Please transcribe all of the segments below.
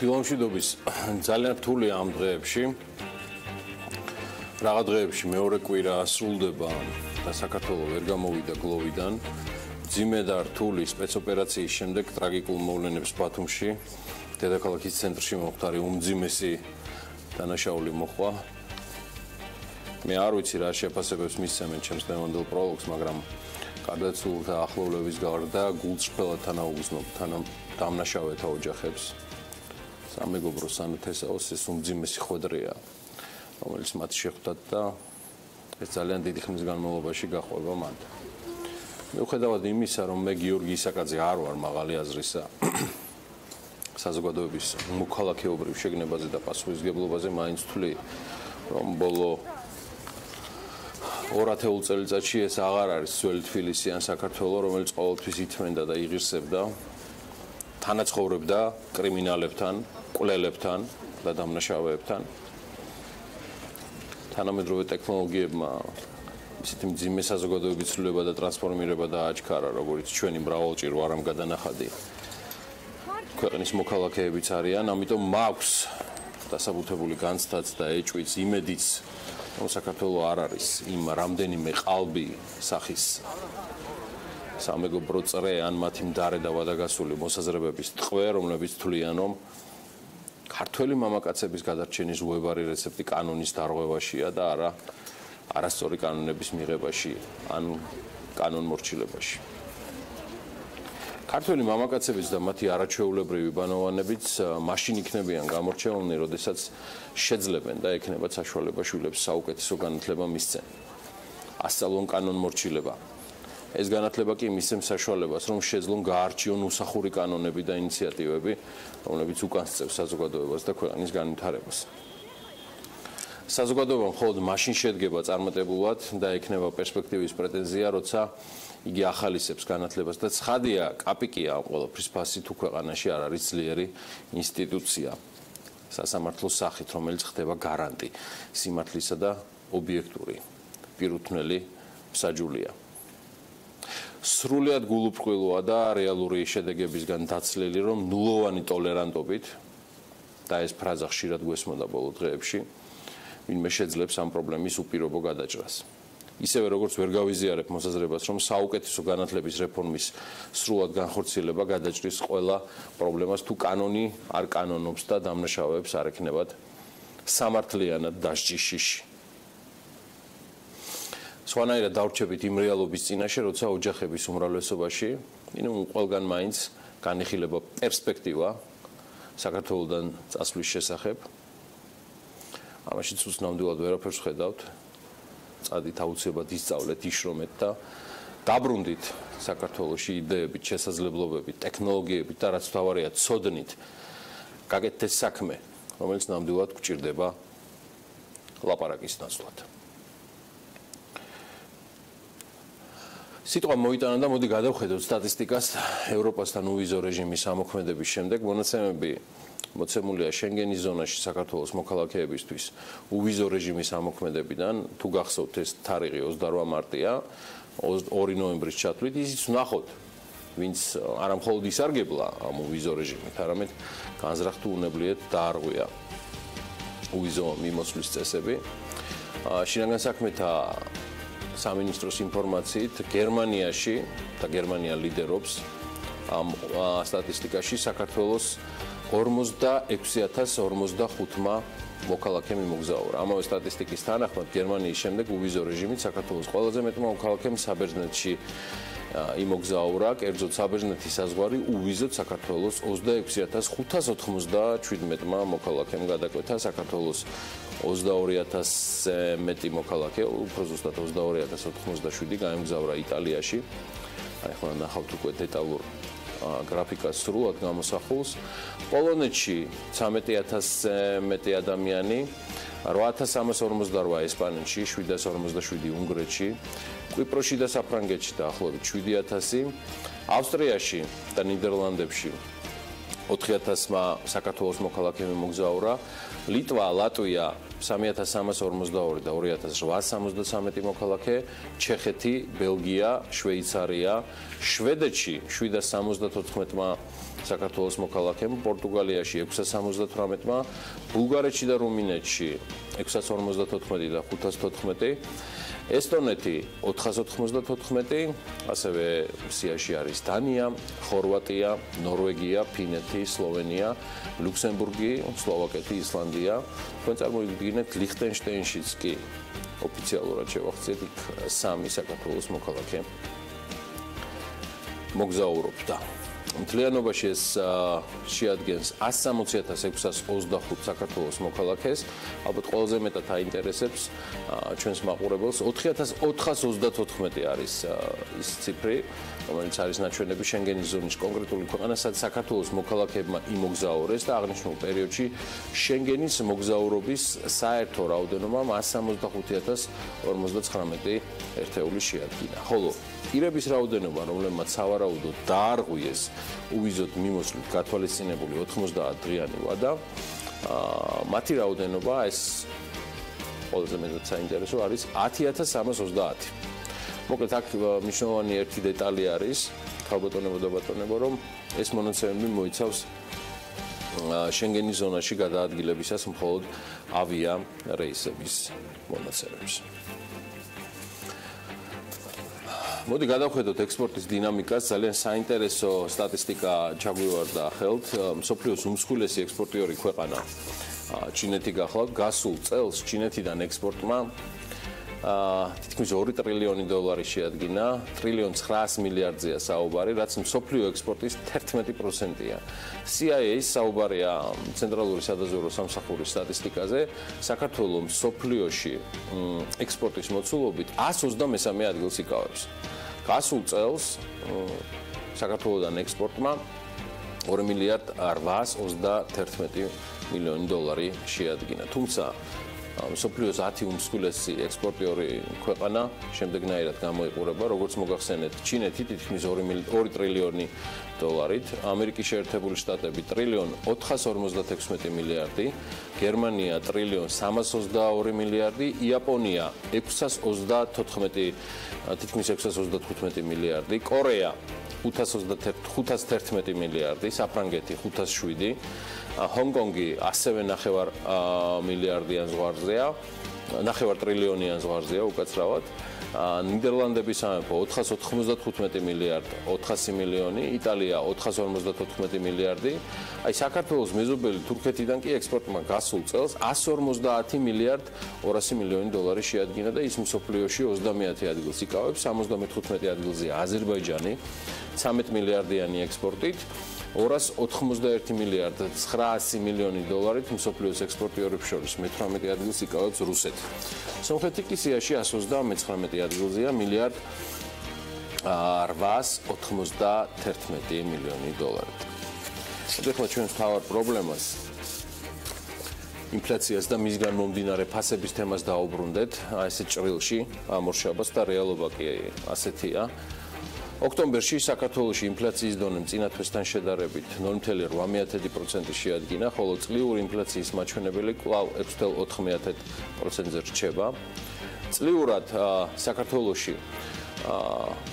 დილამშვიდობის ძალიან რთულია ამ დღეებში. Რაღაც დღეებში მეორე კვირა ასრულდება და საქართველოს ვერ გამოვიდა გლოვიდან. ძიმე და რთული სპეცოპერაციის შემდეგ ტრაგიკულ მოვლენებს ბათუმში, დედაქალაქის ცენტრში მომხდარი უმძიმესი დანაშაული მოხდა. მე არ ვიცი რა შეფასებებს მისცემენ ჩემს დღევანდელ პროლოგს, მაგრამ გარდაცვლილთა ახლობლების გარდა გულწრფელად თანაუგრძნობ დამნაშავეთა ოჯახებს. სამეგობრო სანათესაოს ეს უმძიმესი ხვედრია, რომელიც მათ შეხვდათ და ეს ძალიან დიდი ხნის განმავლობაში გაყვება მათ. მიუხედავად იმისა, რომ მე გიორგი ისაკაძე არ ვარ მაღალი აზრისა საზოგადოების მოქალაქეობრივ შეგნებაზე და პასუხისმგებლობაზე, მაინც ვთვლი, რომ ბოლო 2 წელიწადში ეს აღარ არის ძველი თბილისი ან საქართველო, რომელიც ყოველთვის ითმენდა და იღირსებდა, თანაცხოვრებდა კრიმინალებთან, კვლელებთან და დამნაშავეებთან. თანამედროვე ტექნოლოგიებმა ისეთი მძიმე საზოგადოების ცვლილება და ტრანსფორმირება დააჩქარა, როგორც ჩვენი მრავალჭირო არამგადანახადი ქვეყნის მოქალაქეებიც არიან, ამიტომ მაქვს დასაბუთებული განცდაც და ეჭვიც, იმედიც, რომ საქართველო არ არის იმ რამდენიმე ყალბი სახის სამეგობრო წრე ან მათი მდარე და ვადაგასული მოსაზრებების ტყვე, რომლებიც თვლიან, რომ ქართველი მამაკაცების გადარჩენის უებარი რეცეპტი კანონის დარღვევაშია და არა არასწორი კანონების მიღებაში ან კანონმორჩილებაში. ქართველი მამაკაცებიც და მათი არაჩვეულებრივი ბანოვანებიც მაშინ იქნებიან გამორჩეულნი, როდესაც შეძლებენ და ექნებათ საშუალება შვილებს საუკეთესო განათლება მისცენ. ასწავლონ კანონმორჩილება. ეს განათლება კი მისცემს საშუალებას, რომ შეძლონ გაარჩიონ უსახური კანონები და ინიციატივები, რომლებიც უკან სწევს საზოგადოებას და ქვეყნის განვითარებას. საზოგადოება მხოლოდ მაშინ შედგება წარმატებულად და ექნება პერსპექტივის პრეტენზია, როცა იგი ახალისებს განათლებას და ცხადია, კაპიკია ამ ყველაფრის ფასი თუ ქვეყანაში არ არის ძლიერი ინსტიტუცია სასამართლოს სახით, რომელიც ხდება გარანტი სიმართლისა და ობიექტური პირუთვნელი მსაჯულია. სრულიად გულუბრყვილოა და რეალური შედეგებისგან დაცლილი, რომ ნულოვანი ტოლერანტობით და ეს ფრაზა ხშირად გვესმოდა ბოლო დღეებში, ვინმე შეძლებს ამ პრობლემის უპირობო გადაჭრას. ისევე როგორც ვერ გავიზიარებ მოსაზრებას, რომ საუკეთესო განათლების რეფორმის სრულად განხორციელება გადაჭრის ყველა პრობლემას, თუ კანონი არ კანონობს და დამნაშავეებს არ ექნებათ სამართლიანად დასჯიში. სხვანაირად დავრჩებით იმ რეალობის წინაშე, როცა ოჯახების უმრავლესობაში, ყველგან მაინც განიხილება პერსპექტივა საქართველოდან წასვლის შესახებ. ამაშიც უცნაŭმდებლად ვერაფერს ხედავთ. წადით აუცილებლად ისწავლეთ, იშრომეთ და დაბრუნდით საქართველოში იდეებით, შესაძლებლობებით, ტექნოლოგიებით და რაც მთავარია, ცოდნით გაკეთეთ ეს საქმე, რომელიც ნამდვილად გვჭირდება ლაპარაკის ნაცვლად. სიტყვა მოიტანა და მოდი გადავხედოთ სტატისტიკას. ევროპასთან უვიზო რეჟიმის ამოქმედების შემდეგ მონაცემები მოცემულია შენგენის ზონაში საქართველოს მოქალაქეებისთვის უვიზო რეჟიმის ამოქმედებიდან, თუ გახსოვთ ეს თარიღი 28 მარტია, 2 ნოემბრის ჩათვლით, ისიც ვნახოთ, ვინც არა მხოლოდ ისარგებლა ამ უვიზო რეჟიმით, არამედ განზრახ თუ უნებლიეთ დაარღვია უვიზო მიმოსვლის წესები. შინაგან საქმეთა სამინისტროს ინფორმაციით, გერმანიაში და გერმანია ლიდერობს ამ სტატისტიკაში საქართველოს 46,045 მოქალაქე მიმოგზაურა. ამავე სტატისტიკის თანახმად, გერმანიის შემდეგ უვიზო რეჟიმით საქართველოს ყველაზე მეტმა მოქალაქემ საბერძნეთში იმოგზაურა, კერძოდ საბერძნეთის საზღვარი უვიზოდ საქართველოს 26,597 მოქალაქემ გადაკვეთა. საქართველოს 22,000-ზე მეტი მოქალაქე, უფრო ზუსტად 22,087 გაემგზავრა იტალიაში. ახლა ნახავთ უკვე დეტალურ გრაფიკას სრულად გამოსახულს. პოლონეთში 13,000-ზე მეტი ადამიანი, 8,348 ესპანეთში, 747 უნგრეთში, კვიპროსში და საფრანგეთში დაახლოებით 7,000, ავსტრიაში და ნიდერლანდებში 4000-მა საქართველოს მოქალაქემი მოგზაურა, ლიტვა, ლატვია 3342 და 2873 მოქალაქე, ჩეხეთი, ბელგია, შვეიცარია, შვედეთში 774-მა საქართველოს მოქალაქემ, პორტუგალიაში 678-მა, ბულგარეთში და რუმინეთში 654 და 514, ესტონეთი 494, ასევე სიაში არის დანია, ხორვატია, ნორვეგია, ფინეთი, სლოვენია, ლუქსემბურგი, სლოვაკეთი, ისლანდია. თქვენ წარმოვიდგინეთ, ლიხტენშტაინშიც კი ოფიციალურად შევახციეთ იქ 3 საქართველოს მოქალაქე მოგზაურობდა. მთლიანობაში ეს შეადგენს 160,625 საქართველოს მოქალაქეს. ალბათ ყველაზე მეტად აინტერესებს ჩვენს მაყურებელს 4434 არის ის ციფრი, რომელიც არის ნაჩვენები შენგენის ზონის კონკრეტული ქვეყანა, სადაც საქართველოს მოქალაქეებმა იმოგზაურეს და აღნიშნულ პერიოდში შენგენის მოგზაურობის საერთო რაოდენობა 165,059 ერთეული შეადგინა. ხოლო პირების რაოდენობა, რომლებმაც სავარაუდოდ დაარღვიეს უვიზოდ მიმოსვლით გათვალისწინებული 90 დღიანი ვადა, მათი რაოდენობა ეს ყველაზე მეტად საინტერესო არის 10330. მოკლედ აქ მნიშვნელოვანი ერთი დეტალი არის, ხალბატონებო და ბატონებო, რომ ეს მონაცემები მოიცავს შენგენის ზონაში გადაადგილებისას მხოლოდ ავია რეისების მონაცემებს. მოდი გადავხედოთ ექსპორტის დინამიკას. ძალიან საინტერესო სტატისტიკა ჩაგვივარდა ხელთ. მსოფლიოს უმსხვილესი ექსპორტიორი ქვეყანა ჩინეთი გახლავთ. გასულ წელს ჩინეთიდან ექსპორტმა თითქმის 2 ტრილიონი დოლარი შეადგინა, 1,900 მილიარდზეა საუბარი, რაც მსოფლიო ექსპორტის 11%-ია. CIA-ის საუბარია ცენტრალური სადაზვერვო სამსახურის სტატისტიკაზე, საქართველოს მსოფლიოში ექსპორტის მოცულობით 123 ადგილს იკავებს. გასულ წელს საქართველოსთან ექსპორტმა 2,831 მილიონი დოლარი შეადგინა. თუმცა მსოფლიოს 10 უმსხვილესი ექსპორტიორი ქვეყანა შემდეგნაირად გამოიყურება, როგორც მოგახსენეთ, ჩინეთი თითქმის 2 ტრილიონი დოლარით, ამერიკის შეერთებული შტატები 1,456 მილიარდი, გერმანია 1,322 მილიარდი, იაპონია 634 თითქმის 635 მილიარდი, კორეა 511 მილიარდი, საფრანგეთი 507, ჰონგ-კონგი ასევე 9 მილიარდიან ზღვარზეა, 9 ტრილიონიან ზღვარზეა უკაცრავად. ნიდერლანდების სამეფო 495 მილიარდი 400 მილიონი, იტალია 454 მილიარდი. აი საქართველოს მეზობელი თურქეთიდან კი ექსპორტმა გასულ წელს 150 მილიარდ 200 მილიონი დოლარი შეადგინა და ის მსოფლიოში 30 ადგილს იკავებს, 75 ადგილზე აზერბაიჯანი 13 მილიარდიანი ექსპორტით. 291 მილიარდ 900 მილიონი დოლარით მსოფლიოს ექსპორტიორებს შორის მე-18 ადგილს იკავებს რუსეთი. სომხეთი კი სიაში 139 ადგილზეა, მილიარდ 891 მილიონი დოლარით. ეხლა ჩვენს მთავარ პრობლემას ინფლაციას და მისგან მომდინარე ფასების თემას დაუბრუნდეთ, ესე ჭრილში ამორშაბას და რეალობა კი ასეთია. ოქტომბერში საქართველოში ინფლაციის დონე წინა თვესთან შედარებით 0,8% შეადგინა, ხოლო წლიური ინფლაციის მაჩვენებელი კვლავ 6,4%-ზე რჩება. წლიურად საქართველოში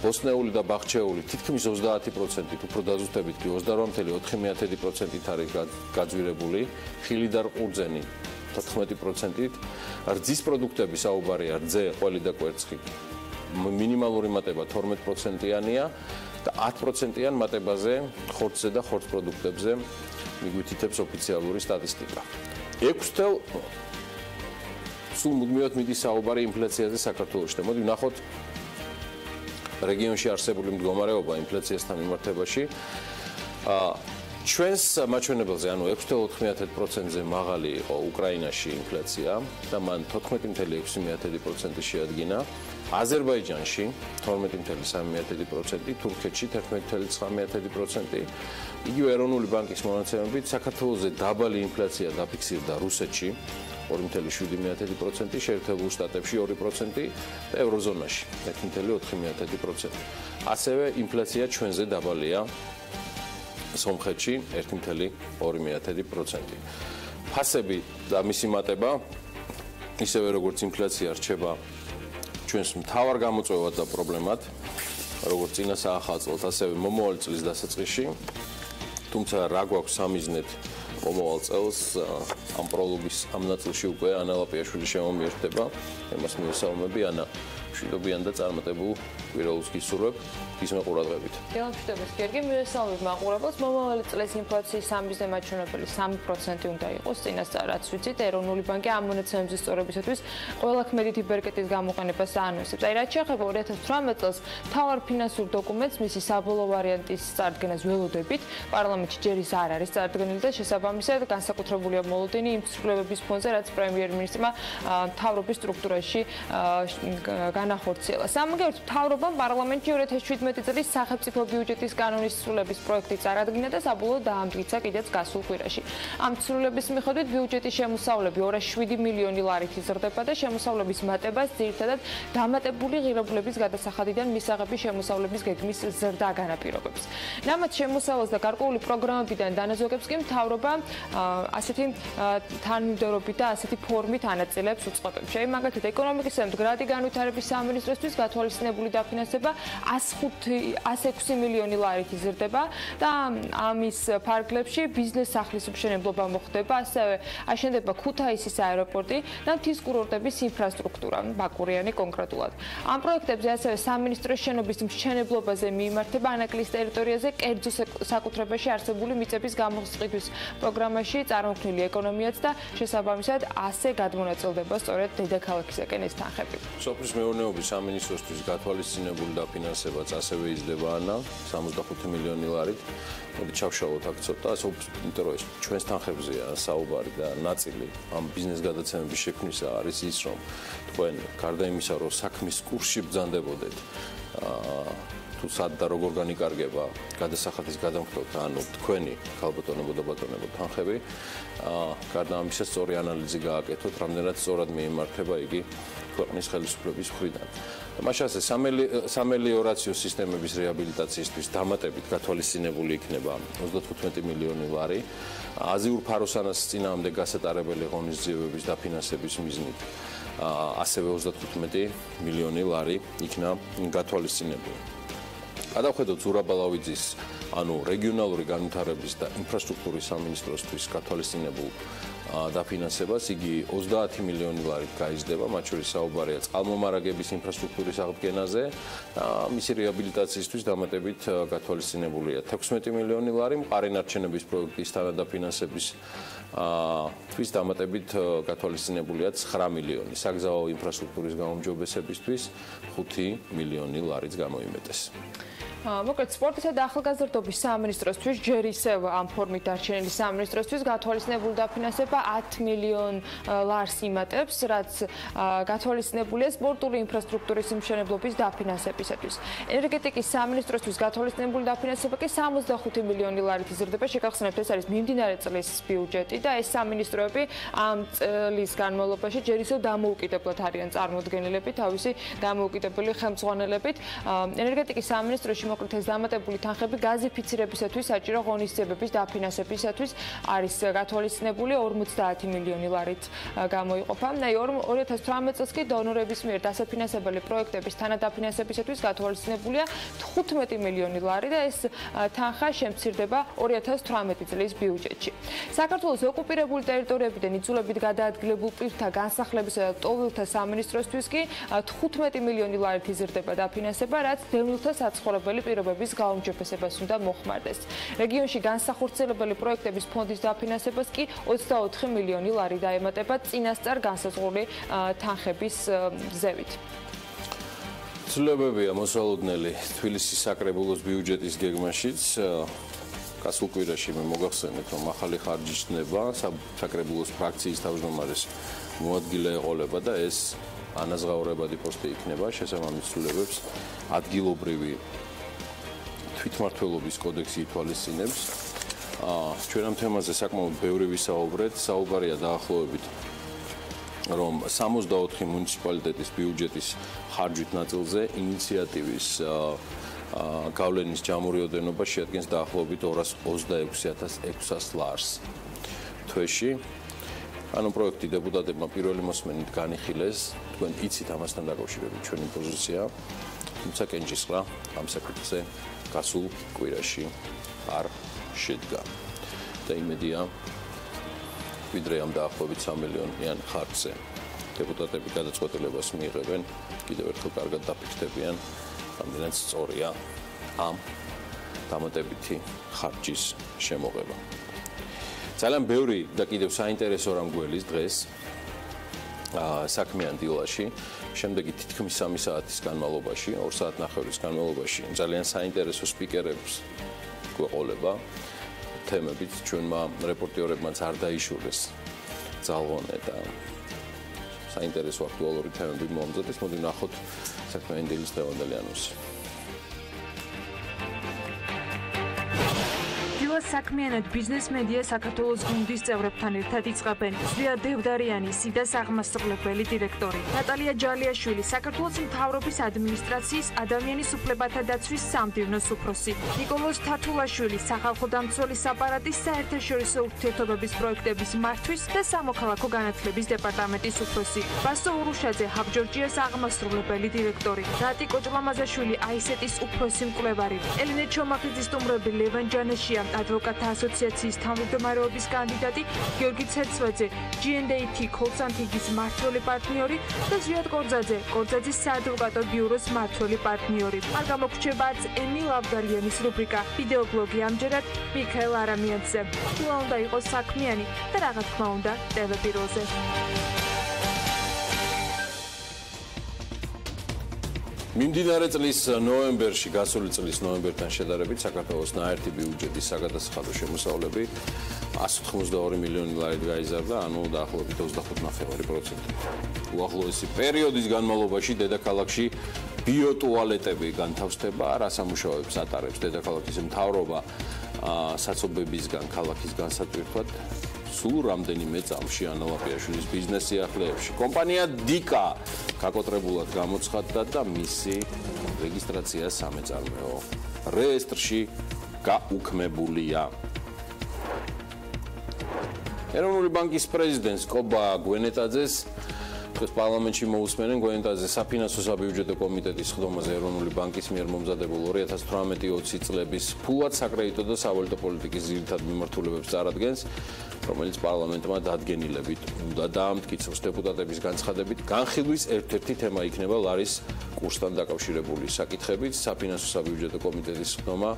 ბოსნეული და ბახჩეული თითქმის 30%-ით, უფრო დაზუსტებით კი 28,4%-ით არის გაძვირებული, ხილი და ყურძენი 14%-ით, რძის პროდუქტები საუბარია, რძე, ყველი და კვერცხი მინიმალური მატება 12%-იანია და 10%-იან მატებაზე ხორცზე და ხორცს პროდუქტებზე მიგვითითებს ოფიციალური სტატისტიკა. 6 სულ მუდმივად მიდის საუბარი ინფლაციაზე საქართველოში. მოდი ვნახოთ რეგიონში არსებული მდგომარეობა ინფლაციასთან მიმართებაში. ჩვენს მაჩვენებელზე, ანუ 6,4%-ზე მაღალი იყო უკრაინაში ინფლაცია და მან 14,6% შეადგინა. აზერბაიჯანში 12,3%, თურქეთში 11,9%. იგივე ეროვნული ბანკის მონაცემებით საქართველოზე დაბალი ინფლაცია დაფიქსირდა რუსეთში 2,7%, შეერთებულ შტატებში 2% და ევროზონაში 1,4%. ასევე ინფლაცია ჩვენზე დაბალია სომხეთში 1.2%. ფასები და მისი მატება ისევე როგორც ინფლაცია რჩება ჩვენს მთავარ გამოწვევად და პრობლემად, როგორც წინა საახალ წელს, ასევე მომავალი წლის დასაწყისში. თუმცა რა გვაქვს სამიზნედ მომავალ წელს ამ პროლოგის ამ ნაწილში უკვე ანა ლაპიაშვილი შემომიერთდება, ემას მიუსაუმები ანა მშვიდობიან და წარმატებულ კვირაულს გისურვებ ის მეყურადღებით. მშვიდობის გიორგი, მიუსაუმებ მაყურებელს, მომავალი წლის ინფლაციის სამიზნე მაჩვენებელი 3% უნდა იყოს წინასწარ, რაც ვიცით, ეროვნული ბანკი ამ მონაცემების სწორებისათვის ყველა ქმედითი ბერკეტის გამოყენებას აანონსებს. აი, რაც შეეხება 2018 წელს მთავარ ფინანსურ დოკუმენტს მისი საბოლოო ვარიანტის წარდგენას ველოდებით, პარლამენტში ჯერ ის არ არის წარდგენილი და შესაბამისად განსაკუთრებულია მოლოდინი იმ ცვლილებების ფონზე, რაც პრემიერ-მინისტრმა მთავრობის სტრუქტურაში განახორციელა. სამაგიეროდ მთავრობამ პარლამენტში 2017 წლის სახელმწიფო ბიუჯეტის კანონის ცვლილების პროექტი წარადგინა და საბოლოოდ დაამტკიცა კიდეც გასულ კვირაში. ამ ცვლილების მიხედვით ბიუჯეტის შემოსავლები 207 მილიონი ლარით იზრდება და შემოსავლების მატებას ძირითადად დამატებული ღირებულების გადასახადიდან მისაღები შემოსავლების გეგმის ზრდა განაპირობებს. ნამაც შემოსავალს და გარკვეული პროგრამებიდან დანაზოგებს კი მთავრობა ასეთი თანმიმდევრობით და ასეთი ფორმით ანაწილებს უწყობებს. მაგალითად, ეკონომიკის მდგრადი განვითარების სამინისტროსთვის გათვალისწინებული დაფინანსება 106 მილიონი ლარით იზრდება და ამის ფარგლებში ბიზნეს სახლის მშენებლობა მოხდება, ასევე აშენდება ქუთაისის აეროპორტი და მთის კურორტების ინფრასტრუქტურა, ბაკურიანი კონკრეტულად. ამ პროექტებზე ასევე სამინისტროს შენობის მშენებლობაზე მიიმართება ანაკლის ტერიტორიაზე კერძო საკუთრებაში არსებული მიწების გამოსყიდვის პროგრამაში წარმოქმნილი ეკონომიაც და შესაბამისად ასე გადმონაწილდება სწორედ დედაქალაქისაკენ ეს თანხები. სოფლის მეურნეობის სამინისტროსთვის გათვალისწინებული დაფინანსებაც ასევე იზრდება ანა 65 მილიონი ლარით. მოდით ჩავშალოთ აქ ცოტა, იმიტომ რომ ჩვენს თანხებზეა საუბარი და ნაწილი ამ ბიზნეს გადაცემების შექმნისა არის ის, რომ თქვენ გარდა იმისა, რომ საქმის კურსში ბრძანდებოდეთ, თუ სად და როგორ განიკარგება გადასახადის გადამხდელთა, ანუ თქვენი ქალბატონებო და ბატონებო თანხები, გარდა ამისა სწორი ანალიზი გააკეთოთ, რამდენად სწორად მიემართება იგი ქვეყნის ხელისუფლების მხრიდან. მაშასე სამელიორაციო სისტემების რეაბილიტაციისთვის დამატებით გათვალისწინებული იქნება 35 მილიონი ლარი. აზიურ ფაროსანას წინააღმდეგ გასატარებელი ღონისძიებების დაფინანსების მიზნით ასევე 35 მილიონი ლარი იქნა გათვალისწინებული. გადავხედოთ ზურაბალავიძის, ანუ რეგიონალური განვითარების და ინფრასტრუქტურის სამინისტროსთვის გათვალისწინებულ დაფინანსებას, იგი 30 მილიონი ლარით გაიზრდება, მათ შორის საუბარია წყალმომარაგების ინფრასტრუქტურის აღდგენაზე და მისი რეაბილიტაციისთვის დამატებით გათვალისწინებულია 16 მილიონი ლარი, მყარი არჩევნების პროექტის თანადაფინანსების თვის დამატებით გათვალისწინებულია 9 მილიონი, საგზაო ინფრასტრუქტურის გაუმჯობესებისთვის 5 მილიონი ლარიც გამოიმეტეს. მოკლედ სპორტისა და ახალგაზრდობის სამინისტროსთვის ჯერ ისევ ამ ფორმით დარჩენილი სამინისტროსთვის გათვალისწინებული დაფინანსება 10 მილიონ ლარს იმატებს, რაც გათვალისწინებულია სპორტული ინფრასტრუქტურის მშენებლობის დაფინანსებისათვის. ენერგეტიკის სამინისტროსთვის გათვალისწინებული დაფინანსება კი 65 მილიონი ლარით იზრდება. შეგახსენებთ, ეს არის მიმდინარე წლის ბიუჯეტი და ეს სამინისტროები ამ წლის განმავლობაში ჯერ ისევ დამოუკიდებლად არიან წარმოდგენილები თავისი დამოუკიდებელი ხელმძღვანელებით. ენერგეტიკის სამინისტროში მოკლედ ეს დამატებული თანხები გაზიფიცირებისათვის საჭირო ღონისძიებების დაფინანსებისათვის არის გათვალისწინებული 50 მილიონი ლარით გამოიყოფა. 2018 წელს კი დონორების მიერ დასაფინანსებელი პროექტების თანადაფინანსებისათვის გათვალისწინებულია 15 მილიონი ლარი და ეს თანხა შემცირდება 2018 წლის ბიუჯეტში. საქართველოს ოკუპირებული ტერიტორიებიდან იძულებით გადაადგილებულ პირთა განსახლებისა და ტოვლთა სამინისტროსთვის კი 15 მილიონი ლარით იზრდება დაფინანსება, რაც დევნილთა საცხოვრებელი პირობების გაუმჯობესებას უნდა მოხმარდეს. რეგიონში განსახორციელებელი პროექტების ფონდის დაფინანსებას კი 24 მილიონი ლარი დაემატება წინასწარ განსაზღვრული თანხების ზევით. ცვლილებებია მოსალოდნელი თბილისის საკრებულოს ბიუჯეტის გეგმაშიც. გასულ კვირაში მე მოგახსენეთ, რომ ახალი ხარჯი ჩნდება, საკრებულოს ფრაქციის თავმჯდომარის მოადგილე ეყოლება და ეს ანაზღაურებადი პოსტი იქნება, შესაბამის ცვლილებებს ადგილობრივი თვითმმართველობის კოდექსი ითვალისწინებს. ჩვენ ამ თემაზე საკმაოდ ბევრი ვისაუბრეთ, საუბარია დაახლოებით რომ 64 მუნიციპალიტეტის ბიუჯეტის ხარჯვით ნაწილზე ინიციატივის გავლენის ჯამურიოდენობა შეადგენს დაახლოებით 226,600 ლარს თვეში. ანუ პროექტი დეპუტატებმა პირველი მოსმენით განიხილეს, თქვენ იცით ამასთან დაკავშირებით ჩვენი პოზიცია, თუმცა კენჭისყრა ამ საკითხზე გასულ კვირაში არ შედგა. და იმედია, ვიდრე ამ დაახლოებით 3 მილიონიან ხარჯზე დეპუტატები გადაწყვეტილებას მიიღებენ, კიდევ ერთხელ კარგად დაფიქრდებიან, რამდენად სწორია ამ დამატებითი ხარჯის შემოღება. ძალიან ბევრი და კიდევ საინტერესო რამ გველის დღეს საქმიან დილაში, შემდეგი თითქმის 3 საათის განმავლობაში, 2 საათნახევრის განმავლობაში ძალიან საინტერესო სპიკერებს გვეყოლება თემებით, ჩვენმა რეპორტიორებმაც არ დაიშურეს ძალღონე და საინტერესო აქტუალური თემები მომზადეს. მოდი ვნახოთ საქმიანი დილის დღევანდელი ანონსი. საქმიანად ბიზნეს მედია საქართველოს გუნდის წევრებთან ერთად იწყებენ. ზვია დევდარიანი, სიდას აღმასრულებელი დირექტორი. ნატალია ჯალიაშვილი, საქართველოს მთავრობის ადმინისტრაციის ადამიანის უფლებათა დაცვის სამდივნოს უფროსი. ნიკოლოზ თათულაშვილი, სახალხო დამცველის აპარატის საერთაშორისო ურთიერთობების პროექტების მართვის და სამოქალაქო განათლების დეპარტამენტის უფროსი. ბასო ურუშაძე, ჰაბჯორჯიას აღმასრულებელი დირექტორი. რატი კოჭლამაზაშვილი, აისეტის უფროსი მკვლევარი. ელინე ჩომახიძის სტუმრები ლევან ჯანაშია, ადვოკატთა ასოციაციის თავმჯდომარის კანდიდატი, გიორგი ცეცვაძე, G&AT კოლსანტინგის მმართველი პარტნიორი და ზვიად კორძაძე, კორძაძის საადვოკატო ბიუროს მმართველი პარტნიორი. არ გამოგრჩებაც ემილ ავდალიანის რუბრიკა ვიდეობლოგი ამჯერად მიქაელ არამიანძე. თულა უნდა იყოს საქმიანი და რა თქმა უნდა TV Pirveli. მიმდინარე წლის ნოემბერში, გასული წლის ნოემბერთან შედარებით, საქართველოს ნაერთი ბიუჯეტის საგადასახადო შემოსავლები 192 მილიონი ლარით გაიზარდა, ანუ დაახლოებით 25%. უახლოესი პერიოდის განმავლობაში დედაქალაქში ბიოტუალეტები განთავსდება, რა სამუშაოებს ატარებს დედაქალაქის მთავრობა საცობებისგან ქალაქის განსატვირთვად. სულ რამდენიმე წამში ანალაპიაშვილის ბიზნეს სიახლეებში. კომპანია დიკა გაკოტრებულად გამოცხადდა და მისი რეგისტრაცია სამეწარმეო რეესტრში გაუქმებულია. ეროვნული ბანკის პრეზიდენტს კობა გვენეტაძეს დღეს პარლამენტში მოусმენენ გვენეტაძე საფინანსო საბიუჯეტო კომიტეტის ხდომაზე ეროვნული ბანკის მიერ მომზადებულ 2018-20 წლების ფულად საკრედიტო და სავალუტო პოლიტიკის ძირითად მიმართულებებს წარადგენს, რომელიც პარლამენტმა დადგენილებით უნდა დაამტკიცოს. დეპუტატების განცხადებით, განხილვის ერთ-ერთი თემა იქნება ლარის კურსთან დაკავშირებული საკითხებით. საფინანსო საბიუჯეტო კომიტეტის ხდომა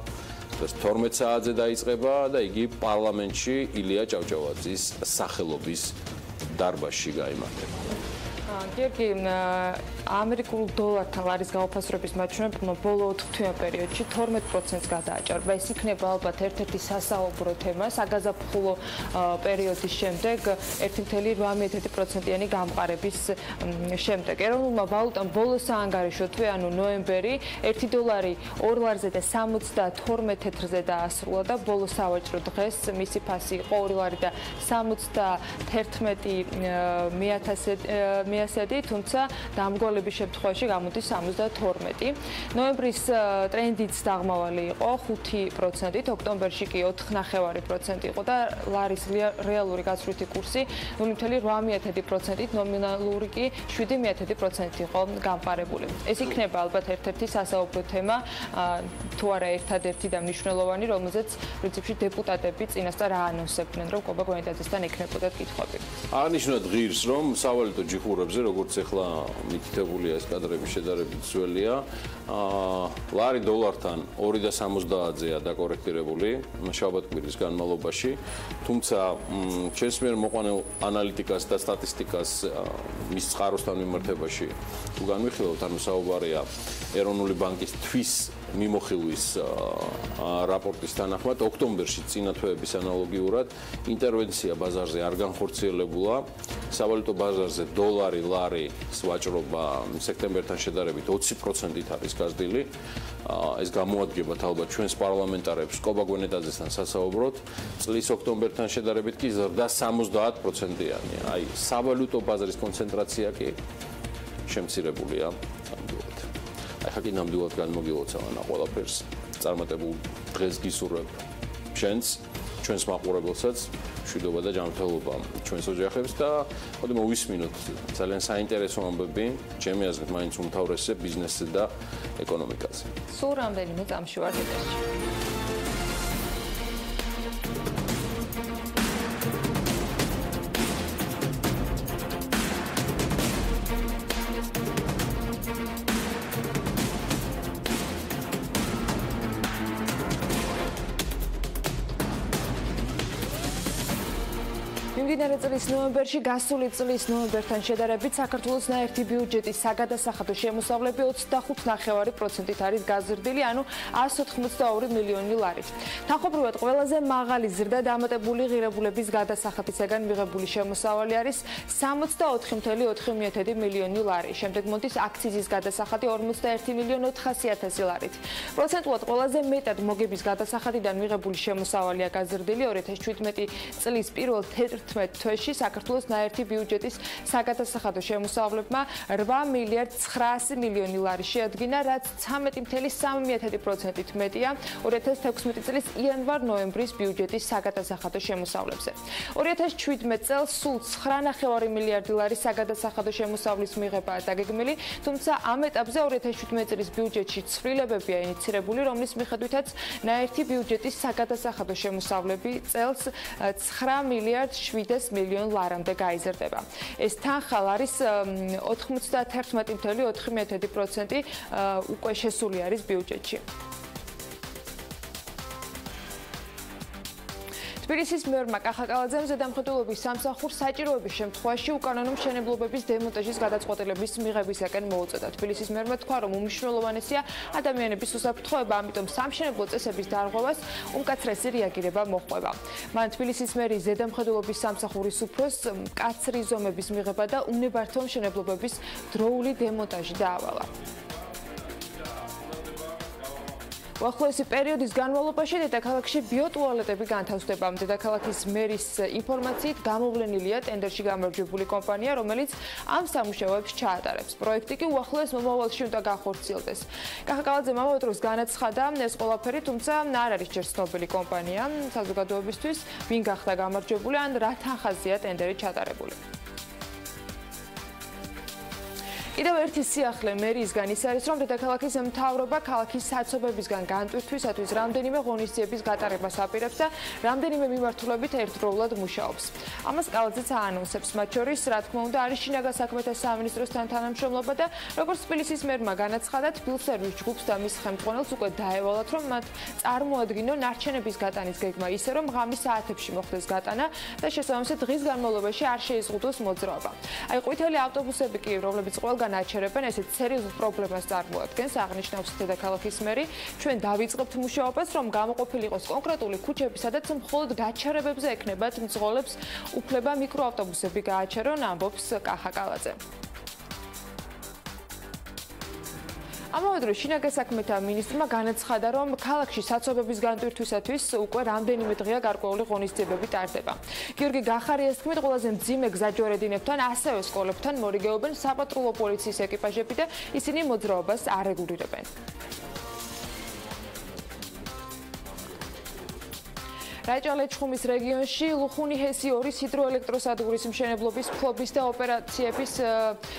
დღეს 12 საათზე დაიწყება და იგი პარლამენტში ილია ჭავჭავაძის სახელობის დარბაზში გაიმართება. გიორგი, ამერიკულ დოლართან ლარის გაუფასრების მაჩვენებელმა ბოლო 4 თვიან პერიოდში 12%-ს გადააჭარბა. ეს იქნება ალბათ ერთ-ერთი სასაუბრო თემა საგაზაფხულო პერიოდის შემდეგ 1,8%-იანი გამყარების შემდეგ. ეროვნულმა ვალუტამ ბოლო საანგარიშო თვე, ანუ ნოემბერი, 1 დოლარი 2 ლარზე და 72 თეთრზე დაასრულა და ბოლო სავაჭრო დღეს მისი ფასი იყო 2 ლარი და 71,000 მიასედი, თუმცა დამგოლების შემთხვევაში გამოდის 72. ნოემბრის ტრენდიც დაღმავალი იყო 5%, ოქტომბერში კი 4,9% იყო და ლარის რეალური გაცვლითი კურსი 0,8%, ნომინალური კი 7% იყო გამყარებული. ეს იქნება ალბათ ერთ-ერთი სასაუბრო თემა, თუ არა ერთადერთი და მნიშვნელოვანი, რომელზეც პრინციპში დეპუტატები წინასწარ აანონსებდნენ, რომ კობა გვენეტაძესთან ექნებოდათ კითხვები. აღნიშნა დღის, რომ სავალუტო ჯიხურებზე, როგორც ახლა მითითებულია ეს კადრები შედარებით ძველია, ლარი დოლართან 2.70-ზეა დაკორექტირებული შაბათ-კვირის განმავლობაში, თუმცა ჩვენს მიერ მოყვანილ ანალიტიკას და სტატისტიკას მის წყაროსთან მიმართებაში თუ განვიხილავთ, ანუ საუბარია ეროვნული ბანკის თვის მიმოხილვის რაპორტის თანახმად, ოქტომბერში წინა თვეების ანალოგიურად ინტერვენცია ბაზარზე არ განხორციელებულა. სავალუტო ბაზარზე დოლარი, ლარის ვაჭრობა სექტემბერთან შედარებით 20%-ით არის გაზრდილი. ეს გამოადგებათ ალბათ ჩვენს პარლამენტარებს კობა გვენეტაძესთან სასაუბროდ. წლის ოქტომბერთან შედარებით კი ზრდა 70%-იანი. აი, სავალუტო ბაზრის კონცენტრაცია კი შემცირებულია. ახლა კი ნამდვილად განმოგილოცავ ანა ყველაფერს. წარმატებულ დღეს გისურვებ შენს, ჩვენს მაყურებელსაც, მშვიდობა და ჯანმრთელობა ჩვენს ოჯახებს და მოდი მოვისმინოთ ძალიან საინტერესო ამბები, ჩემი აზრით მაინც უმთავრესზე ბიზნესზე და ეკონომიკაზე. სულ რამდენიმე წამში ვართ ეთერში. მიმდინარე წლის ნოემბერში გასული წლის ნოემბერთან შედარებით საქართველოს ნაერთი ბიუჯეტის საგადასახადო შემოსავლები 25.9%-ით არის გაზრდილი, ანუ 182 მილიონი ლარით. თანხმობრივად ყველაზე მაღალი ზრდა დამატებული ღირებულების გადასახადისაგან მიღებული შემოსავალი არის 64.4 მილიონი ლარი. შემდეგ მოდის აქციზის გადასახადი 41.400.000 ლარით. პროცენტულად ყველაზე მეტად მოგების გადასახადიდან მიღებული შემოსავალია გაზრდილი 2017 წლის პირველ 11 თვეში საქართველოს ნაერთი ბიუჯეტის საგადასახადო შემოსავლებმა 8 მილიარდ 900 მილიონი ლარი შეადგინა, რაც 13.3%-ით მეტია 2016 წლის იანვარ-ნოემბრის ბიუჯეტის საგადასახადო შემოსავლებზე. 2017 წელს სულ 9.5 მილიარდი ლარის საგადასახადო შემოსავლის მიღებაა დაგეგმილი, თუმცა ამ ეტაპზე 2017 წლის ბიუჯეტში ცვლილებებია ინიცირებული, რომლის მიხედვითაც ნაერთი ბიუჯეტის საგადასახადო შემოსავლები წელს 9 მილიარდ 700 მილიონ ლარამდე გაიზრდება. ეს თანხა არის 91.4% უკვე შესული არის ბიუჯეტში. თბილისის მერმა კახაკალაძემ ზედამხედველობის სამსახურს საჭიროების შემთხვევაში უკანონო მშენებლობების დემონტაჟის გადაწყვეტილების მიღებისაკენ მოუწოდა. თბილისის მერმა თქვა, რომ უმნიშვნელოვანესია ადამიანების უსაფრთხოება, ამიტომ სამშენებლო წესების დარღვევას უმკაცრესი რეაგირება მოჰყვება. მან თბილისის მერის ზედამხედველობის სამსახურის უფროს მკაცრი ზომების მიღება და უნებართვო მშენებლობების დროული დემონტაჟი დაავალა. უახლოესი პერიოდის განმავლობაში დედაქალაქში ბიოტუალეტები განთავსდება. დედაქალაქის მერის ინფორმაციით გამოვლენილია ტენდერში გამარჯვებული კომპანია, რომელიც ამ სამუშაოებს ჩაატარებს. პროექტი კი უახლოეს მომავალში უნდა გახორციელდეს. კახაკალაძემ ამავე დროს განაცხადა, ეს ყველაფერი თუმცა არ არის ჯერ ცნობილი კომპანია საზოგადოებისთვის, ვინ გახდა გამარჯვებული ან რა თანხაზეა ტენდერი ჩატარებული. კიდევ ერთი სიახლე მერიისგან ის არის, რომ დედაქალაქის მთავრობა ქალაქის საცობებისგან განტვირთვისათვის რამდენიმე ღონისძიების გატარებას აპირებს და რამდენიმე მიმართულებით ერთდროულად მუშაობს. ამას კალაძეც აანონსებს, მათ შორის, რა თქმა უნდა, არის შინაგან საქმეთა სამინისტროსთან თანამშრომლობა და როგორც თბილისის მერმა განაცხადა, თბილსერვის ჯგუფს და მის ხელმძღვანელს უკვე დაევალათ, რომ მათ წარმოადგინონ არჩევნების გატანის გეგმა ისე, რომ ღამის საათებში მოხდეს გატანა და შესაბამისად დღის განმავლობაში არ შეიზღუდოს მოძრაობა. აი, ყვითელი ავტობუსები კი, რომლებიც ყველგან აჩერებენ, ესეთ სერიოზულ პრობლემას წარმოადგენს, აღნიშნავს დედაქალაქის მერი. ჩვენ დავიწყებთ მუშაობას, რომ გამოყოფილი იყოს კონკრეტული ქუჩები, სადაც მხოლოდ გაჩერებებზე ექნებათ მძღოლებს უფლება მიკროავტობუსები გააჩერონ, ამბობს კახაკალაძე. ამავე დროს შინაგან საქმეთა მინისტრმა განაცხადა, რომ ქალაქში საცობების განტვირთვისათვის უკვე რამდენიმე დღეა გარკვეული ღონისძიებები ტარდება. გიორგი გახარიას თქმით, ყველაზე მძიმე გზაჯვარედინებთან, ასევე სკოლებთან მორიგეობენ საპატრულო პოლიციის ეკიპაჟები და ისინი მოძრაობას არ რეგულირებენ. რაჭა-ლეჩხუმის რეგიონში ლუხუნი-ჰესი 2 ჰიდროელექტროსადგურის მშენებლობის ფლობის და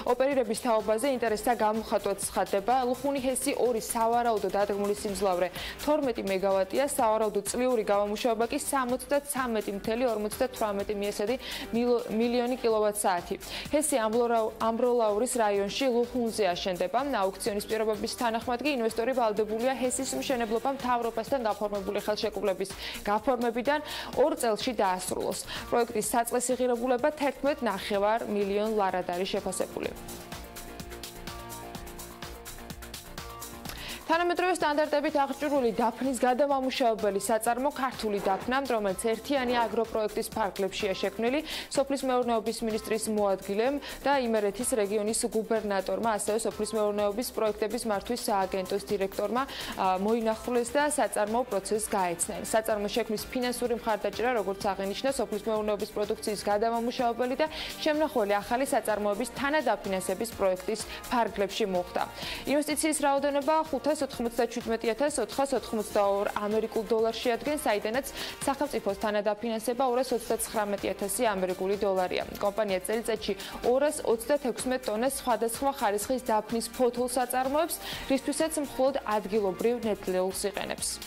ოპერირების თაობაზე ინტერესთა გამოხატვა ცხადდება. ლუხუნი-ჰესი 2 სავარაუდო დადგმული სიმძლავრე 12 მეგავატია, სავარაუდო წლიური გამომუშავება კი 73.58 მილიონი კილოვატ-საათი. ჰესი ამბროლაურის რაიონში ლუხუნზე აშენდება. აუქციონის პირობების თანახმად კი ინვესტორი ვალდებულია ჰესის მშენებლობა მთავრობასთან გაფორმებული ხელშეკრულების გაფორმებიდან 2 წელში დაასრულოს. პროექტის საწყისი ღირებულება 11.5 მილიონ ლარად არის შეფასებული. თანამედროვე სტანდარტებით აღჭურვილი დაფნის გადამამუშავებელი საწარმო ქართული დაფნა, რომელიც ერთიანი აგროპროექტის ფარგლებშია შექმნილი, სოფლის მეურნეობის მინისტრის მოადგილემ და იმერეთის რეგიონის გუბერნატორმა, ასევე სოფლის მეურნეობის პროექტების მართვის სააგენტოს დირექტორმა მოინახულეს და საწარმო პროცესს გაეცნენ. საწარმო შექმნის ფინანსური მხარდაჭერა, როგორც აღინიშნა, სოფლის მეურნეობის პროდუქციის გადამამუშავებელი და შემნახველი ახალი საწარმოების თანადაფინანსების პროექტის ფარგლებში მოხდა. ინვესტიციის რაოდენობა 597,482 ამერიკულ დოლარს შეადგენს, საიდანაც სახელმწიფოს თანადაფინანსება 239,000 ამერიკული დოლარია. კომპანია წელიწადში 236 ტონას სხვადასხვა ხარისხის დაფნის ფოთოლს აწარმოებს, რისთვისაც მხოლოდ ადგილობრივ ნედლეულს იყენებს.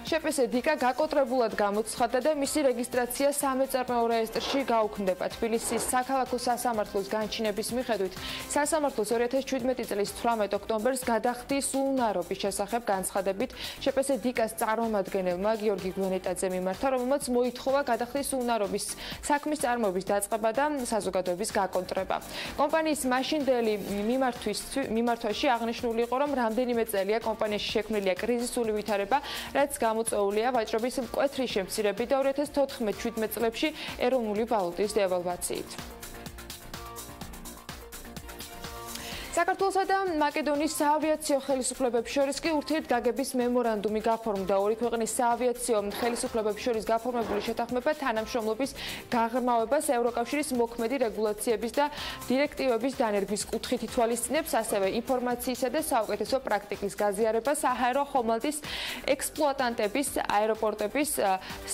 შეპესედიკა გაკოტრებულად გამოცხადდა და მისი რეგისტრაცია სამეწარმეო რეესტრში გაუქმდება. თბილისის საქალაქო სასამართლოს განჩინების მიხედვით, სასამართლოს 2017 წლის 18 ოქტომბერს გადახდის უუნარობის შესახებ განცხადებით შეპესედიკას წარმომადგენელმა გიორგი გვენეტაძემ მიმართა, რომელმაც მოითხოვა გადახდის უუნარობის საქმის წარმოების დაწყება და საზოგადოების გაკონტრება. კომპანიის მაშინდელი მიმართვაში აღნიშნული იყო, რომ რამდენიმე წელია კომპანიაში შექმნილია კრიზისული ვითარება, რაც გამოწვეულია ვაჭრობის მკვეთრი შემცირებით და 2014-17 წლებში ეროვნული ვალუტის დევალვაციით. საქართველოსა და მაკედონიის საავიაციო ხელისუფლებებს შორის კი ურთიერთგაგების მემორანდუმი გაფორმდა. ორი ქვეყნის საავიაციო ხელისუფლებებს შორის გაფორმებული შეთანხმება თანამშრომლობის გაღრმავებას, ევროკავშირის მოქმედი რეგულაციების და დირექტივების დანერგვის კუთხით ითვალისწინებს, ასევე ინფორმაციისა და საუკეთესო პრაქტიკის გაზიარებას, საჰაერო ხომალდის ექსპლუატანტების, აეროპორტების,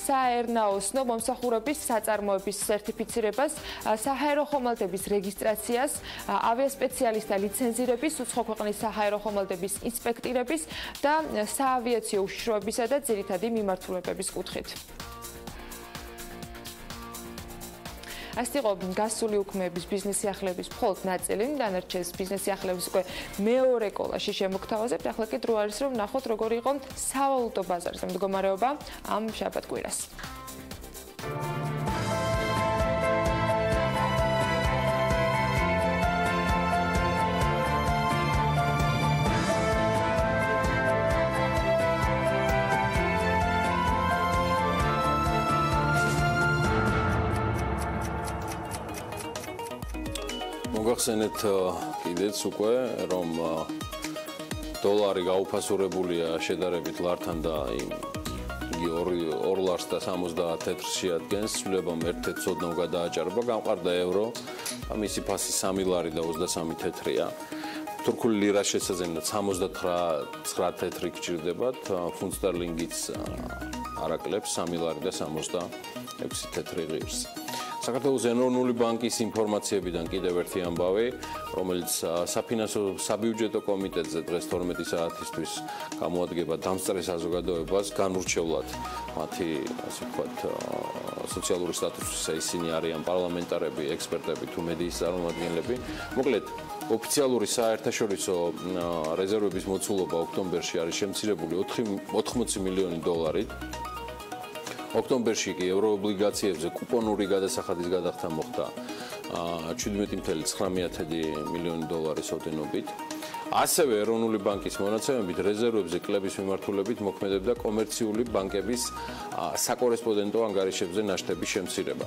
საერნაოსნო მომსახურების საწარმოების სერტიფიცირებას, საჰაერო ხომალდების რეგისტრაციას, ავიასპეციალისტთა ლიცენზირების, უცხო ქვეყნის საჰაერო ხომალდების ინსპექტირების და საავიაციო უშიშროებისა და ძირითადი მიმართულებების კუთხით. ასე იყო გასული უქმეების ბიზნესი ახლების მხოლოდ ნაწილი, დანარჩენს ბიზნესი ახლების უკვე მეორე კოლაში შემოგთავაზებთ. ახლა კი დრო არის, რომ ნახოთ როგორი იყო სავალუტო ბაზარზე მდგომარეობა ამ შაბათ-კვირას. მოგახსენეთ კიდეც უკვე, რომ დოლარი გაუფასურებულია შედარებით ლართან და იგი 2 ლარს და 70 თეთრს შეადგენს, ცვლილებამ ერთ-ერთ ცოდნამ გადააჭარბა, გამყარდა ევრო, მისი ფასი 3 ლარი და 23 თეთრია. თურქული ლირას შესაძენად 79 თეთრი გჭირდებათ, ფუნტ სტერლინგიც არაკლებს 3 ლარი და 66 თეთრი ღირს. საქართველოს ეროვნული ბანკის ინფორმაციებიდან კიდევ ერთი ამბავი, რომელიც საფინანსო საბიუჯეტო კომიტეტზე დღეს 12 საათისთვის გამოადგება დამსწრე საზოგადოებას, განურჩევლად მათი, ასე ვთქვათ, სოციალური სტატუსისა ისინი არიან პარლამენტარები, ექსპერტები თუ მედიის წარმომადგენლები. მოკლედ, ოფიციალური საერთაშორისო რეზერვების მოცულობა ოქტომბერში არის შემცირებული 80 მილიონი დოლარით. ოქტომბერში კი ევროობლიგაციებზე კუპონური გადასახადის გადახდა მოხდა 17,9 მილიონი დოლარის ოდენობით. ასევე ეროვნული ბანკის მონაცემებით რეზერვებზე კლების მიმართულებით მოქმედებდა კომერციული ბანკების საკორესპონდენტო ანგარიშებზე ნაშთების შემცირება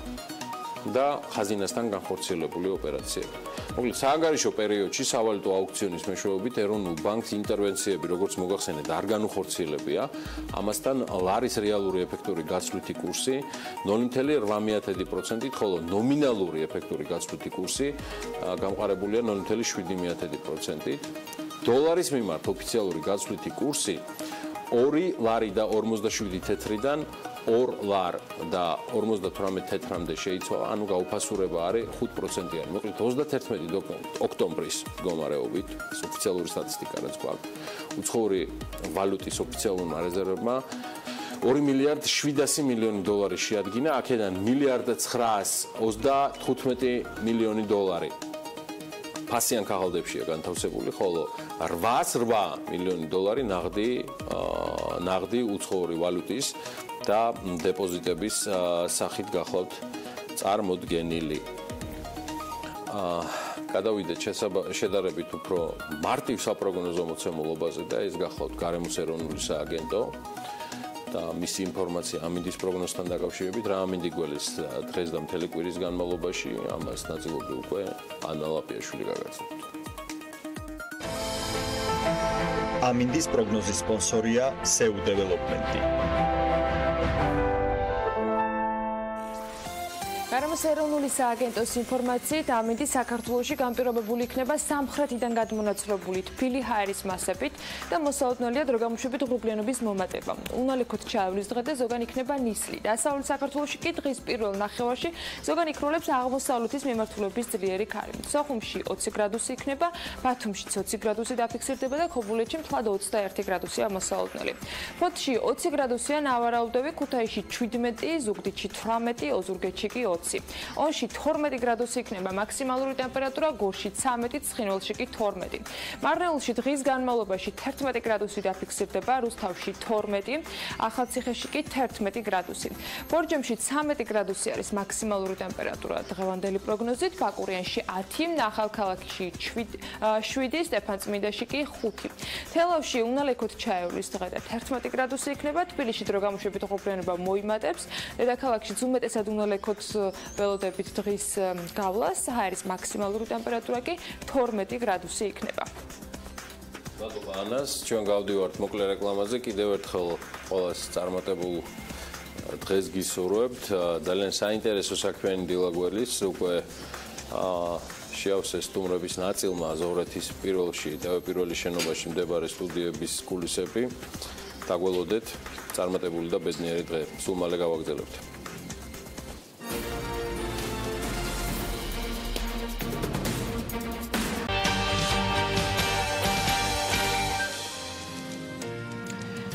და ხაზინასთან განხორციელებული ოპერაციები. მოკლედ, საანგარიშო პერიოდში სავალუტო აუქციონის მეშვეობით ეროვნულ ბანკს ინტერვენციები, როგორც მოგახსენეთ, არ განუხორციელებია. ამასთან ლარის რეალური ეფექტური გაცვლითი კურსი 0,8%-ით, ხოლო ნომინალური ეფექტური გაცვლითი კურსი გამყარებულია 0,7%-ით. დოლარის მიმართ ოფიციალური გაცვლითი კურსი 2 ლარი და 47 თეთრიდან 2 ლარ და 58 თეთრამდე შეიცვალა, ანუ გაუფასურება არის 5%-იანი. მოკლედ 31 ოქტომბრის მდგომარეობით, ეს ოფიციალური სტატისტიკა რაც გვაქვს, უცხოური ვალუტის ოფიციალურმა რეზერვებმა 2 მილიარდ 700 მილიონი დოლარი შეადგინა, აქედან 1 მილიარდ 935 მილიონი დოლარი ფასიან ქაღალდებშია განთავსებული, ხოლო 808 მილიონი დოლარი ნაღდი უცხოური ვალუტის და დეპოზიტების სახით გახლავთ წარმოდგენილი. გადავიდეთ შედარებით უფრო მარტივ საპროგნოზო მოცემულობაზე და ეს გახლავთ გარემოს ეროვნული სააგენტო და მისი ინფორმაცია ამინდის პროგნოზთან დაკავშირებით რა ამინდი გველის დღეს და მთელი კვირის განმავლობაში ამას ნაწილობრივ უკვე ანა ლაპიაშვილი გაგაცნობთ. ამინდის პროგნოზის სპონსორია SEU Development. გარემოს ეროვნული სააგენტოს ინფორმაციით ამინდი საქართველოში განპირობებული იქნება სამხრეთიდან გადმონაცვლებული თბილი ჰაერის მასებით და მოსალოდნელია დროგამოშვებით ღრუბლიანობის მომატება. უნალექოთ ჩაივლის დღე და ზოგან იქნება ნისლი. დასავლეთ საქართველოში კი დღის პირველ ნახევარში ზოგან იქროლებს აღმოსავლეთის მიმართულების ძლიერი ქარი. სოხუმში 20 გრადუსი იქნება, ბათუმშიც 20 გრადუსი დაფიქსირდება და ქობულეთში მთლად 21 გრადუსია მოსალოდნელი. ფოთში 20 გრადუსია ნავარაუდევი, ქუთაისში 17, ზუგდიდში 18, ოზურგეთში კი 20. ონში 12 გრადუსი იქნება მაქსიმალური ტემპერატურა, გორში 13, ცხინვალში კი 12. მარნეულში დღის განმავლობაში 11 გრადუსი დაფიქსირდება, რუსთავში 12, ახალციხეში კი 11 გრადუსი. ბორჯომში 13 გრადუსი არის მაქსიმალური ტემპერატურა დღევანდელი პროგნოზით, ბაკურიანში 10, ახალქალაქში 7, სტეფანწმინდაში კი 5. თელავში უნალექოთ ჩაივლის დღე და 11 გრადუსი იქნება, თბილისში დროგამოშვებით ღრუბლიანობა მოიმატებს, დედაქალაქშიც უმეტესად უნალექოთ ველოდებით დღის გავლას, ჰაერის მაქსიმალური ტემპერატურა კი 12 გრადუსი იქნება. მადლობა ანას, ჩვენ გავდივართ მოკლე რეკლამაზე, კიდევ ერთხელ ყველას წარმატებულ დღეს გისურვებთ. ძალიან საინტერესო საქმიანი დილა გველის უკვე შეავსეს სტუმრების ნაწილმა ზოვრეთის პირველში Pirveli შენობაში მდებარე სტუდიების კულისები. დაგველოდეთ, წარმატებული და ბედნიერი დღე. სულ მალე გავაგრძელებთ.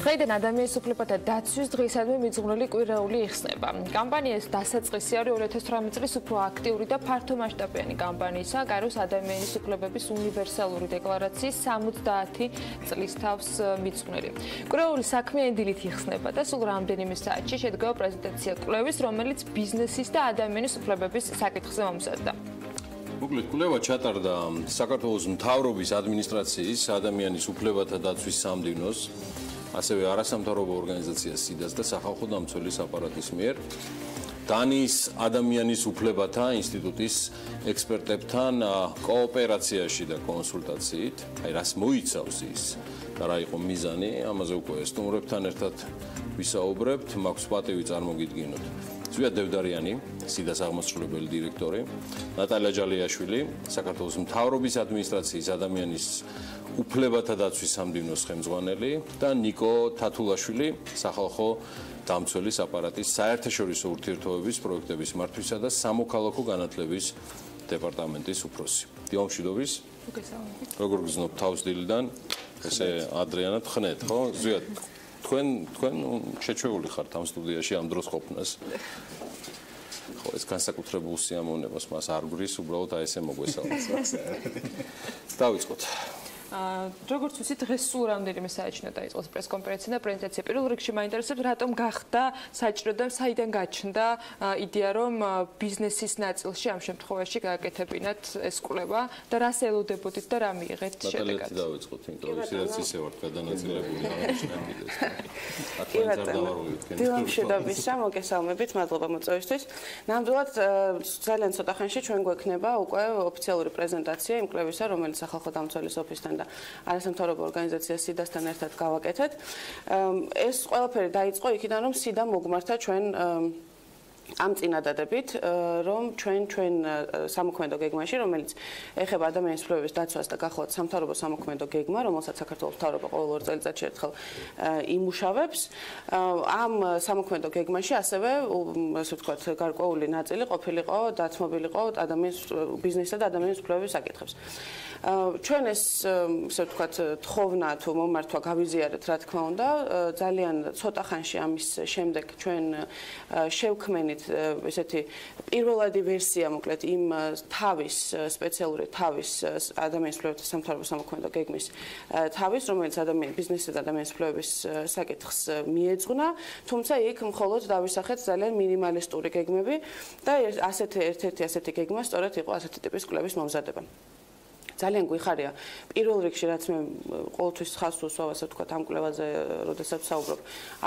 დღეიდან ადამიანის უფლებათა დაცვის დღისადმი მიძღვნილი კვირაული იხსნება. კამპანიის დასაწყისი არის 2018 წლის უფრო აქტიური და ფართომასშტაბიანი კამპანიისა გაროს ადამიანის უფლებების უნივერსალური დეკლარაციის 70 წლის თავს მიძღვნილი. კვირაული საქმიანი დილით იხსნება და სულ რამდენიმე საათში შედგება პრეზენტაცია კვლევის, რომელიც ბიზნესის და ადამიანის უფლებების საკითხზე მომზადდა. მოკლედ კვლევა ჩატარდა საქართველოს მთავრობის ადმინისტრაციის ადამიანის უფლებათა დაცვის სამდივნოს ასევე არასამთავრობო ორგანიზაცია სიდას და სახალხო დამცველის აპარატის მიერ დანიის ადამიანის უფლებათა ინსტიტუტის ექსპერტებთან კოოპერაციაში და კონსულტაციით, აი რას მოიცავს ის და რა იყო მიზანი, ამაზე უკვე სტუმრებთან ერთად ვისაუბრებთ, მაქვს პატივი წარმოგიდგინოთ. ზვიად დევდარიანი, სიდას აღმასრულებელი დირექტორი, ნატალია ჯალიაშვილი, საქართველოს მთავრობის ადმინისტრაციის ადამიანის უფლებათა დაცვის სამდივნოს ხელმძღვანელი და ნიკო თათულაშვილი, სახალხო დამცველის აპარატის საერთაშორისო ურთიერთობების პროექტების მართვისა და სამოქალაქო განათლების დეპარტამენტის უფროსი. დილამშვიდობის. როგორ გრძნობ თავს დილიდან? ესე ადრიანად ხნეთ, ხო? ზვიად თქვენ შეჩვეული ხართ ამ სტუდიაში ამ დროს ყოფნას. ხო, ეს განსაკუთრებულ სიამოვნებას მას არ გვრის, უბრალოდ აი ესე მოგვესალმეთ. დავიწყოთ. როგორც ვიცით, დღეს სულ რამდენიმე საათში დაიწყოს პრესკონფერენცია და პრეზენტაცია. პირველ რიგში მაინტერესებს, რატომ გახდა საჭირო და საიდან გაჩნდა იდეა, რომ ბიზნესის ნაწილში ამ შემთხვევაში გააკეთებინათ ეს კვლევა და რას ელოდებოდით და რა მიიღეთ შედეგად. ნატალია დავიწყოთ, იმიტომ რომ ისედაც ისე ვართ გადანაწილებული აღნიშნებიდეს. დილამშვიდობისა, მოგესალმებით, მადლობა მოწვევისთვის. ნამდვილად ძალიან ცოტა ხანში ჩვენ გვექნება უკვე ოფიციალური პრეზენტაცია იმ კვლევისა, რომელიც სახალხო დამცველის ოფისთან და არასამთავრობო ორგანიზაცია სიდასთან ერთად გავაკეთეთ. ეს ყველაფერი დაიწყო იქიდან, რომ სიდა მოგმართა ჩვენ ამ წინადადებით, რომ ჩვენ სამოქმედო გეგმაში, რომელიც ეხება ადამიანის უფლებების დაცვას და გახლავთ სამთავრობო სამოქმედო გეგმა, რომელსაც საქართველოს მთავრობა ყოველ 2 წელიწადში ერთხელ იმუშავებს, ამ სამოქმედო გეგმაში ასევე, ასე ვთქვათ, გარკვეული ნაწილი ყოფილიყო, დათმობილიყო ბიზნესისა და ადამიანის უფლებების საკითხებს. ჩვენ ეს, ასე ვთქვათ, თხოვნა თუ მომართვა გავიზიარეთ, რა თქმა უნდა, ძალიან ცოტა ხანში ამის შემდეგ ჩვენ შევქმნით ესეთი პირველადი ვერსია, მოკლედ იმ სპეციალური თავის ადამიანის უფლებათა სამთავრობო სამოქმედო გეგმის თავის, რომელიც ბიზნესისა და ადამიანის უფლებების საკითხს მიეძღვნა, თუმცა იქ მხოლოდ დავისახეთ ძალიან მინიმალისტური გეგმები და ერთ-ერთი ასეთი გეგმა სწორედ იყო ასეთი ტიპის კვლევის მომზადება. ძალიან გვიხარია პირველ რიგში რაც მე ყოველთვის ხას უსვავ ასე ვთქვათ ამ კვლევაზე როდესაც საუბრობ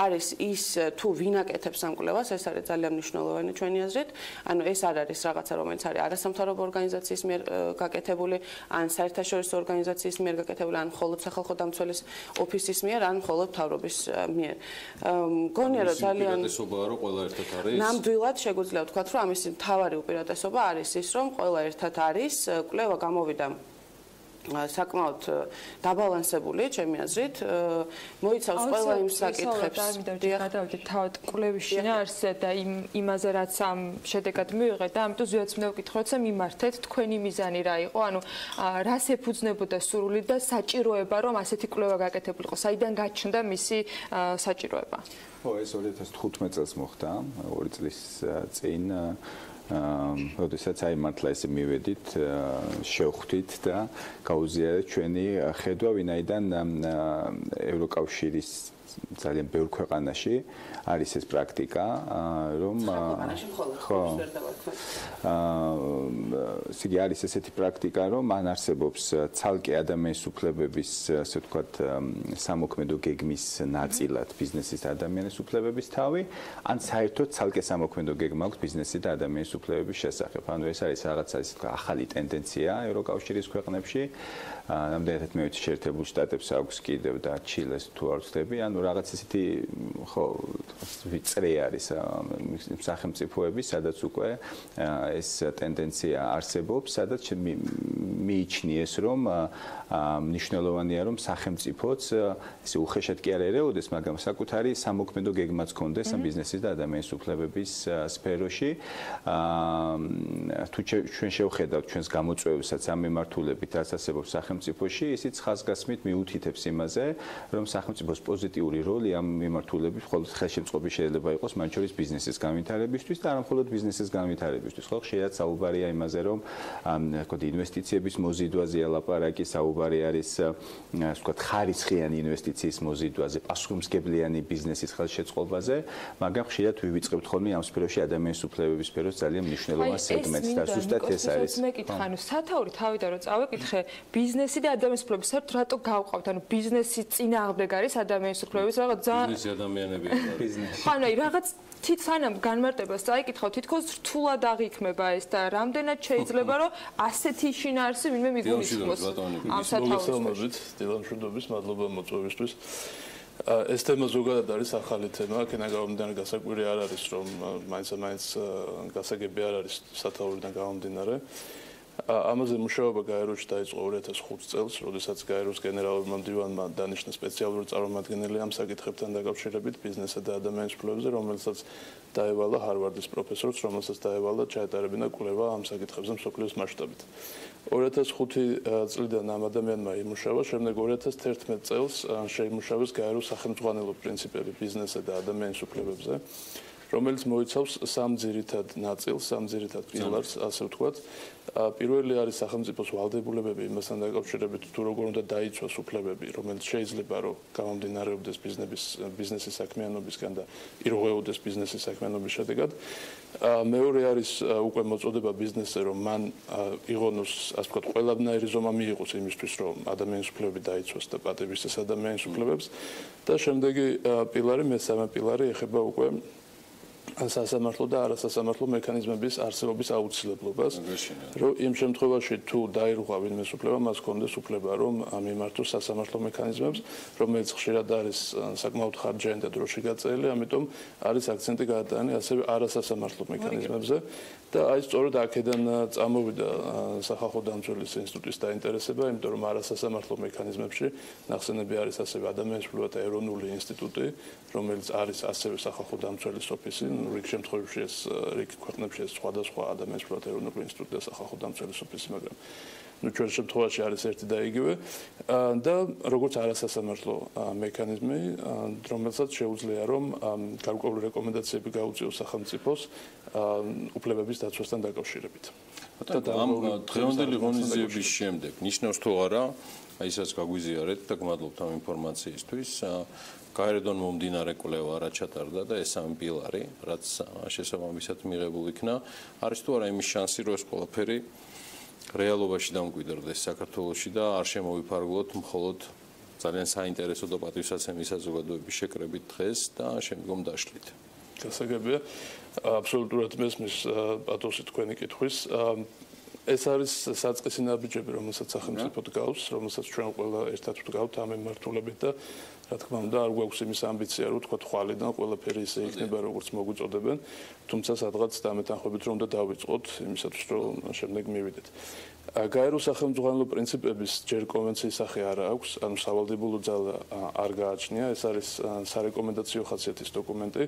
არის ის თუ ვინ აკეთებს ამ კვლევას ეს არის ძალიან მნიშვნელოვანი ჩვენი აზრით ანუ ეს არ არის რაღაცა რომელიც არის არასამთავრობო ორგანიზაციის მიერ გაკეთებული ან საერთაშორისო ორგანიზაციის მიერ გაკეთებული ან მხოლოდ სახალხო დამცველის ოფისის მიერ ან მხოლოდ მთავრობის მიერ მგონია რომ ძალიან უპირატესობაა რომ ყველა ერთად არის ნამდვილად შეგვიძლია ვთქვათ რომ ამის მთავარი უპირატესობა არის ის რომ ყველა ერთად არის კვლევა გამოვიდა საკმაოდ დაბალანსებული ჩემი აზრით მოიცავს ყველა იმ საკითხებს გადავიდეთ თავად კვლევის შინაარსზე და იმაზე რაც ამ შედეგად მივიღეთ და ამიტომ ზუსტად მინდა ვკითხო როცა მიმართეთ თქვენი მიზანი რა იყო ანუ რას ეფუძნებოდა სურვილი და საჭიროება რომ ასეთი კვლევა გაკეთებულიყო საიდან გაჩნდა მისი საჭიროება ხო ეს 2015 წელს მოხდა 2 წლის წინ როდესაც აიმართლა ესე მივედით შევხვდით და გაუზიარეთ ჩვენი ხედვა ვინაიდან ევროკავშირის ძალიან ბევრ ქვეყანაში არის ეს პრაქტიკა რომ ხო სიგი არის ესეთი პრაქტიკა რომ ან არსებობს ცალკე ადამიანის უფლებების ასე ვთქვათ სამოქმედო გეგმის ნაწილად ბიზნესის და ადამიანის უფლებების თავი ან საერთოდ ცალკე სამოქმედო გეგმა აქვს ბიზნესის და ადამიანის უფლებების შესახებ ანუ ეს არის რაღაცა ისე ვთქვათ ახალი ტენდენცია ევროკავშირის ქვეყნებში ნამდვილად მე ვიცი შეერთებულ შტატებს აქვს კიდევ და ჩილეს თუ არ ვცდები ანუ რაღაც ისეთი ხო ვიწრე არის სახელმწიფოები სადაც უკვე ეს ტენდენცია არსებობს სადაც მიიჩნიეს რომ მნიშვნელოვანია რომ სახელმწიფოც ესე უხეშად კი არ ერეოდეს მაგრამ საკუთარი სამოქმედო გეგმაც ჰქონდეს ამ ბიზნესის და ადამიანის უფლებების სფეროში თუ ჩვენ შევხედავთ ჩვენს გამოწვევებსაც ამ მიმართულებით რაც არსებობს სახელმწიფოში ისიც ხაზგასმით მიუთითებს იმაზე რომ სახელმწიფოს პოზიტიური როლი ამ მიმართულებით მხოლოდ ხელშემწყობი შეიძლება იყოს მათ შორის ბიზნესის განვითარებისთვის და არა მხოლოდ ბიზნესის განვითარებისთვის ხო ხშირად საუბარია იმაზე რომ თქო ინვესტიციების მოზიდვაზეა ლაპარაკი საუბარი არის ასე ვთქვათ ხარისხიანი ინვესტიციის მოზიდვაზე პასუხისმგებლიანი ბიზნესის ხელშეწყობაზე მაგრამ ხშირად ვივიწყებთ ხოლმე ამ სფეროში ადამიანის უფლებების სფეროს ძალიან მნიშვნელოვან სეგმენტს და ზუსტად ეს არის მე კითხა ანუ სათაური თავიდან რომ წავეკითხე ბიზნესი და ადამიანის უფლებები საერთოდ რატო გავყავთ ანუ ბიზნესი წინააღმდეგ არის ადამიანის უფლებების რაღაც ბიზნესი ადამიანები ბიზნესი ანუ რაღაც სანამ განმარტებას წაიკითხავ თითქოს რთულად აღიქმება ეს და რამდენად შეიძლება რომ ასეთი შინაარსი ვინმე მიგულისხმოს ამ სათაურით დილა მშვიდობის მადლობა მოწვევისთვის ეს თემა ზოგადად არის ახალი თემა აქედან გამომდინარე გასაკვირი არ არის რომ მაინც გასაგები არ არის სათაურიდან გამომდინარე ამაზე მუშაობა გაეროში დაიწყო 2005 წელს, როდესაც გაეროს გენერალურმა მდივანმა დანიშნა სპეციალური წარმომადგენელი ამ საკითხებთან დაკავშირებით ბიზნესსა და ადამიანის უფლებებზე, რომელსაც დაევალა ჰარვარდის პროფესორს, რომელსაც დაევალა ჩაეტარებინა კვლევა ამ საკითხებზე მსოფლიოს მასშტაბით. 2005 წლიდან ამ ადამიანმა იმუშავა, შემდეგ 2011 წელს შეიმუშავეს გაეროს სახელმძღვანელო პრინციპები ბიზნესსა და ადამიანის უფლებებზე. რომელიც მოიცავს სამ ძირითად ნაწილს, სამ ძირითად პილარს, ასე ვთქვათ. პირველი არის სახელმწიფოს ვალდებულებები იმასთან დაკავშირებით, თუ როგორ უნდა დაიცვას უფლებები, რომელიც შეიძლება რომ გამომდინარეობდეს ბიზნესის საქმიანობისგან და ირღვეოდეს ბიზნესის საქმიანობის შედეგად. მეორე არის უკვე მოწოდება ბიზნესზე, რომ მან იღონოს, ასე ვთქვათ, ყველანაირი ზომა მიიღოს იმისთვის, რომ ადამიანის უფლებები დაიცვას და პატივისცეს ადამიანის უფლებებს. და შემდეგი პილარი, მესამე პილარი ეხება უკვე სასამართლო და არასასამართლო მექანიზმების არსებობის აუცილებლობას, რომ იმ შემთხვევაში თუ დაირღვა ვინმეს უფლება, მას ჰქონდეს უფლება, რომ მიმართოს სასამართლო მექანიზმებს, რომელიც ხშირად არის საკმაოდ ხარჯიანი და დროში გაწეული, ამიტომ არის აქცენტი გადატანილი ასევე არასასამართლო მექანიზმებზე და აი სწორედ აქედან წამოვიდა სახალხო დამცველის ინსტიტუტის დაინტერესება, იმიტომ რომ არასასამართლო მექანიზმებში ნახსენები არის ასევე ადამიანის უფლებათა ეროვნული ინსტიტუტი, რომელიც არის ასევე სახალხო დამცველის ოფისი რიგ შემთხვევებში ეს რიგ ქვეყნებში ეს სხვადასხვა ადამიანის უფლებათა ეროვნული ინსტიტუტი და სახალხო დამცველის ოფისი, მაგრამ ჩვენ შემთხვევაში არის ერთი და იგივე და როგორც არასასამართლო მექანიზმი, რომელსაც შეუძლია რომ გარკვეული რეკომენდაციები გაუწიოს სახელმწიფოს უფლებების დაცვასთან დაკავშირებით. ამ დღევანდელი ღონისძიების შემდეგ ნიშნავს თუ არა, აი ისაც გაგვიზიარეთ და გმადლობთ ამ ინფორმაციისთვის. გაეროდან მომდინარე კვლევა რა ჩატარდა და ეს სამი პილარი, რაც შესაბამისად მიღებულ იქნა, არის თუ არა იმის შანსი, რომ ეს ყველაფერი რეალობაში დამკვიდრდეს საქართველოში და არ შემოვიფარგლოთ მხოლოდ ძალიან საინტერესო და პატივსაცემი საზოგადოების შეკრებით დღეს და შემდგომ დაშლით. გასაგებია, აბსოლუტურად მესმის პატოსი თქვენი კითხვის. ეს არის საწყისი ნაბიჯები, რომელსაც სახელმწიფო დგავს, რომელსაც ჩვენ ყველა ერთად ვდგავთ ამ მიმართულებით და რა თქმა უნდა, არ გვაქვს იმის ამბიცია, რომ თქვა ხვალიდან ყველაფერი ისე იქნება, როგორც მოგვიწოდებენ, თუმცა სადღაც დამეთანხმებით რომ უნდა დავიწყოთ იმისათვის, რომ შემდეგ მივიდეთ. გაერო სახელმძღვანელო პრინციპების ჯერ კონვენციის სახე არ აქვს, ანუ სავალდებულო ძალა არ გააჩნია, ეს არის სარეკომენდაციო ხასიათის დოკუმენტი,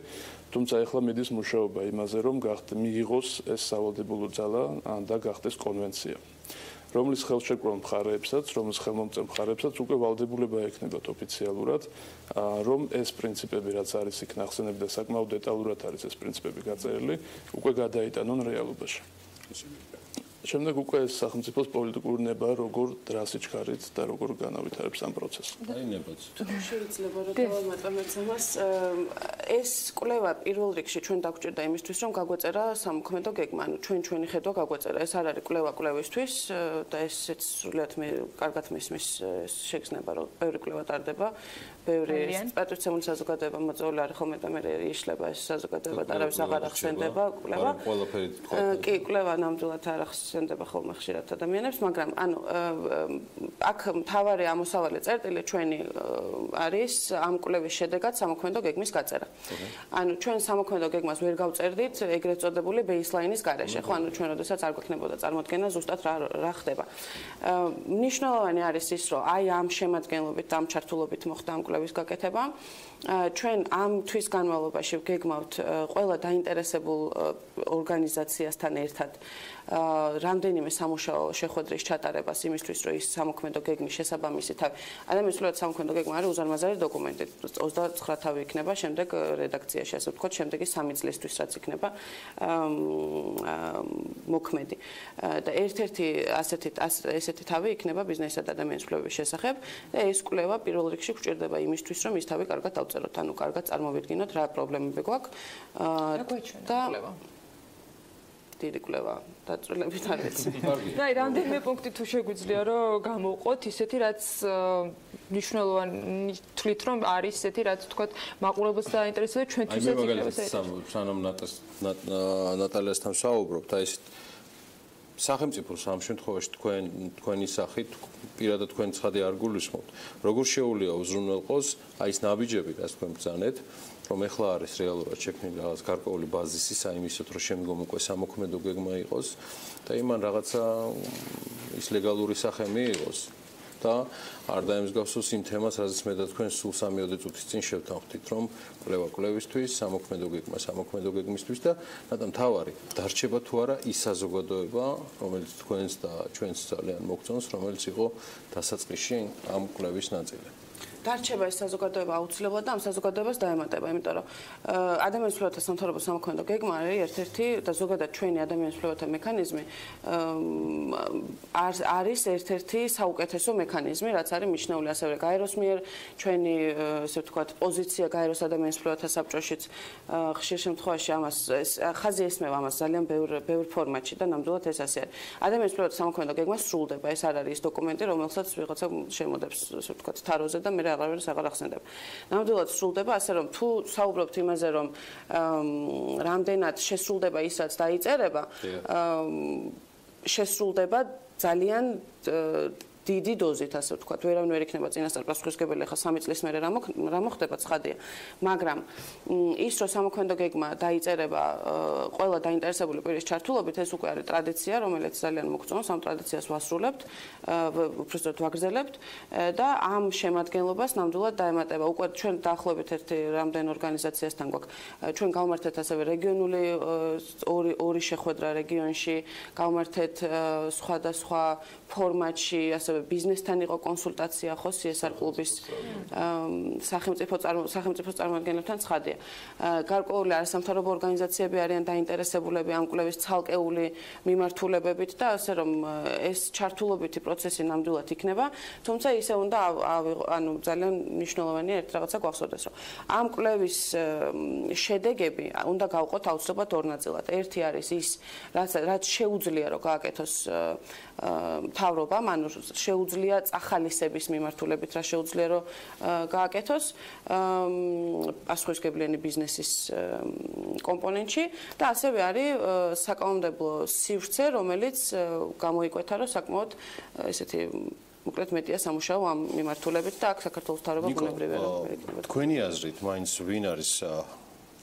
თუმცა ეხლა მიდის მუშაობა იმაზე, რომ მიიღოს ეს სავალდებულო ძალა და გახდეს კონვენცია. რომლის ხელშეკრულ მხარეებსაც, რომლის ხელმომწერ მხარეებსაც უკვე ვალდებულება ექნებათ ოფიციალურად, რომ ეს პრინციპები რაც არის იქ ნახსენები და საკმაოდ დეტალურად არის ეს პრინციპები გაწერილი, უკვე გადაიტანონ რეალობაში. შემდეგ უკვე სახელმწიფოს პოლიტიკური ნება როგორ დრას იჩქარით და როგორ განავითარებს ამ პროცესს. დაინებოთ. შეიძლება რომ დავამატოთ ამას. ეს კვლევა პირველ რიგში ჩვენ დაგვჭირდა იმისთვის, რომ გაგვეწერა სამოქმედო გეგმა, ანუ ჩვენი ხედვა გაგვეწერა. ეს არ არის კვლევა კვლევისთვის და ესეც სრულიად მე კარგად მისმის შეგრძნება, რომ ბევრი კვლევა ტარდება. ბევრი პატრიციული საზოგადოება მოწვეული არის ხოლმე და მე იშლება ეს საზოგადოება და არავის აღარ ახსენდება კვლევა. კი, კვლევა ნამდვილად არ ახსენდება ხოლმე ხშირად ადამიანებს, მაგრამ ანუ აქ მთავარი ამოსავალი წერტილი ჩვენი არის ამ კვლევის შედეგად სამოქმედო გეგმის გაწერა. ანუ ჩვენ სამოქმედო გეგმას ვერ გავწერდით ეგრეთ წოდებული ბეისლაინის გარეშე, ხო, ანუ ჩვენ როდესაც არ გვექნებოდა წარმოდგენა ზუსტად რა ხდება. მნიშვნელოვანი არის ის, რომ აი ამ შემადგენლობით, ამ ჩართულობით მოხდა ამ კვლევის გაკეთება. ჩვენ ამ თვის განმავლობაში ვგეგმავთ ყველა დაინტერესებულ ორგანიზაციასთან ერთად რამდენიმე სამუშაო შეხვედრის ჩატარებას იმისთვის, რომ ის სამოქმედო გეგმის შესაბამისი თავი. ადამიანის სრულად სამოქმედო გეგმა არის უზარმაზარი დოკუმენტი. 29 თავი იქნება შემდეგ რედაქციაში, ასე ვთქვათ, შემდეგი 3 წლისთვის რაც იქნება მოქმედი. და ერთ-ერთი ასეთი თავი იქნება ბიზნესისა და ადამიანის უფლებების შესახებ და ეს კვლევა პირველ რიგში გვჭირდება იმისთვის, რომ ის თავი კარგად დავწეროთ, ანუ კარგად წარმოვიდგინოთ რა პრობლემები გვაქვს და დიდი კვლევა დაწვრილებით არის. აი, რამდენიმე პუნქტი თუ შეგვიძლია რომ გამოვყოთ ისეთი, რაც მნიშვნელოვანი თვლით რომ არის ისეთი, რაც თქვათ მაყურებელს დაინტერესებს ჩვენთვის ეს იქნება. სანამ ნატალიასთან ვსაუბრობთ, აი ეს სახელმწიფოს ამ შემთხვევაში თქვენი სახით პირადად თქვენ ცხადი არ გულისხმობთ. როგორ შეუძლია უზრუნველყოს აი ეს ნაბიჯები, რაც თქვენ ბრძანეთ, რომ ეხლა არის რეალურად შექმნილი რაღაც გარკვეული ბაზისი საიმისოთ, რომ შემდგომ უკვე სამოქმედო გეგმა იყოს და იმან რაღაცა ის ლეგალური სახე მიიღოს და არ დაემსგავსოს იმ თემას, რაზეც მე და თქვენ სულ 3-4 წუთის წინ შევთანხმდით, რომ კვლევა კვლევისთვის, სამოქმედო გეგმა სამოქმედო გეგმისთვის და რატომ თავარი დარჩება თუ არა ის საზოგადოება, რომელიც თქვენს და ჩვენს ძალიან მოგწონს, რომელიც იყო დასაწყისში ამ კვლევის ნაწილი. დარჩება ეს საზოგადოება აუცილებლად და ამ საზოგადოებას დაემატება, იმიტომ რომ ადამიანის უფლებათა სამთავრობო სამოქმედო გეგმა არის ერთ-ერთი და ზოგადად ჩვენი ადამიანის უფლებათა მექანიზმი არის ერთ-ერთი საუკეთესო მექანიზმი, რაც არის მიჩნეული ასევე გაეროს მიერ ჩვენი ესე ვთქვათ პოზიცია გაეროს ადამიანის უფლებათა საბჭოშიც ხშირ შემთხვევაში ამას ხაზი ესმევა ამას ძალიან ბევრ ფორმატში და ნამდვილად ეს ასე არის. ადამიანის უფლებათა სამოქმედო გეგმა სრულდება, ეს არ არის ის დოკუმენტი, რომელსაც ვიღაცა შემოდებს ესე ვთქვათ თაროზე და მე აღარს აღარ ახსენდება. ნამდვილად სრულდება, ასე რომ თუ საუბრობთ იმაზე, რომ რამდენად შესრულდება ის, რაც დაიწერება, შესრულდება ძალიან დიდი დოზით, ასე ვთქვათ, ვერავინ ვერ იქნება წინასწარ პასუხისმგებელი, ახლა 3 წლის მერე რა მოხდება ცხადია. მაგრამ ის, რომ სამოქმედო გეგმა დაიწერება ყველა დაინტერესებული პირის ჩართულობით, ეს უკვე არის ტრადიცია, რომელიც ძალიან მოგწონს, ამ ტრადიციას ვასრულებთ, უბრალოდ ვაგრძელებთ და ამ შემადგენლობას ნამდვილად დაემატება. უკვე ჩვენ დაახლოებით ერთი რამდენ ორგანიზაციასთან გვაქვს. ჩვენ გავმართეთ ასევე რეგიონული ორი შეხვედრა რეგიონში, გავმართეთ სხვადასხვა ფორმატში, ასევე ასევე ბიზნესთან იყო კონსულტაცია ხო CSR კლუბის სახელმწიფო წარმომადგენლებთან ცხადია. გარკვეული არასამთავრობო ორგანიზაციები არიან დაინტერესებულები ამ კვლევის ცალკეული მიმართულებებით და ასე რომ ეს ჩართულობითი პროცესი ნამდვილად იქნება, თუმცა ისე უნდა ძალიან მნიშვნელოვანია ერთ რაღაცა გვახსოვდეს, რომ ამ კვლევის შედეგები უნდა გავყოთ აუცილებლად ორ ნაწილად. ერთი არის ის, რაც შეუძლია რომ გააკეთოს მთავრობამ, ანუ შეუძლია წახალისების მიმართულებით, რა შეუძლია რომ გააკეთოს პასუხისმგებლიანი ბიზნესის კომპონენტში და ასევე არის საკანონმდებლო სივრცე, რომელიც გამოიკვეთა, რომ საკმაოდ ესეთი მოკლედ მეტია სამუშაო ამ მიმართულებით და აქ საქართველოს მთავრობა ბუნებრივია რომ მერეკნება. თქვენი აზრით, მაინც ვინ არის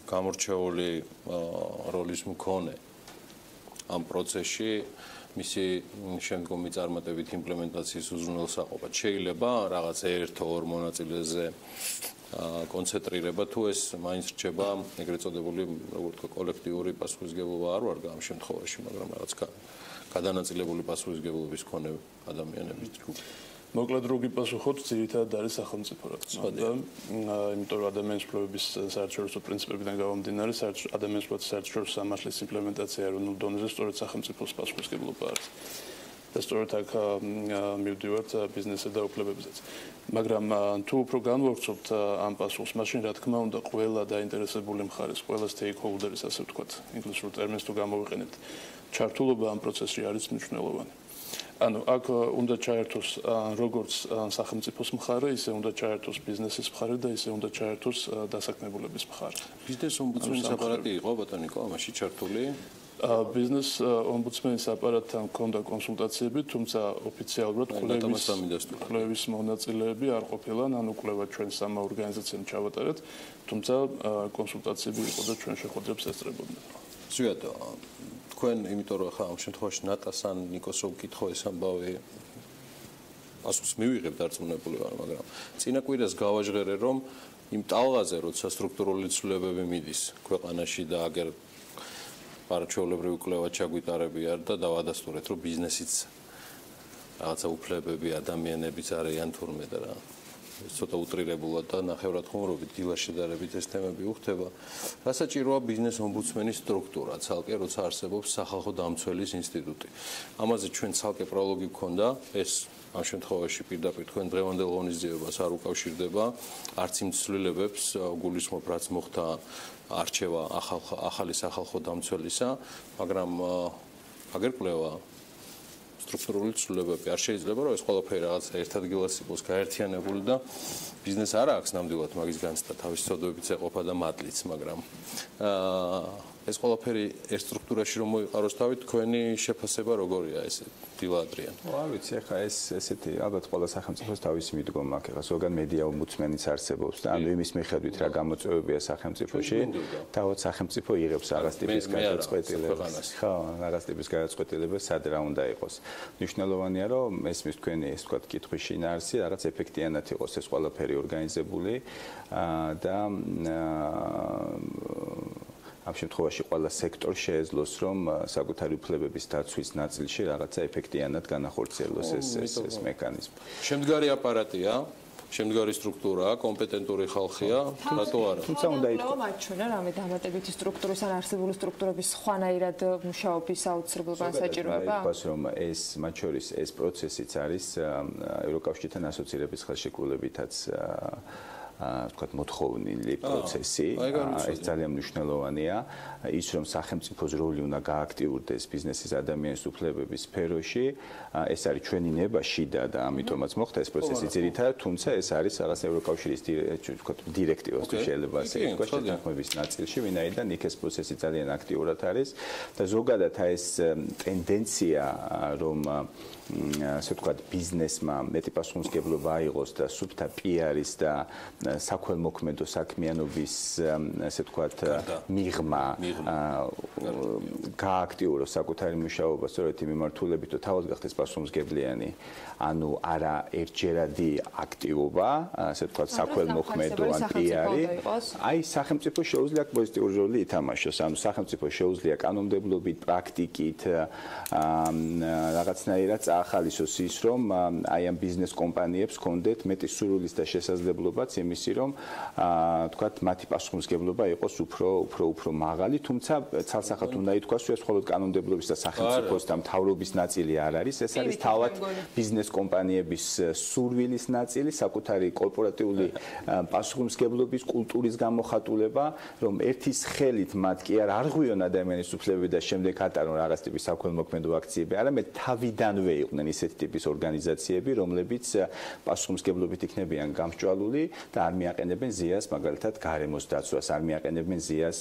გამორჩეული როლის მქონე ამ პროცესში მისი შემდგომი წარმატებით იმპლემენტაციის უზრუნველსაყოფად? შეიძლება რაღაც ერთ-ორ მონაწილეზე კონცენტრირება თუ ეს მაინც რჩება ეგრეთ წოდებული როგორც კოლექტიური პასუხისმგებლობა არ ვარ ამ შემთხვევაში, მაგრამ რაღაც გადანაწილებული პასუხისმგებლობის მქონე ადამიანების ჯგუფი. მოკლედ რო გიპასუხოთ, ძირითადად არის სახელმწიფო რა თქმა უნდა, იმიტომ რომ ადამიანის უფლებების საერთაშორისო პრინციპებიდან გამომდინარე, ადამიანის უფლებების საერთაშორისო სამართლის იმპლემენტაცია ეროვნულ დონეზე სწორედ სახელმწიფოს პასუხისმგებლობა არის. და სწორედ აქ მივდივართ ბიზნესსა და უფლებებზეც. მაგრამ თუ უფრო განვავრცობთ ამ პასუხს, მაშინ რა თქმა უნდა ყველა დაინტერესებული მხარის, ყველა stakeholder-ის, ასე ვთქვათ, ინგლისურ ტერმინს თუ გამოვიყენებთ, ჩართულობა ამ პროცესში არის მნიშვნელოვანი. ანუ აქ უნდა ჩაერთოს როგორც სახელმწიფოს მხარე, ისე უნდა ჩაერთოს ბიზნესის მხარე და ისე უნდა ჩაერთოს დასაქმებულების მხარე. ბიზნეს ომბუდსმენის აპარატი იყო ბატონიკო ამაში ჩართული? ბიზნეს ომბუდსმენის აპარატთან ჰქონდა კონსულტაციები, თუმცა ოფიციალურად კვლევის მონაწილეები არ ყოფილან, ანუ კვლევა ჩვენ სამ ორგანიზაციამ ჩავატარეთ, თუმცა კონსულტაციები იყო და ჩვენ შეხვედრებს ესწრებოდნენ. ზუსტად თქვენ იმიტომ რომ ხა ამ შემთხვევაში ნატასან ნიკოს რო ვკითხო ეს ამბავი პასუხს მივიღებ დარწმუნებული ვარ, მაგრამ წინა კვირას გავაჟღერე რომ იმ ტალღაზე როცა სტრუქტურული ცვლილებები მიდის ქვეყანაში და აგერ არჩევნებრივი კვლევა ჩაგვიტარებია და დავადასტურეთ რომ ბიზნესიც რაღაცა უფლებები ადამიანებიც არიან თურმე და რა ცოტა უტრირებულად და ნახევრად ხუმრობით დილა შედარებით ეს თემები უხდება. რასაჭიროა ბიზნეს ომბუდსმენის სტრუქტურა, ცალკე როცა არსებობს სახალხო დამცველის ინსტიტუტი. ამაზე ჩვენ ცალკე პროლოგი გქონდა, ეს ამ შემთხვევაში პირდაპირ თქვენ დღევანდელ ღონისძიებას არ უკავშირდება, არც იმ ცვლილებებს გულისხმობ, რაც მოხდა არჩევა ახალი სახალხო დამცველისა, მაგრამ აგერ კვლევა სტრუქტურული ცვლილებები არ შეიძლება რომ ეს ყველაფერი რაღაც ერთ ადგილას იყოს გაერთიანებული და ბიზნეს არ აქვს ნამდვილად მაგის განცდა თავის ცოდვებით ეყოფა და მადლიც, მაგრამ ეს ყველაფერი ერთ სტრუქტურაში რომ მოიყაროს თავი, თქვენი შეფასება როგორია ესე დილა ადრიან? არ ვიცი, ახლა ეს ესეთი ალბათ ყველა სახელმწიფოს თავისი მიდგომა აქვს. ახლა ზოგადად მედია ომბუდსმენიც არსებობს და ანუ იმის მიხედვით რა გამოწვევებია სახელმწიფოში, თავად სახელმწიფო იღებს რაღაც ტიპის გადაწყვეტილებას. ხო, რაღაც ტიპის გადაწყვეტილებას სად რა უნდა იყოს. მნიშვნელოვანია რომ ესმის თქვენი ეს თქვა კითხვის შინაარსი რაღაც ეფექტიანად იყოს ეს ყველაფერი ორგანიზებული და ამ შემთხვევაში ყველა სექტორ შეეძლოს რომ საკუთარი უფლებების დაცვის ნაწილში რაღაცა ეფექტიანად განახორციელოს ეს მექანიზმი. შემდგარი აპარატია, შემდგარი სტრუქტურაა, კომპეტენტური ხალხია, რატო არა? თუმცა უნდა ითქვას, მათ ჩვენა რამე დამატებითი სტრუქტურის ან არსებული სტრუქტურების სხვანაირად მუშაობის აუცილებლობა საჭიროება? ითქვას რომ ეს მათ შორის ეს პროცესიც არის ევროკავშირთან ასოცირების ხელშეკრულებითაც ვთქვათ მოთხოვნილი პროცესი, ეს ძალიან მნიშვნელოვანია, ის რომ სახელმწიფოს როლი უნდა გააქტიურდეს ბიზნესის ადამიანის უფლებების სფეროში, ეს არის ჩვენი ნება შიდა და ამიტომაც მოხდა ეს პროცესი ძირითადად, თუმცა ეს არის რაღაც ევროკავშირის ვთქვათ დირექტივას თუ შეიძლება ასე ითქვას შეთანხმების ნაწილში, ვინაიდან იქ ეს პროცესი ძალიან აქტიურად არის და ზოგადად ეს ტენდენცია რომ ასე ვთქვათ ბიზნესმა მეტი პასუხისმგებლობა აიღოს და სუფთა პიარის და საქველმოქმედო საქმიანობის ასე ვთქვათ მიღმა გააქტიუროს საკუთარი მუშაობა სწორედ იმ მიმართულებით, რომ თავად გახდეს პასუხისმგებლიანი, ანუ არა ერთჯერადი აქტივობა, ასე ვთქვათ, საქველმოქმედო ან პიარი. აი, სახელმწიფო შეუძლია პოზიტიური როლი ითამაშოს, ანუ სახელმწიფო შეუძლია კანონმდებლობით, პრაქტიკით რაღაცნაირად წაახალისოს ის, რომ აი ამ ბიზნეს კომპანიებს ჰქონდეთ მეტი სურვილის და შესაძლებლობაც იმისი, რომ ვთქვათ, მათი პასუხისმგებლობა იყოს უფრო მაღალი, თუმცა ცალსახად უნდა ითქვას, რომ ეს მხოლოდ კანონმდებლობის და სახელმწიფოს და მთავრობის ნაწილი არ არის, ეს არის თავად ბიზნეს კომპანიების სურვილის ნაწილი, საკუთარი კორპორატიული პასუხისმგებლობის კულტურის გამოხატულება, რომ ერთის ხელით მათ კი არ არღვიონ ადამიანის უფლებები და შემდეგ ატარონ რაღაც ტიპის საქველმოქმედო აქციები, არამედ თავიდანვე იყვნენ ისეთი ტიპის ორგანიზაციები, რომლებიც პასუხისმგებლობით იქნებიან გამსჭვალული და არ მიაყენებენ ზიას, მაგალითად, გარემოს დაცვას, არ მიაყენებენ ზიას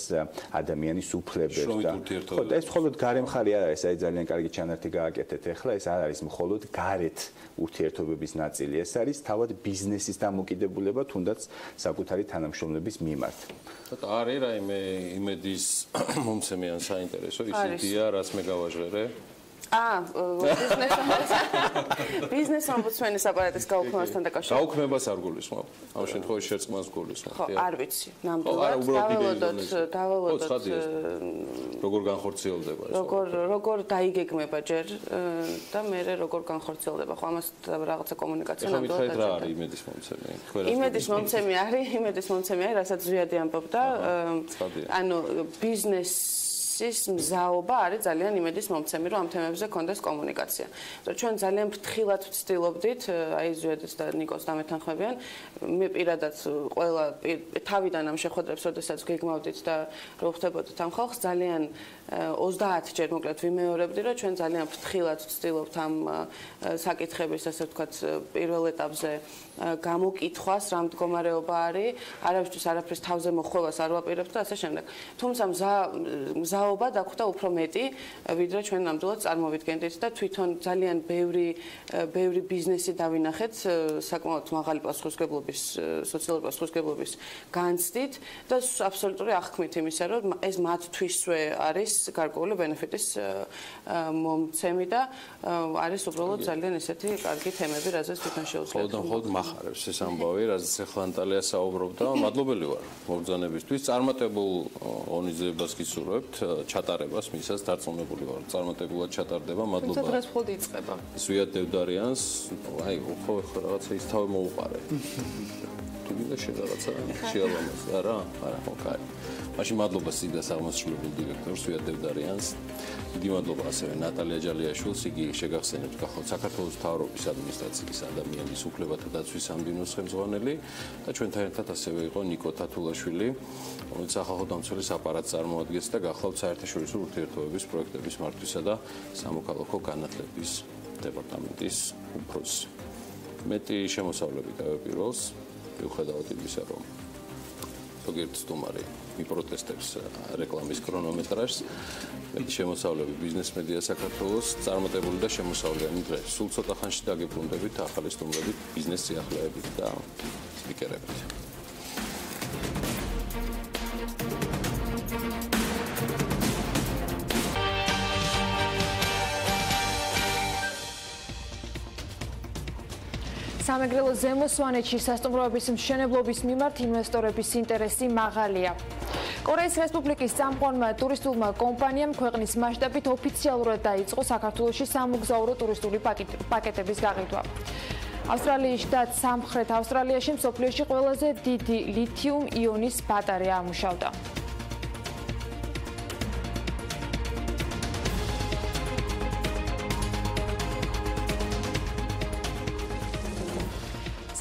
ადამიანის უფლებებს და ხო, ეს მხოლოდ გარე მხარე არ არის, აი ძალიან კარგი ჩანართი გააკეთეთ ახლა, ეს არ არის მხოლოდ გარეთ ურთიერთობების ნაწილი, ეს არის თავად ბიზნესის დამოკიდებულება, თუნდაც საკუთარი თანამშრომლების მიმართ. არის რაიმე იმედის მომცემი ან საინტერესო ისედია, რაც მე გავაჟღერე. ბიზნეს ომბუდსმენის აპარატის გაუქმებასთან დაკავშირებით. გაუქმებას არ გულისხმობ. ამ შემთხვევაში შერწყმას გულისხმობ. ხო, არ ვიცი. ნამდვილად დაველოდოთ როგორ განხორციელდება ეს? როგორ დაიგეგმება ჯერ და მე როგორ განხორციელდება. ხო, ამას რაღაცა კომუნიკაცია ნამდვილად დაჭირდება. რა არის იმედის მომცემი? იმედის მომცემი არის, რასაც ზვიადი ამბობდა. ანუ ბიზნეს მზაობა არის ძალიან იმედის მომცემი, რომ ამ თემებზე კონდეს კომუნიკაცია. ჩვენ ძალიან ფრთხილად ვცდილობდით, აი ზვიადიც და ნიკოს დამეთანხმებიან, მე პირადად ყველა თავიდან ამ შეხვედრებს, როდესაც გეგმავდით და რო ხდებოდით ამ ხალხს, ძალიან 30 ჯერ მოკლედ ვიმეორებდი, რომ ჩვენ ძალიან ფრთხილად ვცდილობთ ამ საკითხების, ასე ვთქვათ, პირველ ეტაპზე გამოკითხვას, რა მდგომარეობა არის, არავისთვის არაფრის თავზე მოხვევას არ ვაპირებთ და ასე შემდეგ. თუმცა მზაობა დაგვხვდა უფრო მეტი, ვიდრე ჩვენ ნამდვილად წარმოვიდგენდით და თვითონ ძალიან ბევრი ბიზნესი დავინახეთ საკმაოდ მაღალი პასუხისმგებლობის, სოციალური პასუხისმგებლობის განცდით და აბსოლუტური აღქმით იმისა, რომ ეს მათთვისვე არის გარკვეული ბენეფიტის მომცემი და არის უბრალოდ ძალიან ესეთი კარგი თემები, რაზეც თვითონ შეუძლიათ. ხოლმე მახარებს ეს ამბავი, რაზეც ახლა ნატალია საუბრობდა. მადლობელი ვარ მოგზანებისთვის. წარმატებულ ონიზებას გისურვებთ, ჩატარებას მისას დარწმუნებული ვარ. წარმატებულად ჩატარდება. მადლობა. თუმცა დღეს მხოლოდ იწყება. ზვიად დევდარიანს, აი, ხო რაღაცა ის თავი მოუყარე. თუ გინდა რაღაცა შეალამას, არა? არა, ხო, კაი. მაშინ მადლობა სიგას აღმასრულებელ დირექტორს ზვიად დევდარიანს. დიდი მადლობა ასევე ნატალია ჯალიაშვილს, იგი შეგახსენებთ გახოთ საქართველოს მთავრობის ადმინისტრაციის ადამიანის უფლებათა დაცვის სამდინოს ხელმძღვანელი და ჩვენთან ერთად ასევე იყო ნიკო თათულაშვილი, რომელიც სახალხო დამცველის აპარატს წარმოადგენს და გახლავთ საერთაშორისო ურთიერთობების პროექტების მართვისა და სამოქალაქო განათლების დეპარტამენტის უფროსი. მეტი შემოსავლები გავაპიროს, მიუხედავად იმისა, რომ ზოგიერთ სტუმარი მიპროტესტებს რეკლამის ქრონომეტრაჟს, მეტი შემოსავლები ბიზნეს მედია საქართველოს, წარმატებული და შემოსავლიანი დღე. სულ ცოტა ხანში დაგებრუნდებით ახალი სტუმრებით, ბიზნეს სიახლეებით და სპიკერებით. სამეგრელო ზემო სვანეთში სასტუმროების მშენებლობის მიმართ ინვესტორების ინტერესი მაღალია. კორეის რესპუბლიკის წამყვანმა ტურისტულმა კომპანიამ ქვეყნის მასშტაბით ოფიციალურად დაიწყო საქართველოში სამოგზაურო ტურისტული პაკეტების გაყიდვა. ავსტრალიის შტატ სამხრეთ ავსტრალიაში მსოფლიოში ყველაზე დიდი ლითიუმ იონის ბატარეა ამუშავდა.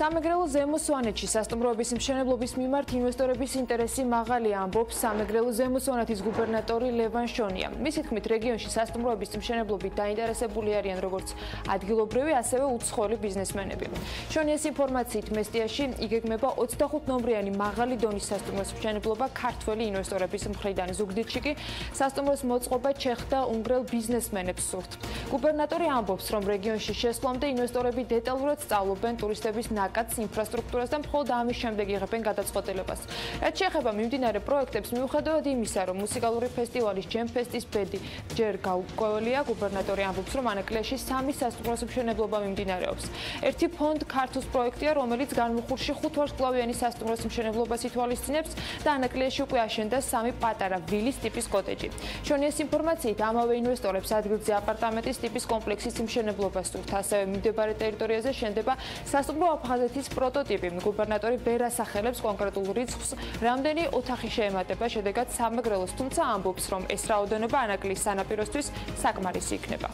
სამეგრელო ზემო სვანეთში სასტუმროების მშენებლობის მიმართ ინვესტორების ინტერესი მაღალია, ამბობს სამეგრელო ზემო სვანეთის გუბერნატორი ლევან შონია. მისი თქმით, რეგიონში სასტუმროების მშენებლობით დაინტერესებული არიან როგორც ადგილობრივი, ასევე უცხოელი ბიზნესმენები. შონიას ინფორმაციით, მესტიაში იგეგმება 25 ნომრიანი მაღალი დონის სასტუმროს მშენებლობა ქართველი ინვესტორების მხრიდან. ზუგდიდში კი სასტუმროს მოწყობა ჩეხ და უნგრელ ბიზნესმენებს სურთ. გუბერნატორი ამბობს, რომ რეგიონში შესვლამდე ინვესტორები დეტალურად სწავლობენ ტურისტების კარგად ინფრასტრუქტურას და მხოლოდ ამის შემდეგ იღებენ გადაწყვეტილებას. რაც შეეხება მიმდინარე პროექტებს, მიუხედავად იმისა, რომ მუსიკალური ფესტივალის ჯემფესტის ბედი ჯერ გაურკვეველია, გუბერნატორი ამბობს, რომ ანაკლიაში 3 სასტუმროს მშენებლობა მიმდინარეობს. ერთი ფონდ ქართუს პროექტია, რომელიც განმუხურში 5 ვარსკვლავიანი სასტუმროს მშენებლობას ითვალისწინებს და ანაკლიაში უკვე აშენდა 3 პატარა ვილის ტიპის კოტეჯი. შონიეს ინფორმაციით, ამავე ინვესტორებს ადგილზე აპარტამენტის ტიპის კომპლექსის მშენებლობა სურთ. ასევე მიმდებარე ტერიტორიაზე შენდება სასტუმრო აფხაზეთის პროტოტიპი. გუბერნატორი ვერ ასახელებს კონკრეტულ რიცხვს, რამდენი ოთახი შეემატება შედეგად სამეგრელოს, თუმცა ამბობს, რომ ეს რაოდენობა ანაკლის სანაპიროსთვის საკმარისი იქნება.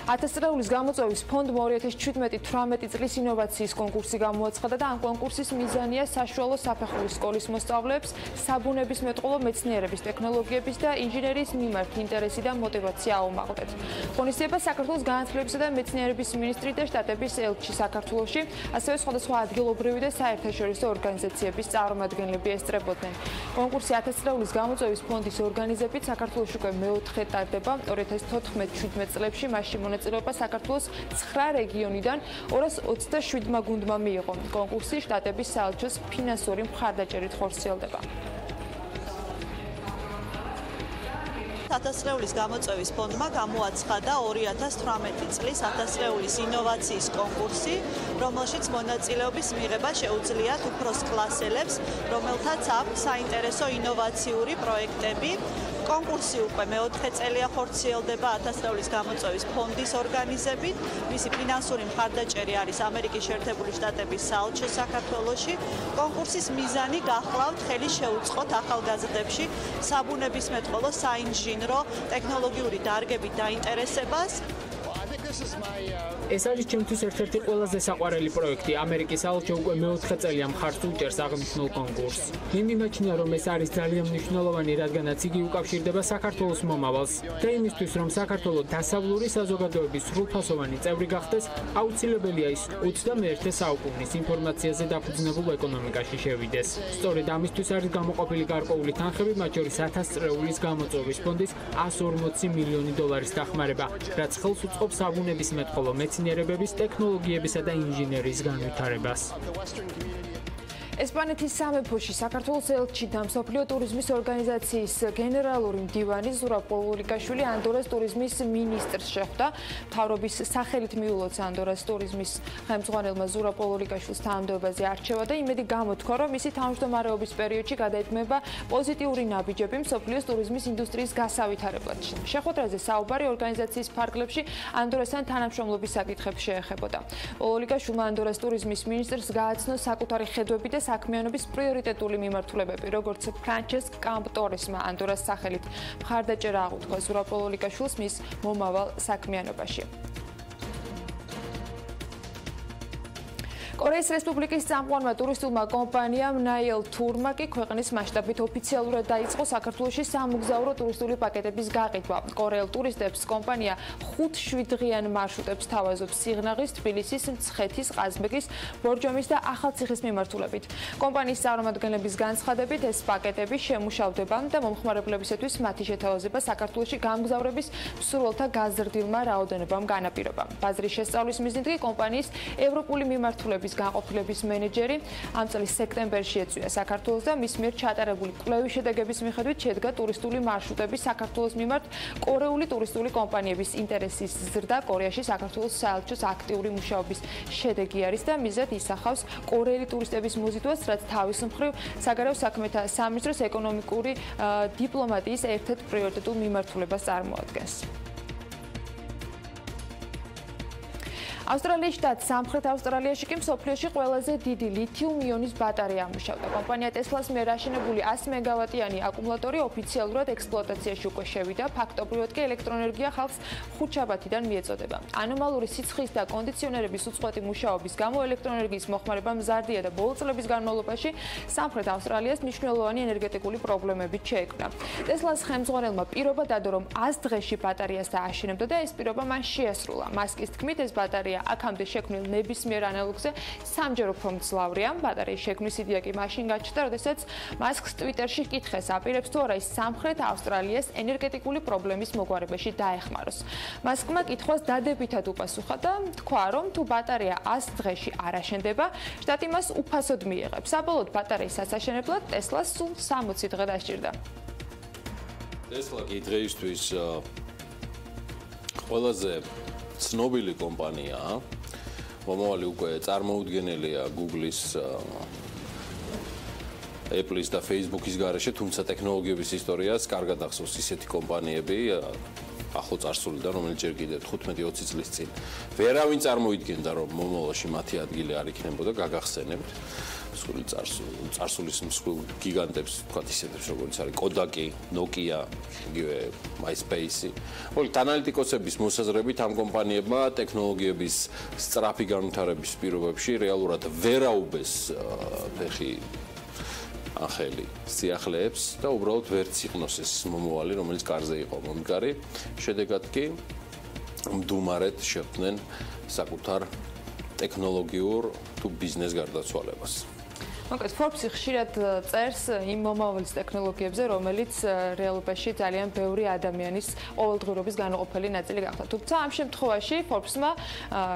1000 წლების გამოწვევის ფონდმა 2017-18 წლის ინოვაციის კონკურსი გამოაცხადა და ამ კონკურსის მიზანია საშუალო საფეხურის სკოლის მოსწავლეებს საბუნების მეტყველო მეცნიერების, ტექნოლოგიების და ინჟინერიის მიმართ ინტერესი და мотиваცია აუმაღლეთ. ღონისძიება საქართველოს განათლებისა და მეცნიერების მინისტრი და შტატების ელჩი საქართველოში, ასევე სხვადასხვა ადგილობრივი და საერთაშორისო ორგანიზაციების წარმომადგენლები ესწრებოდნენ. კონკურსი 1000 წლების გამოწვევის ფონდის ორგანიზებით საქართველოში უკვე მეოთხე ტარდება 2014-17 წლებში მასში მონაწილეობა საქართველოს 9 რეგიონიდან 227 გუნდმა მიიღო. კონკურსი შტატების საელჩოს ფინანსური მხარდაჭერით ხორციელდება. 1000 წლების გამოწვევის ფონდმა გამოაცხადა 2018 წლის 1000 წლების ინოვაციის კონკურსი, რომელშიც მონაწილეობის მიღება შეუძლიათ უფროს კლასელებს, რომელთაც აქვთ საინტერესო ინოვაციური პროექტები. კონკურსი უკვე მეოთხე წელია ხორციელდება 1000 წლების გამოწვევის ფონდის ორგანიზებით. მისი ფინანსური მხარდაჭერი არის ამერიკის შეერთებული შტატების საელჩო საქართველოში. კონკურსის მიზანი გახლავთ ხელი შეუწყოთ ახალგაზრდებში საბუნების მეტყველო, საინჟინრო, ტექნოლოგიური დარგებით დაინტერესებას. ეს არის ჩემთვის ერთ-ერთი ყველაზე საყვარელი პროექტი. ამერიკის საელჩო უკვე მეოთხე წელია მხარს უჭერს აღნიშნულ კონკურსს. მე მიმაჩნია, რომ ეს არის ძალიან მნიშვნელოვანი, რადგანაც იგი უკავშირდება საქართველოს მომავალს და იმისთვის, რომ საქართველო დასავლური საზოგადოების სრულფასოვანი წევრი გახდეს, აუცილებელია ის 21 საუკუნის ინფორმაციაზე დაფუძნებულ ეკონომიკაში შევიდეს. სწორედ ამისთვის არის გამოყოფილი გარკვეული თანხები, მათ შორის 1000 წლების გამოწვევის ფონდის 140 მილიონი დოლარის დახმარება, რაც ხელს უწყობს საბუნების მეტყველო მეცნიერებების, ტექნოლოგიებისა და ინჟინერიის განვითარებას. ესპანეთის სამეფოში საქართველოს ელჩი და მსოფლიო ტურიზმის ორგანიზაციის გენერალური მდივანი ზურაბ პოლულიკაშვილი ანდორას ტურიზმის მინისტრს შეხვდა. მთავრობის სახელით მიულოცა ანდორას ტურიზმის ხელმძღვანელმა ზურაბ პოლულიკაშვილს თანამდებობაზე არჩევა და იმედი გამოთქვა, რომ მისი თავმჯდომარეობის პერიოდში გადაიტმება პოზიტიური ნაბიჯები მსოფლიოს ტურიზმის ინდუსტრიის გასავითარებლად. შეხვედრაზე საუბარი ორგანიზაციის ფარგლებში ანდორასთან თანამშრომლობის საკითხებს შეეხებოდა. პოლულიკაშვილმა ანდორას ტურიზმის მინისტრს გააცნო საკუთარი ხედვები და საქმიანობის პრიორიტეტული მიმართულებები, როგორც ფრანჩესკ კამპტორესმა ანდორას სახელით მხარდაჭერა აღუთქვა ზურაბ პოლულიკაშვილს მის მომავალ საქმიანობაში. კორეის რესპუბლიკის წამყვანმა ტურისტულმა კომპანიამ Nail Tour-მა კი ქვეყნის მასშტაბით ოფიციალურად დაიწყო საქართველოში სამოგზაურო ტურისტული პაკეტების გაყიდვა. კორეელ ტურისტებს კომპანია 5-7 დღიან მარშრუტებს თავაზობს სიღნაღის, თბილისის, მცხეთის, ყაზბეგის, ბორჯომის და ახალციხის მიმართულებით. კომპანიის წარმომადგენლების განცხადებით, ეს პაკეტები შემუშავდება და მომხმარებლებისათვის მათი შეთავაზება საქართველოში გამგზავრების მსურველთა გაზრდილმა რაოდენობამ განაპირობა. ბაზრის შესწავლის მიზნით კი კომპანიის ევროპული მიმართულების განყოფილების მენეჯერი ამ წლის სექტემბერში ეწვია საქართველოს და მის მიერ ჩატარებული კვლევის შედეგების მიხედვით შედგა ტურისტული მარშრუტები საქართველოს მიმართ კორეული ტურისტული კომპანიების ინტერესის ზრდა კორეაში საქართველოს საელჩოს აქტიური მუშაობის შედეგი არის და მიზნად ისახავს კორეელი ტურისტების მოზიდვას, რაც თავის მხრივ საგარეო საქმეთა სამინისტროს ეკონომიკური დიპლომატიის ერთ-ერთ პრიორიტეტულ მიმართულებას წარმოადგენს. ავსტრალიის შტატ სამხრეთ ავსტრალიაში კი მსოფლიოში ყველაზე დიდი ლითიუმ-იონის ბატარეა ამუშავდა. კომპანია ტესლას მიერ აშენებული 100 მეგავატიანი აკუმულატორი ოფიციალურად ექსპლუატაციაში უკვე შევიდა. ფაქტობრივად კი ელექტროენერგია ხალხს ხუთშაბათიდან მიეწოდება. ანომალური სიცხის და კონდიციონერების უწყვეტი მუშაობის გამო ელექტროენერგიის მოხმარება მზარდია და ბოლო წლების განმავლობაში სამხრეთ ავსტრალიას მნიშვნელოვანი ენერგეტიკული პრობლემები შეექმნა. ტესლას ხელმძღვანელმა პირობა დადო, რომ 100 დღეში ბატარეას დააშენებდა და ეს პირობა მან შეასრულა. მასკის თქმით, ეს ბატარეა ბატარეა აქამდე შექმნილ ნებისმიერ ანალოგზე სამჯერ უფრო მძლავრია. ბატარეის შექმნის იდეა კი მაშინ გაჩნდა, როდესაც მასკს Twitter-ში კითხეს აპირებს თუ არა ის სამხრეთ ავსტრალიას ენერგეტიკული პრობლემის მოგვარებაში დაეხმაროს. მასკმა კითხვას დადებითად უპასუხა და თქვა, რომ თუ ბატარეა 100 დღეში არ აშენდება, შტატი მას უფასოდ მიიღებს. საბოლოოდ ბატარეის ასაშენებლად ტესლას სულ 60 დღე დასჭირდა. ტესლა კი დღეისთვის ყველაზე ცნობილი კომპანიაა. მომავალი უკვე წარმოუდგენელია Google-ის, Apple-ის და Facebook-ის გარეშე, თუმცა ტექნოლოგიების ისტორიას კარგად ახსოვს ისეთი კომპანიები, ახლო წარსულიდან, რომელიც ჯერ კიდევ 15-20 წლის წინ ვერავინ წარმოიდგენდა, რომ მომავალში მათი ადგილი არ იქნებოდა, გაგახსენებთ. წარსულის მსხვილ გიგანტებს, ვთქვათ ისეთებს, როგორც არის Kodak-ი, Nokia, იგივე MySpace-ი. მოკლედ ანალიტიკოსების მოსაზრებით ამ კომპანიებმა ტექნოლოგიების სწრაფი განვითარების პირობებში რეალურად ვერაუბეს ფეხი ახალი სიახლეებს და უბრალოდ ვერც იყნოს ეს მომავალი, რომელიც კარზე იყო მომდგარი. შედეგად კი მდუმარედ შეხვდნენ საკუთარ ტექნოლოგიურ თუ ბიზნეს გარდაცვალებას. მოკლედ Forbes-ი ხშირად წერს იმ მომავლის ტექნოლოგიებზე, რომელიც რეალობაში ძალიან ბევრი ადამიანის ყოველდღიურობის განუყოფელი ნაწილი გახდა. თუმცა ამ შემთხვევაში Forbes-მა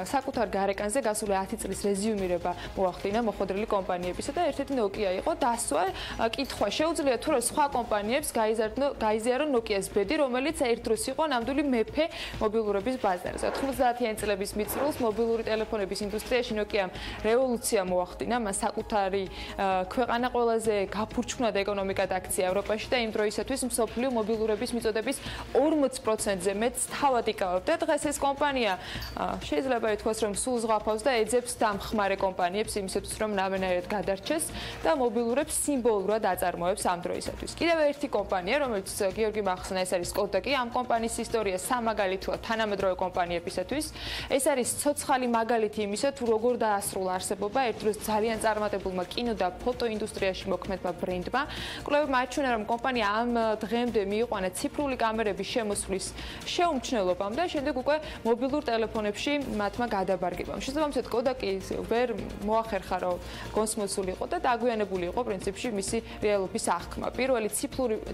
საკუთარ გარეკანზე გასული 10 წლის რეზიუმირება მოახდინა მოხდრილი კომპანიებისა და ერთ-ერთი Nokia იყო. დასვა კითხვა, შეუძლია თუ რა სხვა კომპანიებს გაიზიარონ Nokia-ს ბედი, რომელიც ერთ დროს იყო ნამდვილი მეფე მობილურების ბაზარზე. 90-იანი წლების მიწურულს მობილური ტელეფონების ინდუსტრიაში Nokia-მ რევოლუცია მოახდინა, მას საკუთარი ქვეყანა ყველაზე გაფურჩქნად ეკონომიკად აქცია ევროპაში და იმ დროისათვის მსოფლიო მობილურების მიწოდების 40%-ზე მეტს თავად იკავებდა. დღეს ეს კომპანია შეიძლება ითქვას, რომ სულ ზღაპავს და ეძებს დამხმარე კომპანიებს იმისათვის, რომ ნავენაერად გადარჩეს და მობილურებს სიმბოლურად აწარმოებს ამ დროისათვის. კიდევ ერთი კომპანია, რომელიც გიორგი მახსნა, ეს არის Kodak-ი. ამ კომპანიის ისტორია სამაგალითოა თანამედროვე კომპანიებისათვის. ეს არის ცოცხალი მაგალითი იმისა, თუ როგორ დაასრულა არსებობა ერთ დროს ძალიან წარმატებულმა კინო და ფოტოინდუსტრიაში მოქმედმა ბრენდმა. კვლევებმა აჩვენა, რომ კომპანია ამ დღემდე მიიყვანა ციფრული კამერების შემოსვლის შეუმჩნელობამ და შემდეგ უკვე მობილურ ტელეფონებში მათმა გადაბარგებამ. შესაბამისად, Kodak-ი ვერ მოახერხა, რომ გონსმოცულიყო და დაგვიანებული იყო პრინციპში მისი რეალობის აღქმა. პირველი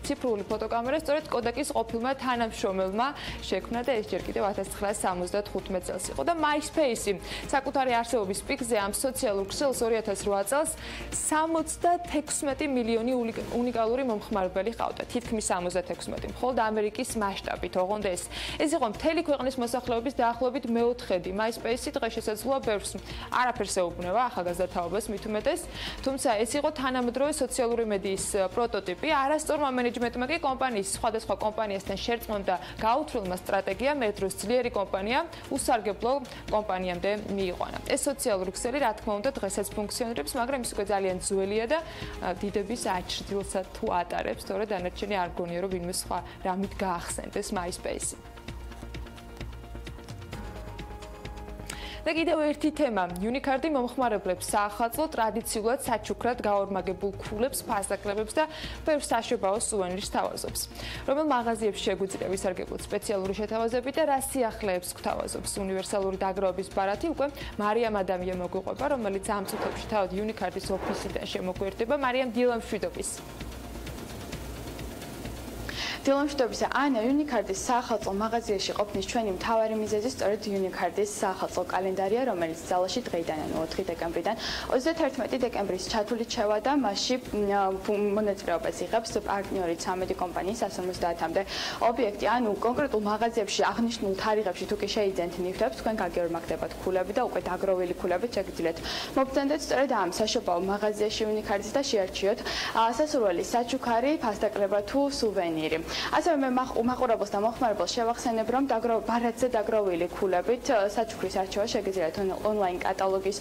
ციფრული ფოტოკამერა სწორედ Kodak-ის ყოფილმა თანამშრომელმა შექმნა და ეს ჯერ კიდევ 1975 წელს იყო და MySpace-ი საკუთარი არსებობის პიკზე ამ სოციალურ ქსელს 2008 წელს 76 მილიონი უნიკალური მომხმარებელი ყავდა. თითქმის 76. მხოლოდ ამერიკის მასშტაბით, ოღონდ ეს იყო მთელი ქვეყნის მოსახლეობის დაახლოებით მეოთხედი. MySpace-ი დღეს შესაძლოა ბევრს არაფერს ეუბნება ახალგაზრდა თაობას მით უმეტეს, თუმცა ეს იყო თანამედროვე სოციალური მედიის პროტოტიპი. არასწორმა მენეჯმენტმა კი კომპანიის სხვადასხვა კომპანიასთან შერწყმამ და გაუთვლილმა სტრატეგიამ ერთ დროს ძლიერი კომპანია უსარგებლო კომპანიამდე მიიყვანა. ეს სოციალური ქსელი, რა თქმა უნდა, დღესაც ფუნქციონირებს, მაგრამ ის უკვე ძალიან ძველია და დიდების აჩრდილსა თუ ატარებს, თორე დანარჩენი არ გონია, რომ ვინმე სხვა რამით გაახსენდეს MySpace-ი. და კიდევ ერთი თემა, Unicard-ი მომხმარებლებს საახალწლო ტრადიციულად საჩუქრად გაორმაგებულ ქულებს, ფასდაკლებებს და ბევრ საშობაო სუვენირს თავაზობს. რომელ მაღაზიებში შეგვიძლია ვისარგებლოთ სპეციალური შეთავაზებით და რა სიახლეებს გვთავაზობს უნივერსალური დაგროვების ბარათი, უკვე მარიამ ადამია მოგვიყვება, რომელიც ამ წუთებში თავად Unicard-ის ოფისიდან შემოგვერდება. მარიამ, დილა მშვიდობის. დილამშვიდობისა, ანა, Unicard-ის საახალწლო მაღაზიაში ყოფნის ჩვენი მთავარი მიზეზი სწორედ Unicard-ის საახალწლო კალენდარია, რომელიც ძალაში დღეიდან, 4 დეკემბრიდან 31 დეკემბრის ჩათვლით შევა და მასში მონაწილეობას იღებს პარტნიორი 13 კომპანიის 150-მდე ობიექტი. ანუ კონკრეტულ მაღაზიებში აღნიშნულ თარიღებში თუ კი შეიძენთ ნივთებს, თქვენ გაგეორმაგდებათ ქულები და უკვე დაგროვილი ქულებით შეგიძლიათ მობრძანდეთ სწორედ ამ საშობაო მაღაზიაში Unicard-ის და შეარჩიოთ სასურველი საჩუქარი, ფასდაკლება თუ სუვენირი. ასევე მე მაყურებელს და მომხმარებელს შევახსენებ, რომ ბარათზე დაგროვილი ქულებით საჩუქრის არჩევა შეგიძლიათ ონლაინ კატალოგის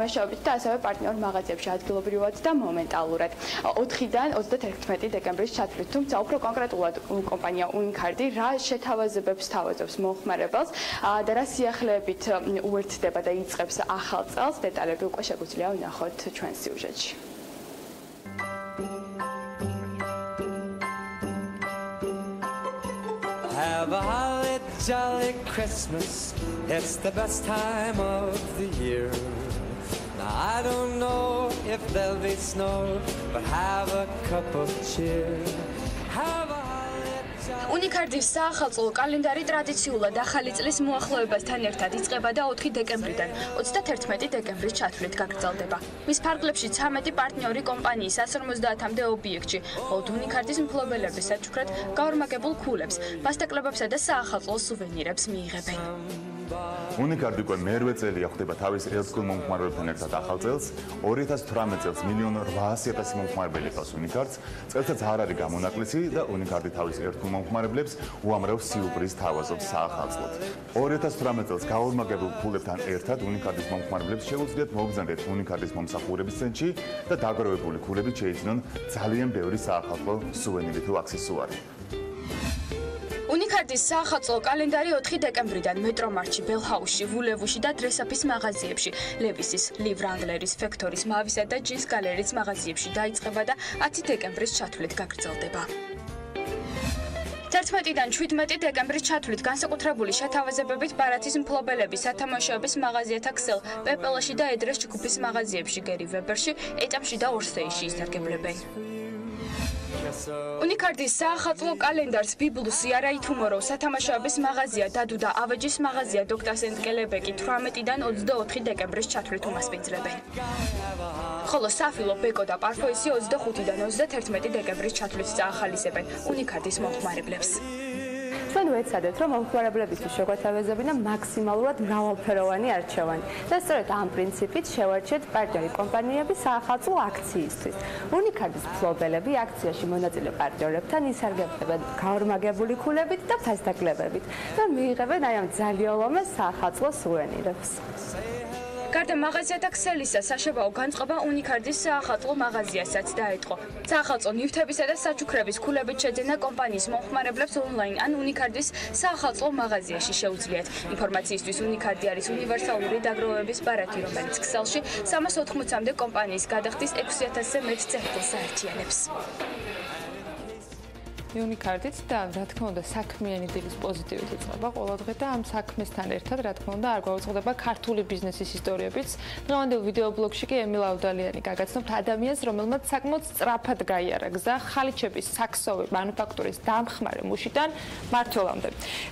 მეშვეობით და ასევე პარტნიორ მაღაზიებში ადგილობრივად და მომენტალურად 4-დან 31 დეკემბრის ჩათვლით. თუმცა უფრო კონკრეტულად კომპანია Unicard-ი რა შეთავაზებებს თავაზობს მომხმარებელს და რა სიახლეებით უერთდება და იწყებს ახალ წელს, დეტალები უკვე შეგვიძლია ვნახოთ ჩვენ სიუჟეტში. Have a holly jolly Christmas, it's the best time of the year. Now I don't know if there'll be snow, but have a cup of cheer. Have a უნიკარდის საახალწლო კალენდარი ტრადიციულად ახალი წლის მოახლოებასთან ერთად იწყება და 4 დეკემბრიდან 31 დეკემბრის ჩათვლით გაგრძელდება. მის ფარგლებში 13 პარტნიორი კომპანიის 150-მდე ობიექტში, ხოლო უნიკარდის მფლობელების საჩუქრად გაორმაგებულ ქულებს, ფასტაკლებსა და საახალწლო სუვენირებს მიიღებენ. უნიკარდი უკვე მერვე წელია ხვდება თავის ერთგულ მომხმარებლებთან ერთად ახალ წელს. 2018 წელს 1.8 მომხმარებელი ყავს უნიკარდს. წელსაც არ არის გამონაკლისი და უნიკარდი თავის ერთგულ მომხმარებლებს უამრავ სიურპრიზს თავაზობს საახალწლოდ. 2018 წელს გაორმაგებულ ფულებთან ერთად უნიკარდის მომხმარებლებს შეუძლიათ მოგზაურობთ უნიკარდის მომსახურების ცენტრში და დაგროვებული ქულებით შეიძინონ ძალიან ბევრი საახალწლო სუვენირი თუ აქსესუარი. უნიკარდის საახალწლო კალენდარი 4 დეკემბრიდან მეტრომარჩი, ბელჰაუსში, ვულევუში და დრესაფის მაღაზიებში, ლევისის, ლივ რანგლერის, ფექტორის, მავისა და ჯინს გალერიის მაღაზიებში დაიწყება და 10 დეკემბრის ჩათვლით გაგრძელდება. 11-დან 17 დეკემბრის ჩათვლით განსაკუთრებული შეთავაზებებით ბარათის მფლობელების სათამაშოების მაღაზიათა ქსელ, პეპელაში და ედრეს ჯგუფის მაღაზიებში, გერი ვებერში, ეტაპში და ორსეიში ისარგებლებენ. უნიკარდის საახალწლო კალენდარს ბიბლუსი არაითუმორო სათამაშოების მაღაზია დადუ და ავეჯის მაღაზია დოქტორ სენტკელებეკი 18-დან 24 დეკემბრის ჩათვლით უმასპინძლებენ. ხოლო საფილო, ბეკო და პარფოისი 25-დან 31 დეკემბრის ჩათვლით წაახალისებენ უნიკარდის მომხმარებლებს. ჩვენ ვეცადეთ, რომ მომხმარებლებისთვის შეგვეთავაზებინა მაქსიმალურად მრავალფეროვანი არჩევანი და სწორედ ამ პრინციპით შევარჩიეთ პარტნიორი კომპანიების საახალწლო აქციისთვის. უნიკარდის მფლობელები აქციაში მონაწილე პარტნიორებთან ისარგებლებენ გაორმაგებული ქულებით და ფასდაკლებებით და მიიღებენ აი ამ ძალიან ლომას საახალწლო სუვენირებს. გარდა მაღაზიათა ქსელისა, საშებაო განწყობა უნიკარდის საახალწლო მაღაზიასაც დაეთყო. საახალწლო ნივთებისა და საჩუქრების ქულებით შეძენა კომპანიის მომხმარებლებს ონლაინ ან უნიკარდის საახალწლო მაღაზიაში შეუძლიათ. ინფორმაციისთვის უნიკარდი არის უნივერსალური დაგროვების ბარათი, რომელიც ქსელში 380-მდე კომპანიის გადახდის 6000-ზე მეტ წერტილს აერთიანებს. უნიკარდით და რა თქმა უნდა საქმიანი დილის პოზიტივით იწყება ყველა დღე და ამ საქმესთან ერთად რა თქმა უნდა არ გვაუწყდება ქართული ბიზნესის ისტორიებიც. დღევანდელ ვიდეობლოგში კი ემილ ავდალიანი გაგაცნობთ ადამიანს, რომელმაც საკმაოდ სწრაფად გაიარა გზა ხალიჩების საქსოვე მანუფაქტურის დამხმარე მუშიდან მმართველამდე.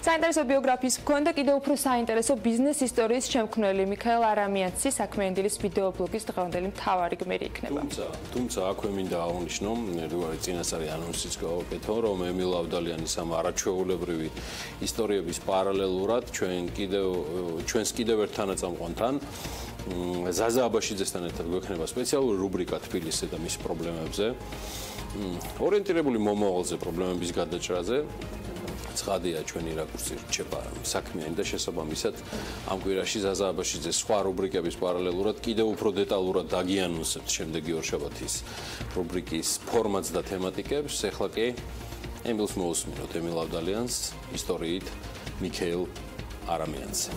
საინტერესო ბიოგრაფიის მქონე და კიდევ უფრო საინტერესო ბიზნეს ისტორიის შემქმნელი მიქაელ არამიანცი საქმიანი დილის ვიდეობლოგის დღევანდელი მთავარი გმირი იქნება. თუმცა აქვე მინდა აღვნიშნო, როარი წინასწარი ანონსიც გავაკეთო, რომ ემილ ავდალიანის ამ არაჩვეულებრივი ისტორიების პარალელურად ჩვენს კიდევ ერთ თანაწამყვანთან ზაზა აბაშიძესთან ერთად გვექნება სპეციალური რუბრიკა თბილისზე და მის პრობლემებზე, ორიენტირებული მომავალზე პრობლემების გადაჭრაზე. ცხადია ჩვენი რაკურსი რჩება საქმიანი და შესაბამისად ამ კვირაში ზაზა აბაშიძეს სხვა რუბრიკების პარალელურად კიდევ უფრო დეტალურად დაგიანონსებთ შემდეგი ორშაბათის რუბრიკის ფორმატს და თემატიკებს. ეხლა კი ემილს მოусმინოთ ემილ ავდალიანს ისტორიით მიქაელ არამიანცზე.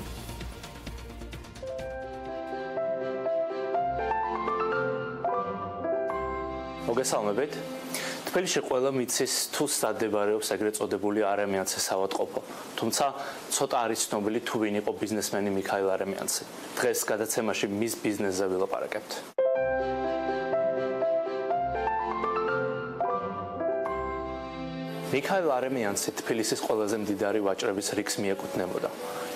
მოგესალმებით. თბილისში ყველა მიცის თუ სტადმდებარეობს ეგრეთ წოდებული არამიანცის ავადმყოფო. თუმცა ცოტა არის ცნობილი თუ ვინ იყო ბიზნესმენი მიქაელ არამიანცი. დღეს გადაცემაში მის ბიზნესზე ვილაპარაკებთ. მიქაელ არამიანცი თბილისის ყველაზე მდიდარი ვაჭრების რიგს მიეკუთვნებოდა.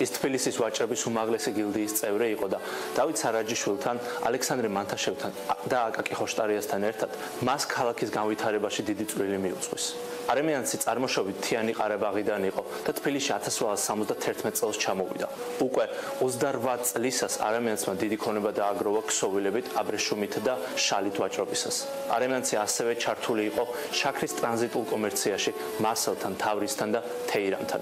ის თბილისის ვაჭრების უმაღლესი გილდიის წევრი იყო და დავით სარაჯიშვილთან, ალექსანდრე მანთაშევთან და აკაკი ხოშტარიასთან ერთად მას ქალაქის განვითარებაში დიდი წვლილი მიუძღვის. არამიანცი წარმოშობით თიანი ყარაბაღიდან იყო და თბილისში 1971 წელს ჩამოვიდა. უკვე 28 წლისას არამიანცმა დიდი ქონება დააგროვა ქსოვილებით, აბრეშუმით და შალით ვაჭრობისას. არამიანცი ასევე ჩართული იყო შაქრის ტრანზიტულ კომერციაში, მარსელთან, თავრისთან და თეირანთან.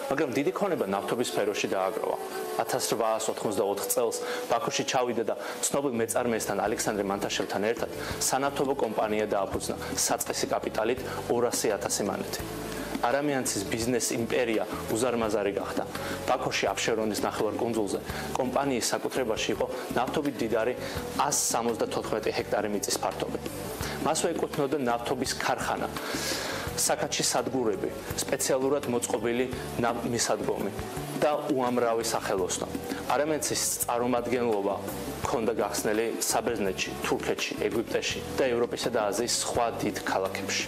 მაგრამ დიდი ქონება ნავთობის სფეროში დააგროვა. 1884 წელს ბაქოში ჩავიდა და ცნობილ მეწარმეესთან ალექსანდრე მანთაშევთან ერთად სანავთობო კომპანია დააფუძნა საწყისი კაპიტალით 200,000 მანეთი. არამიანცის ბიზნეს იმპერია უზარმაზარი გახდა. ბაქოში აფშერონის ნახევარკუნძულზე კომპანიის საკუთრებაში იყო ნავთობით მდიდარი 174 ჰექტარი მიწის ფართობი. მასვე ეკუთვნოდა ნავთობის ქარხანა, საკათში სადგურები, სპეციალურად მოწყობილი მისადგომი და უამრავი სახელოსნო. არამედ ის წარმომადგენლობა ქონდა გახსნილი საბერძნეთში, თურქეთში, ეგვიპტეში და ევროპისა და აზიის სხვა დიდ ქალაქებში.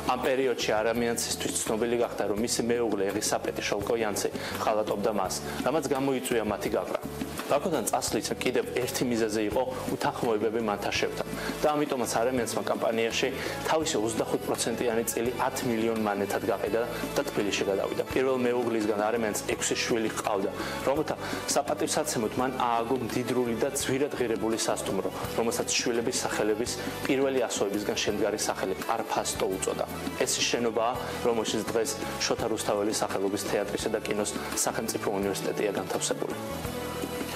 ამ პერიოდში არამიანცისთვის ცნობილი გახდა, რომ მისი მეუღლე ეღისაპეტი შოლკოიანცი ხალატობდა მას, რამაც გამოიწვია მათი გაყრა. ბაქოდან წასვლით კიდევ ერთი მიზეზი იყო უთანხმოებები მანთაშევთან და ამიტომაც არამიანცმა კამპანიაში თავისი 25%-იანი წილი 10 მილიონ მანეთად გაყიდა და თბილისში გადავიდა. პირველ მეუღლისგან არამიანს 6 შვილი ჰყავდა, რომელთა საპატივსაცემოდ მან ააგო მდიდრული და ძვირადღირებული სასტუმრო, რომელსაც შვილების სახელების პირველი ასოებისგან შემდგარი სახელი ყარფასტო უწოდა. ეს შენობაა, რომელშიც დღეს შოთა რუსთაველის სახელობის თეატრისა და კინოს სახელმწიფო უნივერსიტეტია განთავსებული.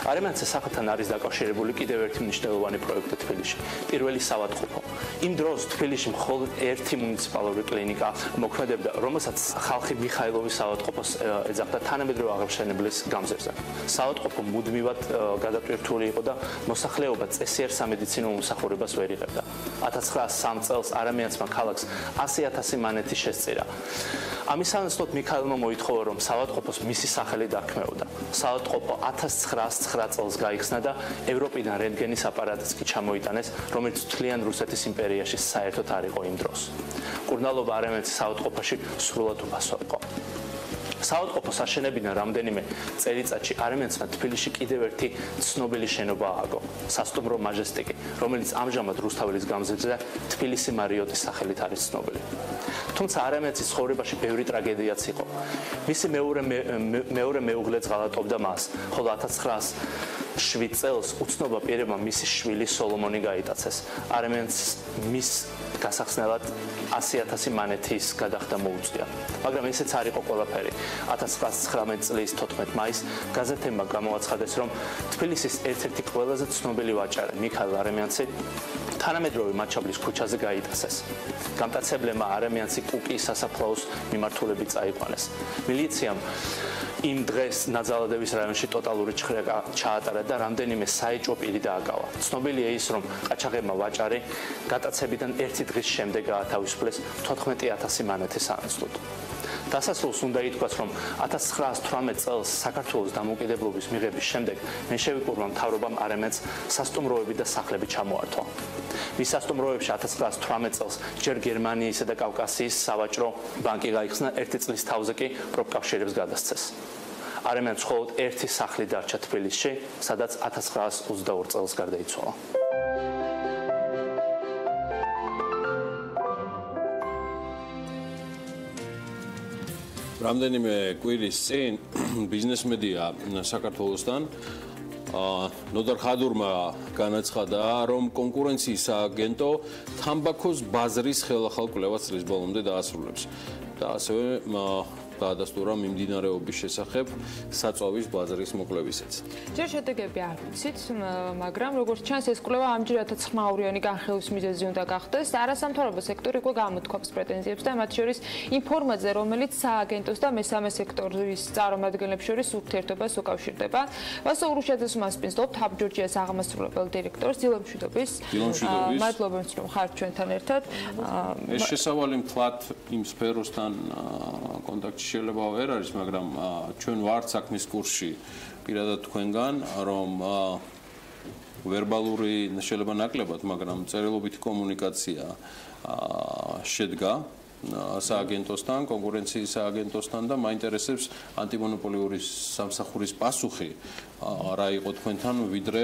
არამიანცის სახელთან არის დაკავშირებული კიდევ ერთი მნიშვნელოვანი პროექტი თბილისში, პირველი საავადმყოფო. იმ დროს თბილისში მხოლოდ ერთი მუნიციპალური კლინიკა მოქმედებდა, რომელსაც ხალხი მიხაილოვის საავადმყოფოს ეძახდა თანამედროვე აღშენებლის გამზირზე. საავადმყოფო მუდმივად გადატვირთული იყო და მოსახლეობა წესიერ სამედიცინო უმსახურებას ვერ იღებდა. 1903 წელს არამიანცმა ქალაქს 100,000 მანეთი შესწირა. ამის სანაცვლოდ მიხაილმა მოითხოვა, რომ საავადმყოფოს მისი სახელი დარქმეოდა. საავადმყოფო 1909 წელს გაიხსნა და ევროპიდან რენტგენის აპარატიც კი ჩამოიტანეს, რომელიც მთლიან რუსეთის იმპერიაში საერთოდ არ იყო იმ დროს. კურნალობა არამიანცის საავადმყოფოში სრულად უფასო იყო. საავადმყოფოს აშენებიდან რამდენიმე წელიწადში არამიანცმა თბილისში კიდევ ერთი ცნობილი შენობა ააგო, სასტუმრო მაჟესტიკი, რომელიც ამჟამად რუსთაველის გამზირზე თბილისი მარიოტის სახელით არის ცნობილი. თუმცა არამიანცის ცხოვრებაში ბევრი ტრაგედიაც იყო. მისი მეორე მეუღლეც ღალატობდა მას, ხოლო 1907 წელს უცნობა პირებმა მისი შვილი სოლომონი გაიტაცეს. არამიანცს მის გასახსნელად 100,000 მანეთის გადახდა მოუწია. მაგრამ ესეც არ იყო ყველაფერი. 1919 წლის 14 მაისს გაზეთებმა გამოაცხადეს, რომ თბილისის ერთ-ერთი ყველაზე ცნობილი ვაჭარი მიხაილ არამიანცი თანამედროვე მაჩაბლის ქუჩაზე გაიტაცეს. გამტაცებლებმა არამიანცი კუკიის სასაფლაოს მიმართულებით წაიყვანეს. მილიციამ იმ დღეს ნაძალადების რაიონში ტოტალური ჩხრეკა ჩაატარა და რამდენიმე საეჭვო პირი დააკავა. ცნობილია ის, რომ ყაჩაღებმა ვაჭარი გატაცებიდან ერთი დღის შემდეგ გაათავისუფლეს 14,000 მანეთის სანაცვლოდ. დასასრულს უნდა ითქვას, რომ 1918 წელს საქართველოს დამოუკიდებლობის მიღების შემდეგ მენშევიკურმა მთავრობამ არამიანცს სასტუმროები და სახლები ჩამოართვა. მის სასტუმროებში 1918 წელს ჯერ გერმანიისა და კავკასიის სავაჭრო ბანკი გაიხსნა, ერთი წლის თავზე კი პროფკავშირებს გადასცეს. არამიანს მხოლოდ ერთი სახლი დარჩა თბილისში, სადაც 1922 წელს გარდაიცვალა. რამდენიმე კვირის წინ ბიზნესმედია საქართველოსთან ნოდარ ხადურმა განაცხადა, რომ კონკურენციის სააგენტო თამბაქოს ბაზრის ხელახალ კვლევას წლის ბოლომდე დაასრულებს და ასევე დაადასტურა მიმდინარეობის შესახებ საწვავის ბაზრის მოკლებისეც. ჯერ შედეგები არ ვიცით, მაგრამ როგორც ჩანს, ეს კვლევა ამჯერადაც ხმაურიანი განხილვის მიზეზი უნდა გახდეს. არასამთავრობო სექტორი უკვე გამოთქვამს პრეტენზიებს და მათ შორის ინფორმაციაზე, რომელიც სააგენტოს და მესამე სექტორის წარმომადგენლებს შორის ურთიერთობას უკავშირდება. ვასო ურუშაძეს მასპინძლობ თავჯდომარის აღმასრულებელ დირექტორს დილა მშვიდობის. მადლობა, რომ ხართ ჩვენთან ერთად. ეს შესავალი მთლად იმ სფეროსთან კონტაქტში შეიძლება ვერ არის, მაგრამ ჩვენ ვართ საქმის კურსში პირადად თქვენგან, რომ ვერბალური შეიძლება ნაკლებად, მაგრამ წერილობითი კომუნიკაცია შედგა სააგენტოსთან, კონკურენციის სააგენტოსთან და მაინტერესებს ანტიმონოპოლიური სამსახურის პასუხი რა იყო თქვენთან, ვიდრე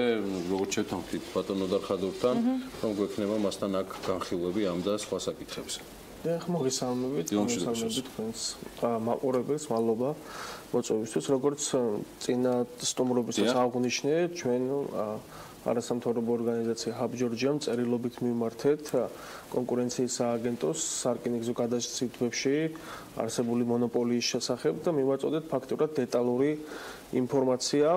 როგორც შევთანხმდით ბატონ ნოდარ ხადურთან, რომ გვექნება მასთან აქ განხილვები ამ და სხვა საკითხებზე. მოგესალმებით თქვენს მაყურებელს, მადლობა მოწვევისთვის. როგორც წინა სტუმრობისას აღნიშნე, ჩვენ არასამთავრობო ორგანიზაცია ჰაბ ჯორჯიამ წერილობით მიმართეთ კონკურენციის სააგენტოს სარკინიგზო გადაცემებში არსებული მონოპოლიის შესახებ და მივაწოდეთ ფაქტურად დეტალური ინფორმაცია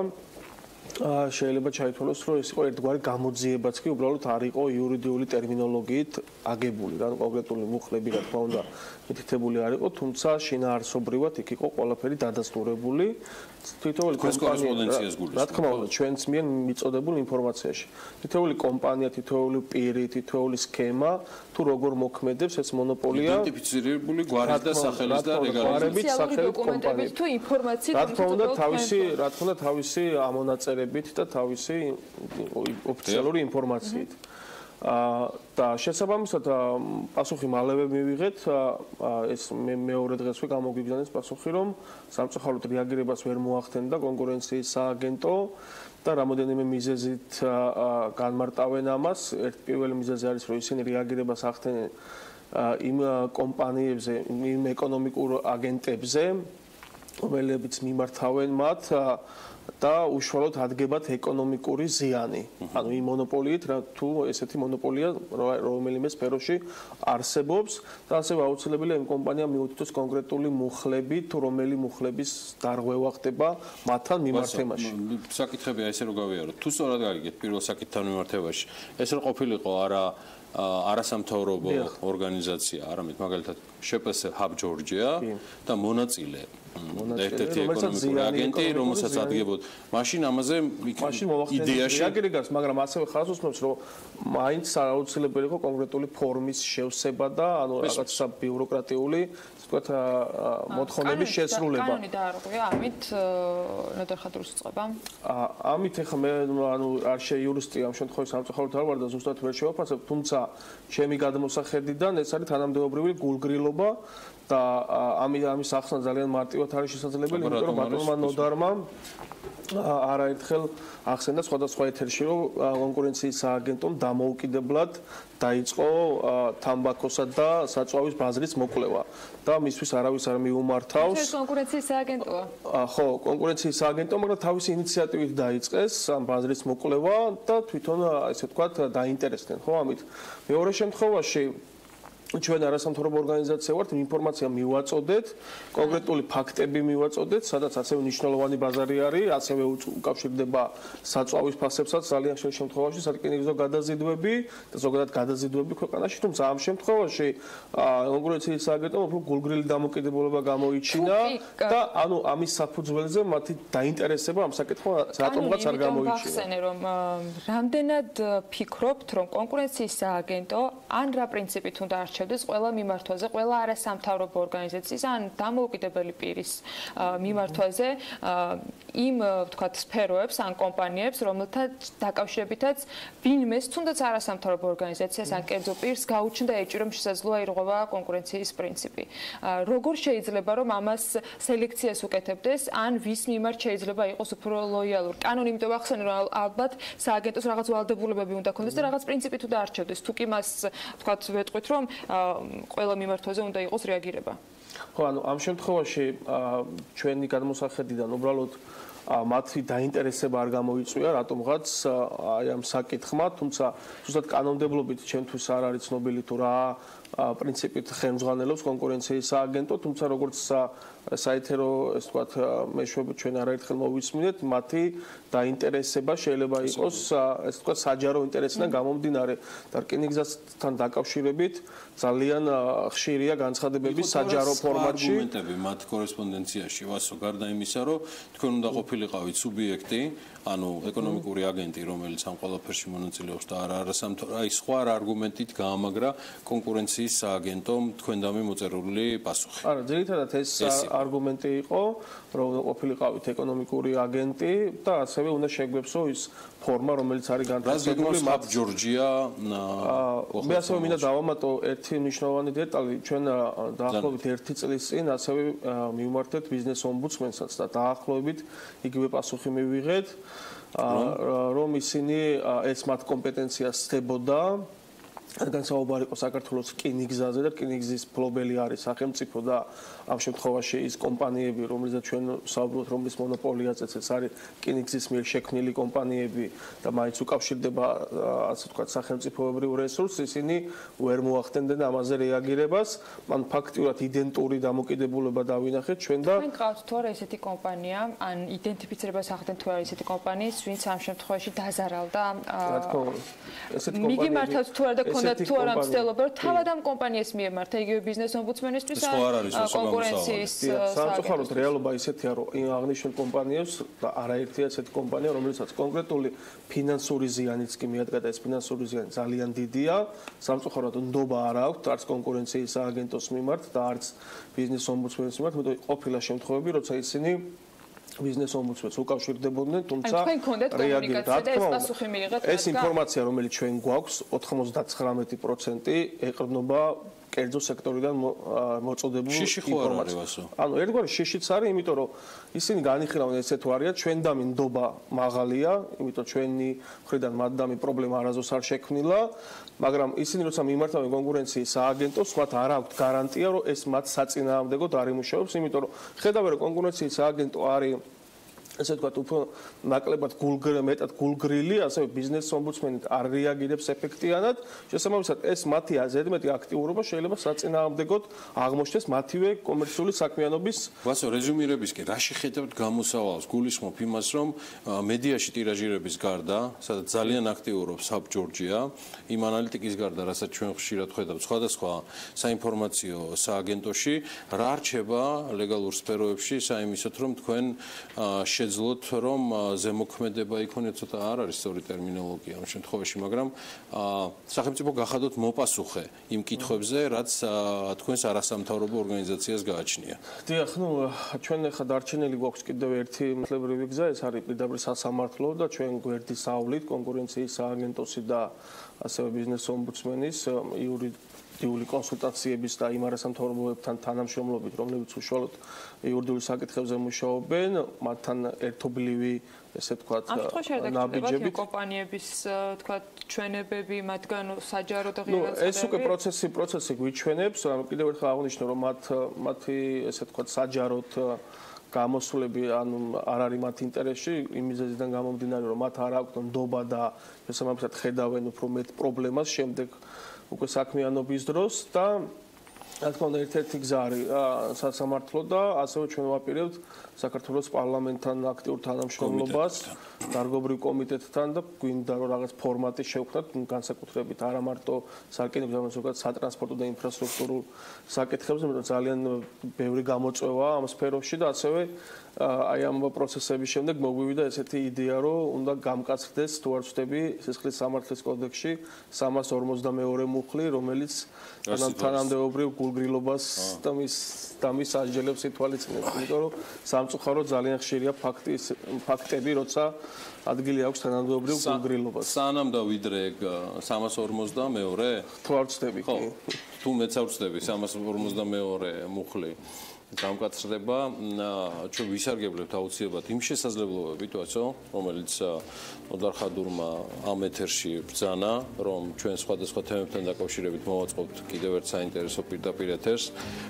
შეიძლება ჩაითვალოს, რომ ეს იყო ერთგვარი გამოძიებაც კი უბრალოდ არ იყო იურიდიული ტერმინოლოგიით აგებული, რა კონკრეტული მუხლები რა თქმა უნდა მითითებული არ იყო, თუმცა შინაარსობრივად იქ იყო ყველაფერი დადასტურებული თითოეული კომპანია, რა თქმა უნდა, ჩვენს მიერ მიწოდებულ ინფორმაციაში. თითოეული კომპანია, თითოეული პირი, თითოეული სქემა თუ როგორ მოქმედებს, ეს მონოპოლია იდენტიფიცირებული გვარით და სახელით და რეგალებით სახელით კომპანიებით თუ ინფორმაციით რა თქმა უნდა თავისი ამონაწერებით და თავისი ოფიციალური ინფორმაციით. და შესაბამისად პასუხი მალევე მივიღეთ, ეს მეორე დღესვე გამოგვიგზავნეს პასუხი, რომ სამწუხაროდ რეაგირებას ვერ მოახდენდა კონკურენციის სააგენტო და რამოდენიმე მიზეზით განმარტავენ ამას. პირველი მიზეზი არის, რომ ისინი რეაგირებას ახდენენ იმ კომპანიებზე, იმ ეკონომიკურ აგენტებზე, რომლებიც მიმართავენ მათ და უშუალოდ ადგებათ ეკონომიკური ზიანი. ანუ იმ მონოპოლიით, თუ ესეთი მონოპოლია რომელიმე სფეროში არსებობს და ასევე აუცილებელია იმ კომპანიამ მიუთითოს კონკრეტული მუხლები, თუ რომელი მუხლების დარღვევა ხდება მათთან მიმართებაში. საკითხები აი ესე რომ გავიაროთ. თუ სწორად გაგიგეთ პირველ საკითხთან მიმართებაში, ეს რო ყოფილიყო არასამთავრობო ორგანიზაცია, არამედ მაგალითად შეპეს ჰაბ ჯორჯია და მონაწილე ერთ-ერთი ეკონომიკური აგენტი, რომელსაც ადგებოდ, მაშინ ამაზე იდეაში რეაგირებას, მაგრამ ასევე ხაზს უსმენს, რომ მაინც აუცილებელი იყო კონკრეტული ფორმის შევსება და ანუ რაღაცა ბიუროკრატიული, თქვათ, მოთხოვნების შესრულება. კანონი დაარღვია, ამით ნოდარ ხადრუს იწყება. ამით ახლა მე ანუ არ შეიურისტია ამ შემთხვევაში სამწუხაროდ არ ვარ და ზუსტად ვერ შევაფასებ, თუმცა ჩემი გადმოსახედიდან ეს არის თანამდებობრივი გულგრილობა და ამის ახსნა ძალიან მარტივად არის შესაძლებელი, იმიტომ რომ ბატონმა ნოდარმა არაერთხელ ახსენდა სხვადასხვა ეთერში, რომ კონკურენციის სააგენტომ დამოუკიდებლად დაიწყო თამბაქოსა და საწვავის ბაზრის მოკვლევა და მისთვის არავის არ მიუმართავს. ეს კონკურენციის სააგენტოა? ხო, კონკურენციის სააგენტო, მაგრამ თავისი ინიციატივით დაიწყეს ამ ბაზრის მოკვლევა და თვითონ ესე ვთქვათ დაინტერესდნენ, ხო, ამით. მეორე შემთხვევაში ჩვენ არასამთავრობო ორგანიზაცია ვართ, ინფორმაცია მივაწოდეთ, კონკრეტული ფაქტები მივაწოდეთ, სადაც ასევე მნიშვნელოვანი ბაზარი არის, ასევე უკავშირდება საწვავის ფასებსაც ძალიან ხშირ შემთხვევაში სარკინიგზო გადაზიდვები და ზოგადად გადაზიდვები ქვეყანაში, თუმცა ამ შემთხვევაში კონკურენციის სააგენტომ უფრო გულგრილი დამოკიდებულება გამოიჩინა და ანუ ამის საფუძველზე მათი დაინტერესება ამ საკითხთან რატომღაც არ გამოიჩინა. ახსენე რომ რამდენად ფიქრობთ, რომ კონკურენციის სააგენტო ან რა პრინციპით უნდა არჩევდეს ყველა მიმართვაზე, ყველა არასამთავრობო ორგანიზაციის ან დამოუკიდებელი პირის მიმართვაზე იმ ვთქვათ სფეროებს ან კომპანიებს, რომელთა დაკავშირებითაც ვინმეს თუნდაც არასამთავრობო ორგანიზაციას ან კერძო პირს გაუჩნდა ეჭვი, რომ შესაძლოა ირღვევა კონკურენციის პრინციპი. როგორ შეიძლება რომ ამას სელექციას უკეთებდეს, ან ვის მიმართ შეიძლება იყოს უფრო ლოიალური? კანონი იმიტომ ახსენე, რომ ალბათ სააგენტოს რაღაც ვალდებულებები უნდა ქონდეს და რაღაც პრინციპით უნდა არჩევდეს. თუ კი მას ვთქვათ ვეტყვით, რომ ყველა მიმართვაზე უნდა იყოს რეაგირება. ხო, ანუ ამ შემთხვევაში ჩვენი გადმოსახედიდან უბრალოდ მათი დაინტერესება არ გამოიწვია რატომღაც აი ამ საკითხმა, თუმცა ზუსტად კანონმდებლობით ჩემთვის არ არის ცნობილი თუ რა პრინციპით ხელმძღვანელობს კონკურენციის სააგენტო, თუმცა როგორც საეთერო, ეს ვთქვათ, მეშვეობით ჩვენ არაერთხელ მოვისმინეთ, მათი დაინტერესება შეიძლება იყოს, ეს ვთქვათ, საჯარო ინტერესიდან გამომდინარე და რკინიგზასთან დაკავშირებით ძალიან ხშირია განცხადებები საჯარო ფორმატში. არგუმენტები მათ კორესპონდენციაში ვასო, გარდა იმისა, რომ თქვენ უნდა ყოფილიყავით სუბიექტი, ანუ ეკონომიკური აგენტი, რომელიც ამ ყველაფერში მონაწილეობს და აი სხვა არგუმენტით გაამაგრა კონკურენციის სააგენტომ თქვენდამე მოწერული პასუხი. არა, ძირითადად ეს არგუმენტი იყო, რომ ყოფილიყავით ეკონომიკური აგენტი და ასევე უნდა შეგვეცო ის ფორმა, რომელიც არის განთავსებული მათ ჯორჯია. მე ასევე მინდა დავამატო ერთი მნიშვნელოვანი დეტალი, ჩვენ დაახლოებით 1 წლის წინ ასევე მივმართეთ ბიზნეს ომბუდსმენსაც და დაახლოებით იგივე პასუხი მივიღეთ, რომ ისინი ეს მათ კომპეტენციას სთებოდა რადგან საუბარი იყო საქართველოს რკინიგზაზე და რკინიგზის ფლობელი არის სახელმწიფო და ამ შემთხვევაში ის კომპანიები, რომელზეც ჩვენ საუბრობთ, რომლის მონოპოლია წეცეც არის რკინიგზის მიერ შექმნილი კომპანიები და მაინც უკავშირდება ასე ვთქვათ სახელმწიფოებრივ რესურსს, ისინი ვერ მოახდენდნენ ამაზე რეაგირებას. მან ფაქტიურად იდენტური დამოკიდებულება დავინახეთ ჩვენ და თქვენ გყავთ თუ არა ესეთი კომპანია, ან იდენტიფიცირებას ახდენთ თუ არა ესეთი კომპანიის, ვინც ამ შემთხვევაში დაზარალდა. რა თქმა უნდა, ესეთი კომპანიები მიგიმართავთ თუ არა და ქონდათ თუ არა მცდელობა, რომ თავად ამ კომპანიას მიემართა იგივე ბიზნეს ომბუდსმენისთვის კონკურენციის სამწუხაროდ რეალობა ისეთია, რომ აღნიშნულ კომპანიებს და არაერთია ესეთი კომპანია, რომელსაც კონკრეტული ფინანსური ზიანიც კი მიადგა და ეს ფინანსური ზიანი ძალიან დიდია. სამწუხაროდ ნდობა არ აქვს არც კონკურენციის სააგენტოს მიმართ და არც ბიზნეს ომბუდსმენის მიმართ, მეტყვი ყოფილა შემთხვევები, როცა ისინი ბიზნეს ომბუდსმენს უკავშირდებოდნენ, თუმცა რეაგირდა. ეს ინფორმაცია, რომელიც ჩვენ გვაქვს, 99% ეყრდნობა კერძო სექტორიდან მოწოდებულ ინფორმაციას. ანუ ერთგვარი შიშიც არის, იმიტომ რომ ისინი განიხილავენ ესეთ ვარიანტ, ჩვენ დამი ნდობა მაღალია, იმიტომ ჩვენი მხრიდან მათდამი პრობლემა არასდროს არ შექმნილა, მაგრამ ისინი როცა მიმართავენ კონკურენციის სააგენტოს, მათ არ აქვთ გარანტია, რომ ეს მათ საწინააღმდეგოდ არ იმუშავებს, იმიტომ რომ ხედავენ, რომ კონკურენციის სააგენტო არის ესე ვთქვათ, უფრო ნაკლებად მეტად გულგრილი, ასევე ბიზნეს ომბუდსმენი არ რეაგირებს ეფექტიანად. შესაბამისად, ეს მათი ზედმეტი აქტიურობა შეიძლება საწინააღმდეგოდ აღმოჩნდეს მათივე კომერციული საქმიანობის. ვასო, რეზუმირებისკენ, რა შეხედავთ გამოსავალს? გულისხმობ იმას, რომ მედიაში ტირაჟირების გარდა, სადაც ძალიან აქტიურობს ჰაბ ჯორჯია, იმ ანალიტიკის გარდა, რასაც ჩვენ ხშირად ხედავთ სხვადასხვა საინფორმაციო სააგენტოში, რა რჩება ლეგალურ სფეროებში საიმისოთ, რომ თქვენ შეძლოთ, რომ ზემოქმედება იქონიოთ, ცოტა არ არის სწორი ტერმინოლოგია ამ შემთხვევაში, მაგრამ სახელმწიფო გახადოთ მოპასუხე იმ კითხვებზე, რაც თქვენს არასამთავრობო ორგანიზაციას გააჩნია. დიახ, ჩვენ ახლა დარჩენილი გვაქვს კიდევ ერთი მართლებრივი გზა, ეს არის პირდაპირ სასამართლო და ჩვენ გვერდის სავლით კონკურენციის სააგენტოსი და ასევე ბიზნეს ომბუდსმენის იურიდიული კონსულტაციების და იმ არასამთავრობოებთან თანამშრომლობით, რომლებიც უშუალოდ იურიდიული საკითხებზე მუშაობენ, მათთან ერთობლივი, ესე ვთქვათ, ნაბიჯებით კომპანიების, ვთქვათ, ჩვენებები, მათგან საჯარო და ღირსებები. ეს უკვე პროცესი გვიჩვენებს, კიდევ ერთხელ აღნიშნო, რომ მათი, ესე ვთქვათ, საჯაროდ გამოსვლები ანუ არ არის მათ ინტერესში, იმ მიზეზიდან გამომდინარე, რომ მათ არ აქვთ ნდობა და შესაბამისად ხედავენ უფრო მეტ პრობლემას შემდეგ უკვე საქმიანობის დროს და რა თქმა უნდა ერთ-ერთი გზა არის სასამართლო და ასევე ჩვენ ვაპირებთ საქართველოს პარლამენტთან აქტიურ თანამშრომლობას დარგობრივ კომიტეტთან და გვინდა რომ რაღაც ფორმატი შევქმნათ განსაკუთრებით არა მარტო სარკინიგზო, არამედ ზოგადად სატრანსპორტო და ინფრასტრუქტურულ საკითხებზე, მაგრამ ძალიან ბევრი გამოწვევა ამ სფეროში და ასევე აი ამ პროცესების შემდეგ მოგვივიდა ესეთი იდეა, რომ უნდა გამკაცრდეს თუ არ ვწდები სისხლის სამართლის კოდექსში 352 მუხლი, რომელიც თანამდებობრივ გულგრილობას და მის ასჯელებს ითვალისწინებს, იმიტომ რომ სამწუხაროდ ძალიან ხშირია ფაქტები, როცა ადგილი აქვს თანამდებობრივ გულგრილობას. სანამ დავიდრე 352 თუ არ ვწდები, თუ მეც არ ვწდები 352 მუხლი გამკაცრდება, ჩვენ ვისარგებლებთ აუცილებლად იმ შესაძლებლობებით, რომელიც მოდარხადურმა ამ ეთერში ბრძანა, რომ ჩვენ სხვადასხვა თემებთან დაკავშირებით მოვაწყობთ კიდევ ერთ საინტერესო პირდაპირ ეთერს.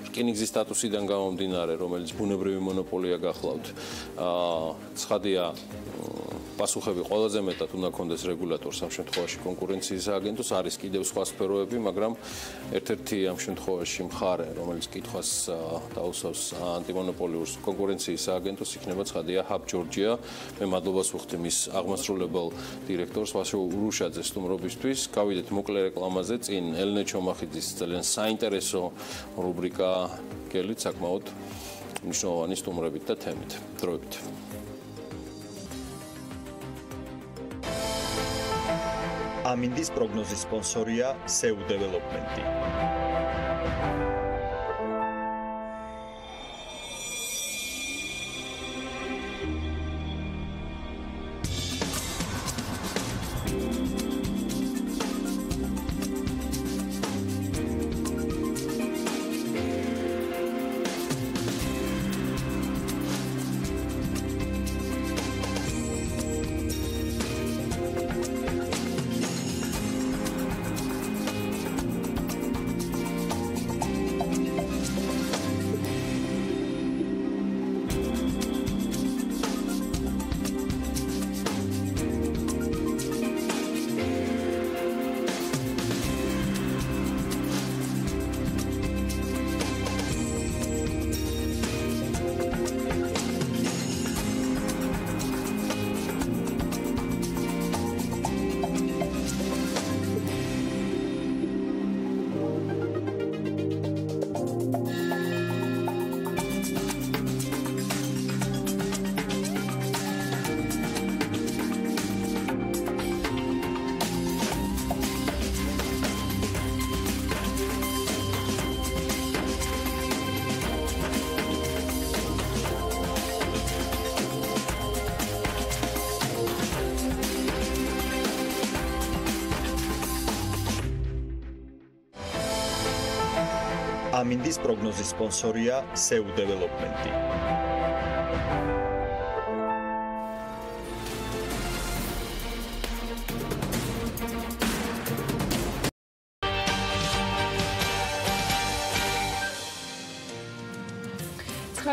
რკინიგზის სტატუსიდან გამომდინარე, რომელიც ბუნებრივი მონოპოლია გახლავთ, ცხადია პასუხები ყველაზე მეტად უნდა კონდეს რეგულატორს ამ შემთხვევაში კონკურენციის სააგენტოს, არის კიდევ სხვა სფეროები, მაგრამ ერთ-ერთი ამ შემთხვევაში მხარე, რომელიც კითხვას დაუსვავს ანტიმონოპოლიურ კონკურენციის სააგენტოს, იქნება ცხადია ჰაბ ჯორჯია. მე მადლობას ვუხდი მის აღმასრულებელ დირექტორს ვასილ ურუშაძეს სტუმრობისთვის. გავიდეთ მოკლე რეკლამაზე, წინ ელენე ჩომახიძის ძალიან საინტერესო რუბრიკა გელით საკმაოდ მნიშვნელოვანი სტუმრებით და თემით. დროებით. ამინდის პროგნოზის სპონსორია SEU დეველოპმენტი. ამინდის პროგნოზის სპონსორია SEU დეველოპმენტი.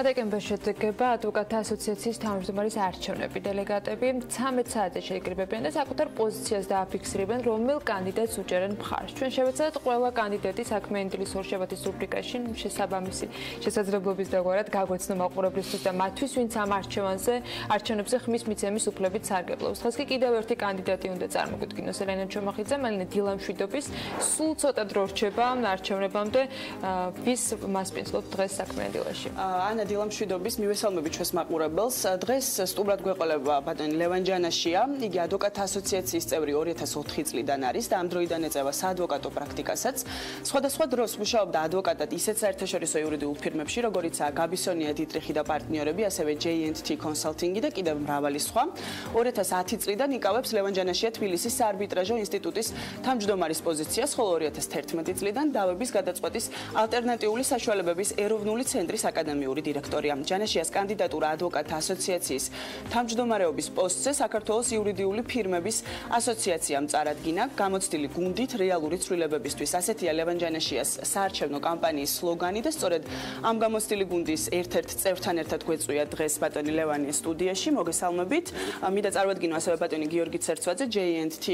დეკემბერში შედგება ადვოკატთა ასოციაციის თავმჯდომარის არჩევნები. დელეგატები 13 საათზე შეიკრიბებიან და საკუთარ პოზიციას დააფიქსირებენ, რომელ კანდიდატს უჭერენ მხარს. ჩვენ შევეცადეთ ყველა კანდიდატი საქმიანი დილის ორშაბათის რუბრიკაში შესაბამისი შესაძლებლობის დაგვარად გაგვეცნო მაყურებლისთვის და მათთვის, ვინც ამ არჩევნებზე ხმის მიცემის უფლებით სარგებლობს. დღეს კი კიდევ ერთი კანდიდატი უნდა წარმოგვიდგინოს. ელენა ჩომახიძე, მალინე დილა მშვიდობის, სულ ცოტა დრო რჩება არჩევნებამდე. ვის მასპინძლობთ დღეს საქმიანი დილაში? დილა მშვიდობის მივესალმები ჩვენს მაყურებელს. დღეს სტუმრად გვეყოლება ბატონი ლევან ჯანაშია. იგი ადვოკატთა ასოციაციის წევრი 2004 წლიდან არის და ამ დროიდან ეწევა საადვოკატო პრაქტიკასაც. სხვადასხვა დროს მუშაობდა ადვოკატად ისეთ საერთაშორისო იურიდიულ ფირმებში, როგორიცაა გაბისონია დიტრიხი და პარტნიორები, ასევე J&T კონსალტინგი და კიდევ მრავალი სხვა. 2010 წლიდან იკავებს ლევან ჯანაშია თბილისის საარბიტრაჟო ინსტიტუტის თავმჯდომარის პოზიციას, ხოლო 2011 წლიდან დავების გადაწყვეტის ალტერნატიული საშუალებების ეროვნული ცენტრის აკადემიური დირექტორია. ჯანაშიას კანდიდატურა ადვოკატთა ასოციაციის თავმჯდომარეობის პოსტზე საქართველოს იურიდიული ფირმების ასოციაციამ წარადგინა. გამოცდილი გუნდით რეალური ცვლილებებისთვის. ასეთია ლევან ჯანაშიას საარჩევნო კამპანიის სლოგანი და სწორედ ამ გამოცდილი გუნდის ერთ-ერთ წევრთან ერთად გვეწვია დღეს ბატონი ლევანი სტუდიაში. მოგესალმებით. მინდა წარვადგინო ასევე ბატონი გიორგი ცერცვაძე, J&T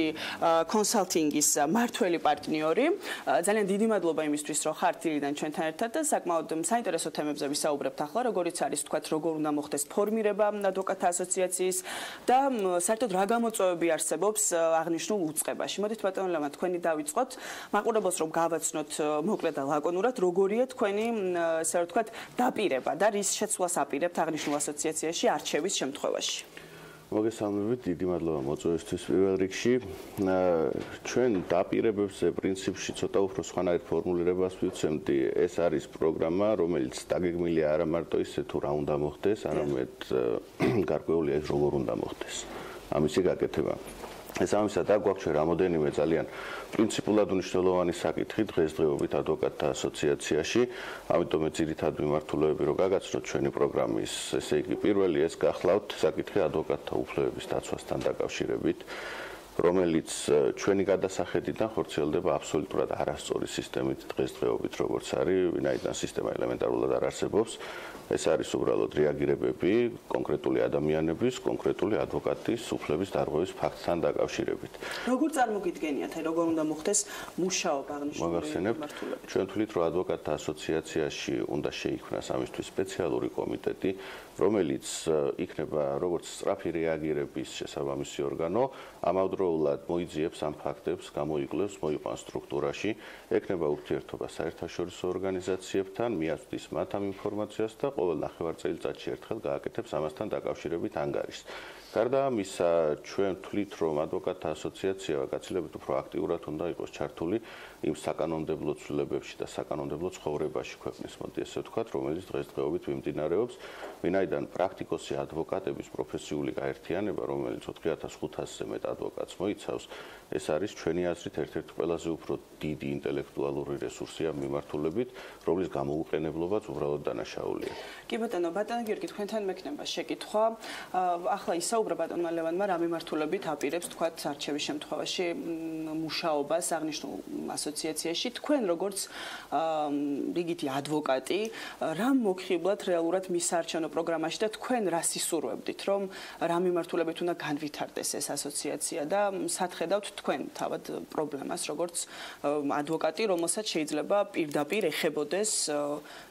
კონსალტინგის მართველი პარტნიორი. ძალიან დიდი მადლობა იმისთვის, რომ ხართ დილიდან ჩვენთან ერთად და საკმაოდ საინტერესო თემებზე ვისაუბრებთ. ახლა როგორიც არის თქვათ როგორ უნდა მოხდეს ფორმირება ადვოკატთა ასოციაციის და საერთოდ რა გამოწვევები არსებობს აღნიშნულ უწყებაში. მოდით ბატონო ლევან თქვენი დავიწყოთ. მაყურებელს რომ გავაცნოთ მოკლედ და ლაკონურად როგორია თქვენი ესე რომ თქვათ დაპირება და რის შეცვლას აპირებთ აღნიშნულ ასოციაციაში არჩევის შემთხვევაში. მოგესალმებით, დიდი მადლობა მოწვევისთვის პირველ რიგში. ჩვენ დაპირებებზე პრინციპში ცოტა უფრო სხვანაირ ფორმულირებას ვივცემდი. ეს არის პროგრამა, რომელიც დაგეგმილია არა მარტო ისე თუ რა უნდა მოხდეს, არამედ გარკვეულია ის როგორ უნდა მოხდეს. ამისი გაკეთება. ესამისად აგვაქვს ჩვენ რამოდენიმე ძალიან პრინციპულად მნიშვნელოვანი საკითხი დღესდღეობით ადვოკატთა ასოციაციაში. ამიტომ ძირითად მიმართულებები რო გაგაცნოთ ჩვენი პროგრამის, ესე იგი პირველი ეს გახლავთ საკითხი ადვოკატთა უფლებების დაცვასთან დაკავშირებით, რომელიც ჩვენი გადასახედიდან ხორციელდება აბსოლუტურად არასწორი სისტემით დღესდღეობით, როგორც არის, ვინაიდან სისტემა ელემენტარულად არ არსებობს. ეს არის უბრალოდ რეაგირებები კონკრეტული ადამიანების, კონკრეტული ადვოკატის უფლების დარღვევის ფაქტთან დაკავშირებით. როგორ წარმოგიდგენიათ, როგორ უნდა მოხდეს მუშაობა აღნიშნული მმართველობით? ჩვენ თვლით, რომ ადვოკატთა ასოციაციაში უნდა შეიქმნას ამისთვის სპეციალური კომიტეტი, რომელიც იქნება როგორც სწრაფი რეაგირების შესაბამისი ორგანო, ამავდროულად მოიძიებს ამ ფაქტებს, გამოიკლევს, მოიყვანს სტრუქტურაში, ექნება ურთიერთობა საერთაშორისო ორგანიზაციებთან, მიაწვდის მათ ამ ინფორმაციას და ყოველ ნახევარწელიწადში ერთხელ გააკეთებს ამასთან დაკავშირებით ანგარიშს. გარდა ამისა, ჩვენ თვლით, რომ ადვოკატთა ასოციაცია გაცილებით უფრო აქტიურად უნდა იყოს ჩართული იმ საკანონმდებლო ცვლილებებში და საკანონმდებლო ცხოვრებაში ქვეყნის, მოდი ესე ვთქვათ, რომელიც დღესდღეობით მიმდინარეობს, ვინაიდან პრაქტიკოსი ადვოკატების პროფესიული გაერთიანება, რომელიც 4500-ზე მეტ ადვოკატს მოიცავს, ეს არის ჩვენი აზრით ერთ-ერთი ყველაზე უფრო დიდი ინტელექტუალური რესურსი ამ მიმართულებით, რომლის გამოუყენებლობაც უბრალოდ დანაშაულია. კი ბატონო, ბატონო გიორგი, თქვენთან მექნება შეკითხვა. ახლა ისაუბრა ბატონმა ლევანმა რა მიმართულებით აპირებს თქვათ არჩევის შემთხვევაში მუშაობას აღნიშნულ ასოციაციაში. თქვენ როგორც რიგითი ადვოკატი, რა მოგხიბლათ რეალურად მის საარჩევნო პროგრამაში და თქვენ რა სისურვებდით, რომ რა მიმართულებით უნდა განვითარდეს ეს ასოციაცია და სათხედავთ თქვენ თავად პრობლემას, როგორც ადვოკატი, რომელსაც შეიძლება პირდაპირ ეხებოდეს,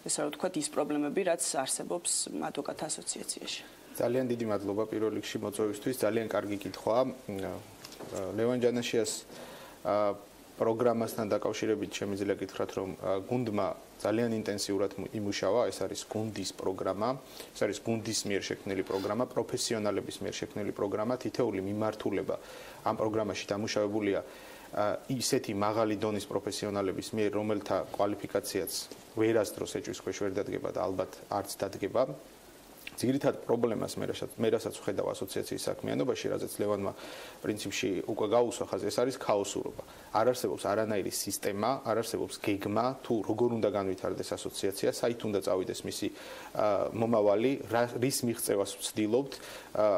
ესე რომ ვთქვათ, ის პრობლემები, რაც არსებობს ადვოკატთა ასოციაციაში. ძალიან დიდი მადლობა პირველ რიგში მოწვევისთვის, ძალიან კარგი კითხვაა. ლევან ჯანაშიას პროგრამასთან დაკავშირებით შემიძლია გითხრათ, რომ გუნდმა ძალიან ინტენსიურად იმუშავა, ეს არის გუნდის პროგრამა, ეს არის გუნდის მიერ შექმნილი პროგრამა, პროფესიონალების მიერ შექმნილი პროგრამა, თითოეული მიმართულება ამ პროგრამაში დამუშავებულია ისეთი მაღალი დონის პროფესიონალების მიერ, რომელთა კვალიფიკაციაც ვერასდროს ეჭვის ქვეშ ვერ დადგება და ალბათ არც დადგება. ძირითად პრობლემას მე რასაც ვხედავ ასოციაციის საქმიანობაში, რაზეც ლევანმა პრინციპში უკვე გაუსვა ხაზი, ეს არის ქაოსურობა. არ არსებობს არანაირი სისტემა, არ არსებობს გეგმა, თუ როგორ უნდა განვითარდეს ასოციაცია, საით უნდა წავიდეს მისი მომავალი, რის მიღწევას ვცდილობთ,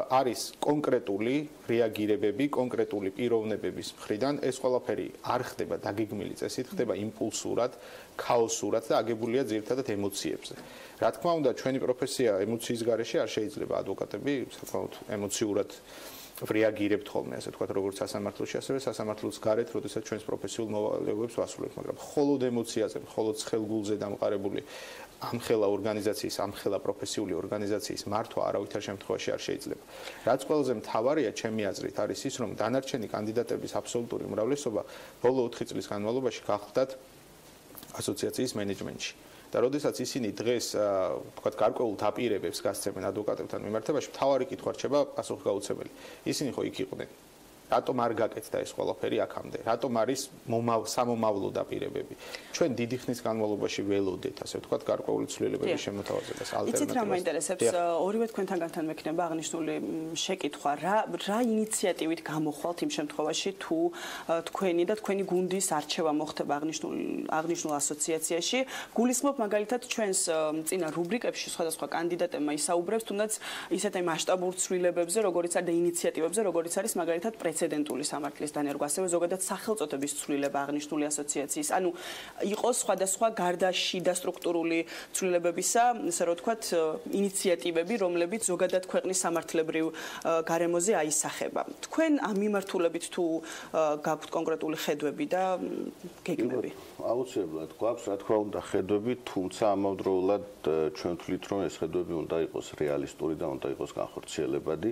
არის კონკრეტული რეაგირებები, კონკრეტული პიროვნებების მხრიდან, ეს ყველაფერი არ ხდება დაგეგმილი წესით, ხდება იმპულსურად, ქაოსურად და აგებულია ძირითადად ემოციებზე. რა თქმა უნდა, ჩვენი პროფესია ემოციის გარეშე არ შეიძლება ადვოკატები საკმაოდ ემოციურად რეაგირებთ ხოლმე, ასე ვთქვათ, როგორც სასამართლოში, ასევე სასამართლოს გარეთ, როდესაც ჩვენს პროფესიულ მოვალეობებს ვასრულებთ, მაგრამ მხოლოდ ემოციაზე, მხოლოდ ხელგულზე დამყარებული ამხელა ორგანიზაციის, ამხელა პროფესიული ორგანიზაციის მართვა არავითარ შემთხვევაში არ შეიძლება. რაც ყველაზე მთავარია, ჩემი აზრით, არის ის, რომ დანარჩენი კანდიდატების აბსოლუტური უმრავლესობა ბოლო 4 წლის განმავლობაში გახლდათ ასოციაციის მენეჯმენტში. და როდესაც ისინი დღეს თქვათ გარკვეულ დაპირებებს გასცემენ ადვოკატებთან მიმართებაში, მთავარი კითხვა რჩება პასუხგაუცებელი. ისინი ხო იქ იყვნენ. რატომ არ გაკეთდა ეს ყველაფერი აქამდე? რატომ არის სამომავლო დაპირებები? ჩვენ დიდი ხნის განმავლობაში ველოდეთ, ასე ვთქვათ, გარკვეული ცვლილებების შემოთავაზებას, ალტერნატივას. იცით რა მაინტერესებს? ორივე თქვენთანგან მექნება აღნიშნული შეკითხვა, რა ინიციატივით გამოხვალთ იმ შემთხვევაში, თუ თქვენი და თქვენი გუნდის არჩევა მოხდება აღნიშნულ ასოციაციაში? გულისხმობ მაგალითად ჩვენს წინა რუბრიკებში სხვადასხვა კანდიდატებმა ისაუბრებს, თუნდაც ისეთი მასშტაბურ ცვლილებებზე, როგორიც არის და ინიციატივებზე, როგორიც არის მაგალითად პრეცედენტული სამართლის დანერგვა, ასევე ზოგადად სახელმწიფოების ცვლილება აღნიშნული ასოციაციის. ანუ იყოს სხვადასხვა გარდა შიდა სტრუქტურული ცვლილებებისა, ასე რომ ვთქვათ, ინიციატივები, რომლებიც ზოგადად ქვეყნის სამართლებრივ გარემოზე აისახება. თქვენ ამ მიმართულებით თუ გაქვთ კონკრეტული ხედვები და გეგმები? აუცილებლად გვაქვს, რა თქმა უნდა, ხედვები, თუმცა ამავდროულად ჩვენ ვთვლით, რომ ეს ხედვები უნდა იყოს რეალისტური და უნდა იყოს განხორციელებადი.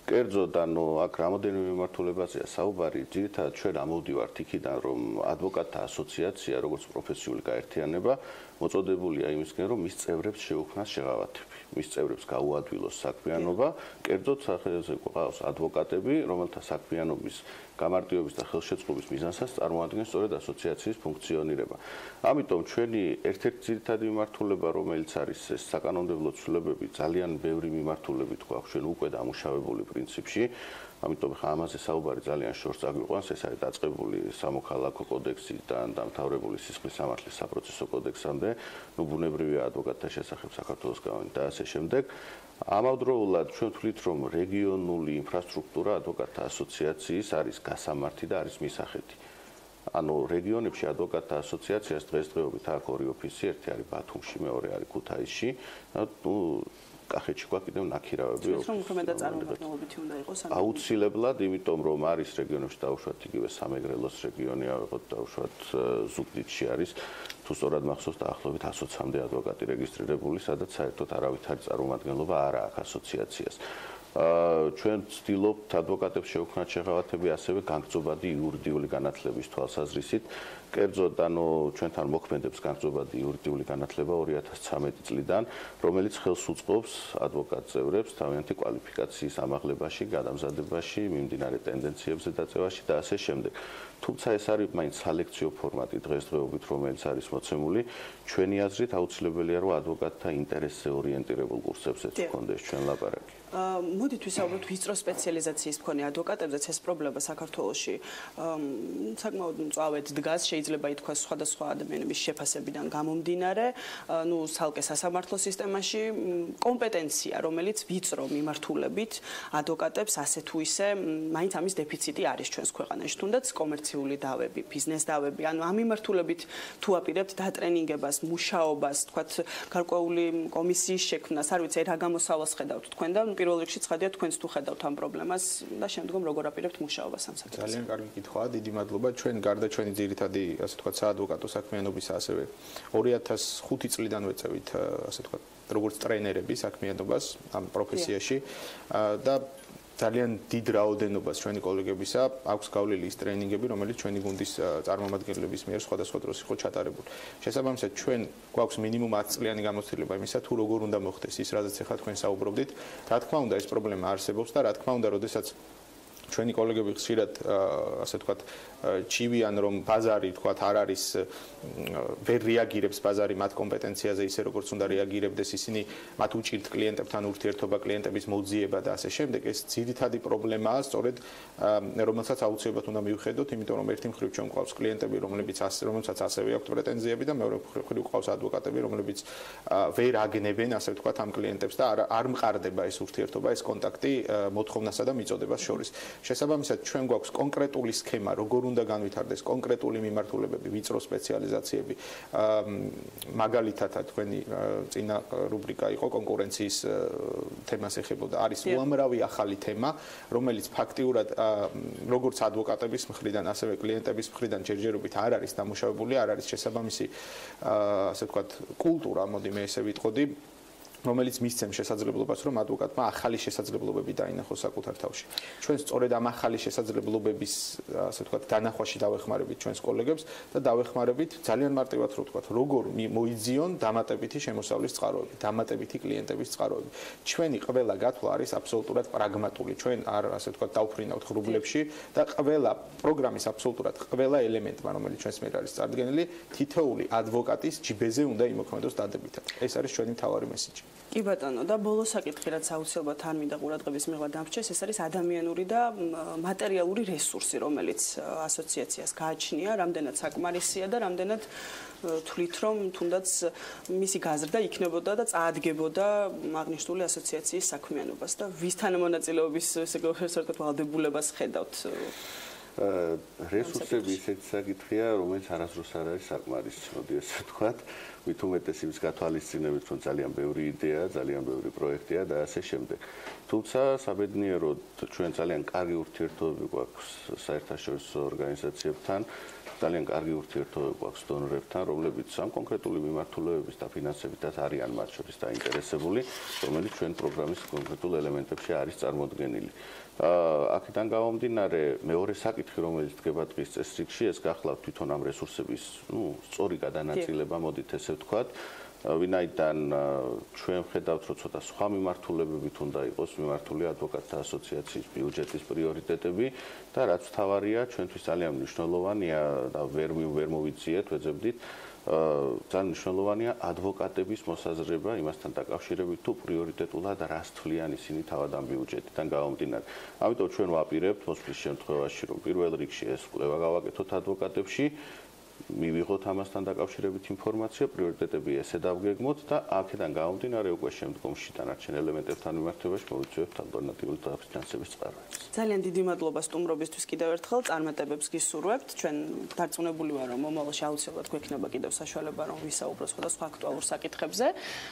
კერძოდ, აქ რამოდენიმე მიმართულებაზეა საუბარი, ძირითადად ჩვენ ამოვდივართ იქიდან, რომ ადვოკატთა ასოციაცია, როგორც პროფესიული გაერთიანება, მოწოდებულია იმისკენ, რომ მის წევრებს შეუქმნას შეღავათები, მის წევრებს გაუადვილოს საქმიანობა, კერძოდ სახელმწიფოზე გვყავს ადვოკატები, რომელთა საქმიანობის გამარტივების და ხელშეწყობის მიზანსაც წარმოადგენს სწორედ ასოციაციის ფუნქციონირება. ამიტომ ჩვენი ერთ-ერთი ძირითადი მიმართულება, რომელიც არის ეს საკანონმდებლო ცვლილებები, ძალიან ბევრი მიმართულებით გვაქვს ჩვენ უკვე დამუშავებული პრინციპში. ამიტომ ხა ამაზე საუბარი ძალიან შორს აგვიყვანს, ეს არის დაწყებული სამოქალაქო კოდექსიდან დამთავრებული სისხლის სამართლის საპროცესო კოდექსამდე, ბუნებრივია ადვოკატთა შესახებ საქართველოს კანონი და ასე შემდეგ. ამავდროულად ჩვენ ვთვლით, რომ რეგიონული ინფრასტრუქტურა ადვოკატთა ასოციაციის არის გასამართი და არის მისახედი. ანუ რეგიონებში ადვოკატთა ასოციაციას დღესდღეობით აქვს 2 ოფისი, ერთი არის ბათუმში, მეორე არის ქუთაისში. კახეთში გვაქვს კიდევ ნაქირავები. აუცილებლად, იმიტომ რომ არის რეგიონებში დაუშვათ იგივე სამეგრელოს რეგიონი, დაუშვათ ზუგდიდში არის, თუ სწორად მახსოვს დაახლოებით 120-მდე ადვოკატი რეგისტრირებული, სადაც საერთოდ არავითარი წარმომადგენლობა არ აქვს ასოციაციას. ჩვენ ვცდილობთ ადვოკატებს შევქმნათ შეღავათები ასევე განგრძობადი იურიდიული განათლების თვალსაზრისით. კერძოდ, ჩვენთან მოქმედებს განგრძობადი იურიდიული განათლება 2013 წლიდან, რომელიც ხელს უწყობს ადვოკატ წევრებს თავიანთი კვალიფიკაციის ამაღლებაში, გადამზადებაში, მიმდინარე ტენდენციებზე დაწევაში და ასე შემდეგ. თუმცა ეს არის მაინც სალექციო ფორმატი დღესდღეობით, რომელიც არის მოცემული. ჩვენი აზრით აუცილებელია, რომ ადვოკატთა ინტერესზე ორიენტირებულ კურსებზეც გქონდეს ჩვენ ლაპარაკი. მოდით ვისაუბროთ ვიწრო სპეციალიზაციის მქონე ადვოკატებზეც. ეს პრობლემა საქართველოში საკმაოდ მწვავედ დგას, შეიძლება ითქვას სხვადასხვა ადამიანების შეფასებიდან გამომდინარე, ცალკე სასამართლო სისტემაში კომპეტენცია, რომელიც ვიწრო მიმართულებით ადვოკატებს ასე თუ ისე მაინც ამის დეფიციტი არის ჩვენს ქვეყანაში, თუნდაც კომერციული დავები, ბიზნეს დავები. ანუ ამ მიმართულებით თუ აპირებთ დატრენინგებას, მუშაობას, თქვათ, გარკვეული კომისიის შექმნას, არ ვიცი, რა გამოსავალს ხედავთ თქვენ და პირველ რიგში ცხადია თქვენც თუ ხედავთ ამ პრობლემას და შემდგომ როგორ აპირებთ მუშაობას ამ საკითხზე. ძალიან კარგი კითხვაა, დიდი მადლობა. ჩვენ გარდა ჩვენი ძირითადი, ასე ვთქვათ, საადვოკატო საქმიანობისა, ასევე 2005 წლიდან ვეწევით, ასე ვთქვათ, როგორც ტრენერები საქმიანობას ამ პროფესიაში და ძალიან დიდ რაოდენობას ჩვენი კოლეგებისა აქვს გავლილი ის ტრენინგები, რომელიც ჩვენი გუნდის წარმომადგენლების მიერ სხვადასხვა დროს იყო ჩატარებული. შესაბამისად, ჩვენ გვაქვს მინიმუმ 10 წლიანი გამოცდილება იმისა, თუ როგორ უნდა მოხდეს ის, რაზეც ახლა თქვენ საუბრობდით. რა თქმა უნდა, ეს პრობლემა არსებობს და რა თქმა უნდა, როდესაც ჩვენი კოლეგები ხშირად ასე ვთქვათ ჩივიან რომ ბაზარი ვთქვათ არ არის ვერ რეაგირებს ბაზარი მათ კომპეტენციაზე ისე როგორც უნდა რეაგირებდეს ისინი მათ უჭირთ კლიენტებთან ურთიერთობა კლიენტების მოძიება და ასე შემდეგ ეს ძირითადი პრობლემაა სწორედ რომელსაც აუცილებლად უნდა მივხედოთ იმიტომ რომ ერთი მხრივ ჩვენ გვყავს კლიენტები რომელსაც ასევე აქვთ პრეტენზიები და მეორე მხრივ გვყავს ადვოკატები რომლებიც ვერ აგნებენ ასე ვთქვათ ამ კლიენტებს და არ მყარდება ეს ურთიერთობა ეს კონტაქტი მოთხოვნასა და მიწოდებას შორის შესაბამისად ჩვენ გვაქვს კონკრეტული სქემა როგორ უნდა განვითარდეს კონკრეტული მიმართულებები ვიწრო სპეციალიზაციები მაგალითად თქვენი წინა რუბრიკა იყო კონკურენციის თემას ეხებოდა არის უამრავი ახალი თემა რომელიც ფაქტიურად როგორც ადვოკატების მხრიდან ასევე კლიენტების მხრიდან ჯერჯერობით არ არის დამუშავებული არ არის შესაბამისი ასე ვთქვათ კულტურა მოდი მე ესე ვიტყოდი რომელიც მისცემს შესაძლებლობას რომ ადვოკატმა ახალი შესაძლებლობები დაინახოს საკუთარ თავში. ჩვენ სწორედ ამ ახალი შესაძლებლობების ასე ვთქვათ დანახვაში დავეხმარებით ჩვენს კოლეგებს და დავეხმარებით ძალიან მარტივად რო ვთქვათ როგორ მოიძიონ დამატებითი შემოსავლის წყაროები, დამატებითი კლიენტების წყაროები. ჩვენი ყველა გათვლა არის აბსოლუტურად პრაგმატული. ჩვენ არ ასე ვთქვათ დავფრინავთ ღრუბლებში და ყველა პროგრამის აბსოლუტურად ყველა ელემენტმა რომელიც ჩვენს მიერ არის წარდგენილი თითოეული ადვოკატის ჯიბეზე უნდა იმოქმედოს დადებითად. ეს არის ჩვენი მთავარი მესიჯი. კი ბატონო და ბოლო საკითხი რაც აუცილებლად არ მინდა ყურადღების მიღება დამრჩეს ეს არის ადამიანური და მატერიალური რესურსი რომელიც ასოციაციას გააჩნია რამდენად საკმარისია და რამდენად თვლით რომ თუნდაც მისი გაზრდა იქნებოდა და წაადგებოდა აღნიშნული ასოციაციის საქმიანობას და ვის თანამონაწილეობის ესე ვთქვათ ვალდებულებას ხედავთ რესურსები ისეთი საკითხია რომელიც არასდროს არ არის საკმარისი მოდი ესე ვთქვათ მით უმეტეს იმის გათვალისწინებით რომ ძალიან ბევრი იდეაა ძალიან ბევრი პროექტია და ასე შემდეგ თუმცა საბედნიეროდ ჩვენ ძალიან კარგი ურთიერთობები გვაქვს საერთაშორისო ორგანიზაციებთან ძალიან კარგი ურთიერთობები გვაქვს დონორებთან რომლებიც ამ კონკრეტული მიმართულებების დაფინანსებითაც არიან მათ შორის დაინტერესებული რომელიც ჩვენ პროგრამის კონკრეტულ ელემენტებში არის წარმოდგენილი აქედან გამომდინარე მეორე საკითხი რომელიც დგება დღის წესრიგში ეს გახლავთ თვითონ ამ რესურსების სწორი გადანაწილება მოდით ესე ვთქვათ ვინაიდან ჩვენ ხედავთ რომ ცოტა სხვა მიმართულებებით უნდა იყოს მიმართული ადვოკატთა ასოციაციის ბიუჯეტის პრიორიტეტები და რაც მთავარია ჩვენთვის ძალიან მნიშვნელოვანია და ვერ მოვიციეთ ვეძებდით ძალიან მნიშვნელოვანია ადვოკატების მოსაზრება იმასთან დაკავშირებით თუ პრიორიტეტულად რას თვლიან ისინი თავად ამ ბიუჯეტიდან გამომდინარე. ამიტომ ჩვენ ვაპირებთ მოსვლის შემთხვევაში რომ პირველ რიგში ეს კვლევა გავაკეთოთ ადვოკატებში მივიღოთ ამასთან დაკავშირებით ინფორმაცია, პრიორიტეტები ესე დავგეგმოთ და აქედან გამომდინარე უკვე შემდგომში დანარჩენ ელემენტებთან მიმართებაში მოვიწვევთ ალტერნატიული დაფინანსების წყაროებს. ძალიან დიდი მადლობა სტუმრობისთვის კიდევ ერთხელ წარმატებებს გისურვებთ. ჩვენ დარწმუნებული ვარ რომ მომავალში აუცილებლად გვექნება კიდევ საშუალება რომ ვისაუბროთ სხვადასხვა აქტუალურ საკითხებზე.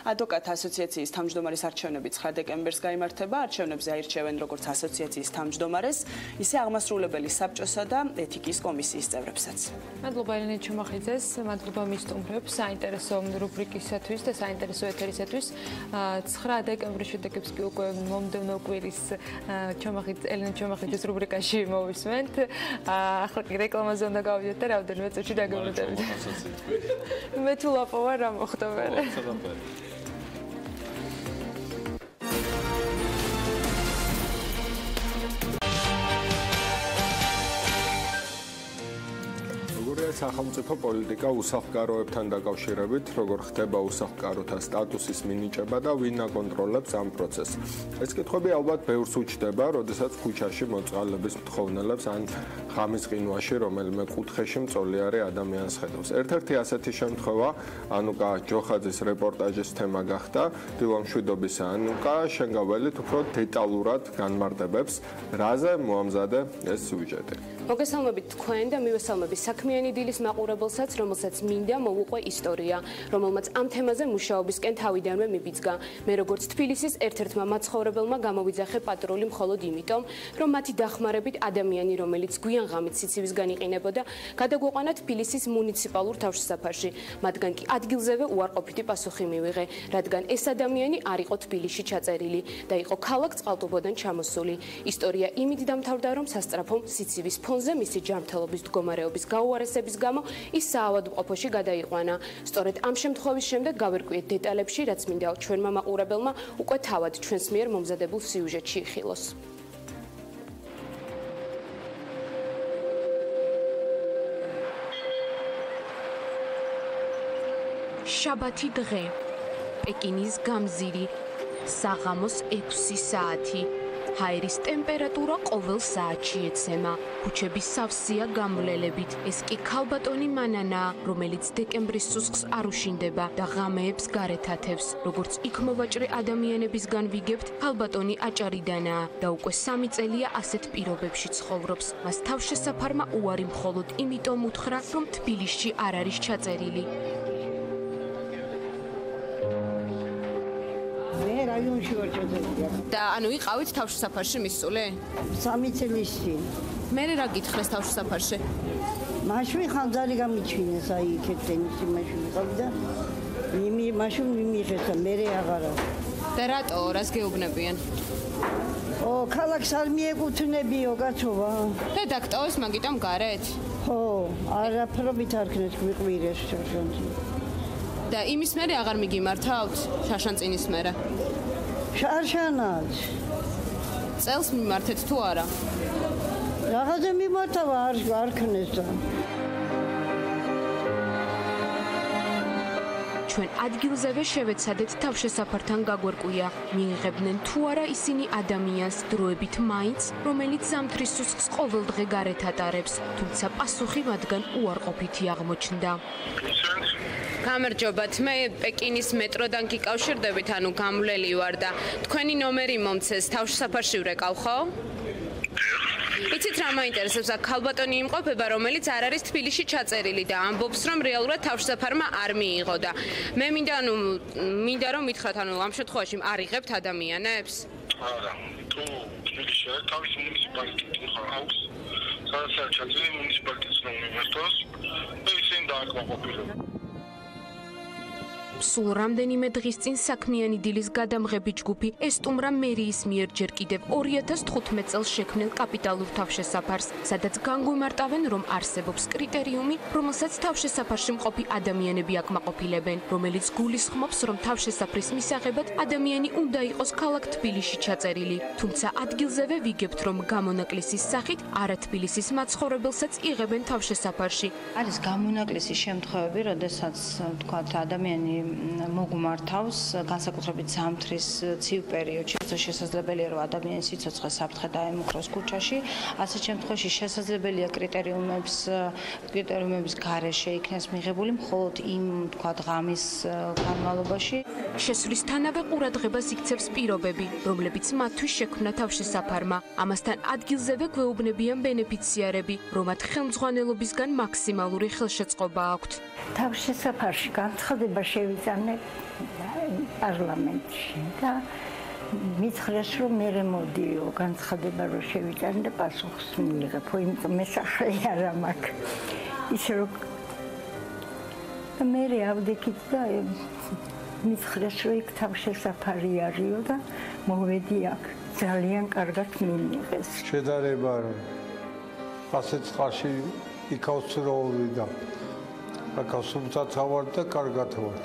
ადვოკატთა ასოციაციის თავმჯდომარის არჩევნები 9 დეკემბერს გაიმართება. არჩევნებზე აირჩევენ როგორც ასოციაციის თავმჯდომარეს, ისე აღმასრულებელი საბჭოსა და ეთიკის კომისიის წევრებსაც. მადლობა ჩომახიძეს, მადლობა მის სტუმრებს საინტერესო რუბრიკისათვის და საინტერესო ეთერისათვის. 9 დეკემბრის შედეგებს კი უკვე მომდევნო კვირის ელენე ჩომახიძეს რუბრიკაში მოვისმენთ. ახლა კი რეკლამაზე უნდა გავიდეთ და რამდენიმე წუთში დაგემრიდებით. მე თუ ლაპოვარ რა მოხდა მერე? სახელმწიფო პოლიტიკა უსახლკაროებთან დაკავშირებით, როგორ ხდება უსახლკაროთა სტატუსის მინიჭება და ვინ აკონტროლებს ამ პროცესს. ეს კითხვები ალბათ ბევრს უჩნდება, როდესაც ქუჩაში მოწყალების მთხოვნელებს ან ღამის ყინვაში რომელიმე კუთხეში მწოლიარე ადამიანს ხედავს. ერთ-ერთი ასეთი შემთხვევა ანუკა ჯოხაძის რეპორტაჟის თემა გახდა. დილა მშვიდობისა ანუკა, შენ გაველით უფრო დეტალურად განმარტებებს, რაზე მოამზადე ეს სიუჟეტი. მოგესალმებით თქვენ და მივესალმები საქმიანი დილის მაყურებელსაც, რომელსაც მინდა მოვუყვე ისტორია, რომელმაც ამ თემაზე მუშაობისკენ თავიდანვე მიბიძგა. მე როგორც თბილისის ერთ-ერთმა მაცხოვრებელმა გამოვიძახე პატრული მხოლოდ იმიტომ, რომ მათი დახმარებით ადამიანი, რომელიც გვიან ღამით სიცივისგან იყინებოდა, გადაგვეყვანა თბილისის მუნიციპალურ თავშესაფარში. მათგან კი ადგილზევე უარყოფითი პასუხი მივიღე, რადგან ეს ადამიანი არ იყო თბილისში ჩაწერილი და იყო ქალაქ წყალტუბოდან ჩამოსული. ისტორია იმით დამთავრდა, რომ სასწრაფომ სიცივის ფონზე მისი ჯანმრთელობის მდგომარეობის გაუარესების გამო ის საავადმყოფოში გადაიყვანა. სწორედ ამ შემთხვევის შემდეგ გავერკვიეთ დეტალებში, რაც მინდა ჩვენმა მაყურებელმა უკვე თავად ჩვენს მიერ მომზადებულ სიუჟეტში იხილოს. შაბათი დღე. პეკინის გამზირი. საღამოს 6 საათი. ჰაერის ტემპერატურა ყოველ საათში ეცემა. ქუჩები სავსეა გამვლელებით. ეს კი ქალბატონი მანანაა, რომელიც დეკემბრის სუსხს არ უშინდება და ღამეებს გარეთ ათევს. როგორც იქ მოვაჭრე ადამიანებისგან ვიგებთ, ქალბატონი აჭარიდანაა და უკვე 3 წელია ასეთ პირობებში ცხოვრობს. მას თავშესაფარმა უარი მხოლოდ იმიტომ უთხრა, რომ თბილისში არ არის ჩაწერილი. რაიონში ვარ ჩაწერილი. და ანუ იყავით თავშესაფარში მისული? 3 წლის წინ. მე რა გითხრეს თავშესაფარში? მაშინ ხანძარი გამიჩვინეს, აი იქეთ ტენისი მაშინ ვიყავი და მაშინ მიმიღეს, მე აღარა. და რატო, რას გეუბნებიან? ქალაქს არ მიეკუთვნებიო, კაცოვა. და დაქტოვეს მაგიტომ გარეთ? ხო, არაფრობით არ ქნეს გვიყვირეს შაშანცი. და იმის მერე აღარ მიგიმართავთ? შაშანწინის მერე? შარშანაც. წელს მიმართეთ თუ არა? რაღაცა მიმართავ არ ქნეს და. ჩვენ ადგილზევე შევეცადეთ თავშესაფართან გაგვერკვია. მიიღებდნენ თუ არა ისინი ადამიანს დროებით მაინც, რომელიც ზამთრის სუსხს ყოველ დღე გარეთ ატარებს, თუმცა პასუხი მათგან უარყოფითი აღმოჩნდა. გამარჯობათ, მე პეკინის მეტროდან გიკავშირდებით, ანუ გამვლელი ვარ და თქვენი ნომერი მომცეს, თავშესაფარში ვრეკავ, ხო? იცით რა მაინტერესებს, აქ ქალბატონი იმყოფება, რომელიც არ არის თბილისში ჩაწერილი და ამბობს, რომ რეალურად თავშესაფარმა არ მიიღო და მე მინდა რომ მითხრათ, ანუ ამ შემთხვევაში არ იღებთ ადამიანებს? არა, თუ თბილისში არის თავის მუნიციპალიტეტი აქვს, სადაც არის ჩაწერილი მუნიციპალიტეტის ნომერს და ისინი დააკმაყოფილებენ. სულ რამდენიმე დღის წინ საქმიანი დილის გადამღები ჯგუფი ესტუმრა მერიის მიერ ჯერ კიდევ 2015 წელს შექმნილ კაპიტალურ თავშესაფარს, სადაც განგვიმარტავენ, რომ არსებობს კრიტერიუმი, რომელსაც თავშესაფარში მყოფი ადამიანები აკმაყოფილებენ, რომელიც გულისხმობს, რომ თავშესაფრის მისაღებად ადამიანი უნდა იყოს ქალაქ თბილისში ჩაწერილი. თუმცა ადგილზევე ვიგებთ, რომ გამონაკლისის სახით არა თბილისის მაცხოვრებელსაც იღებენ თავშესაფარში. არის გამონაკლისის შემთხვევები, როდესაც თქვათ ადამიანი მოგმართავს განსაკუთრებით ზამთრის ცივ პერიოდში, შესაძლებელია რომ ადამიანის სიცოცხლე საფრთხე დაემუქროს ქუჩაში. ასეთ შემთხვევაში შესაძლებელია კრიტერიუმების გარეშე იქნეს მიღებული მხოლოდ იმ თქვათ ღამის განმავლობაში. შესვლისთანავე ყურადღებას იქცევს პირობები, რომლებიც მათთვის შექმნა თავშესაფარმა. ამასთან ადგილზევე გვეუბნებიან ბენეფიციარები, რომ მათ ხელმძღვანელობისგან მაქსიმალური ხელშეწყობა აქვთ. თავშესაფარში განცხადება შევიწანე პარლამენტში და მითხრეს, რომ მე მოდიო განცხადება რომ შევიწანე და პასუხს მიიღებ, იმიტომ მე სახელი არ მაქვს. ისე რომ მე ავდექით და მითხრეს, რომ იქ თავშესაფარი არისო და მოვედი აქ. ძალიან კარგად მიიღეს. შედარება რომ ასეთ წყალში იქავს როლი და აკასუმცაც ავარ და კარგად ვარ.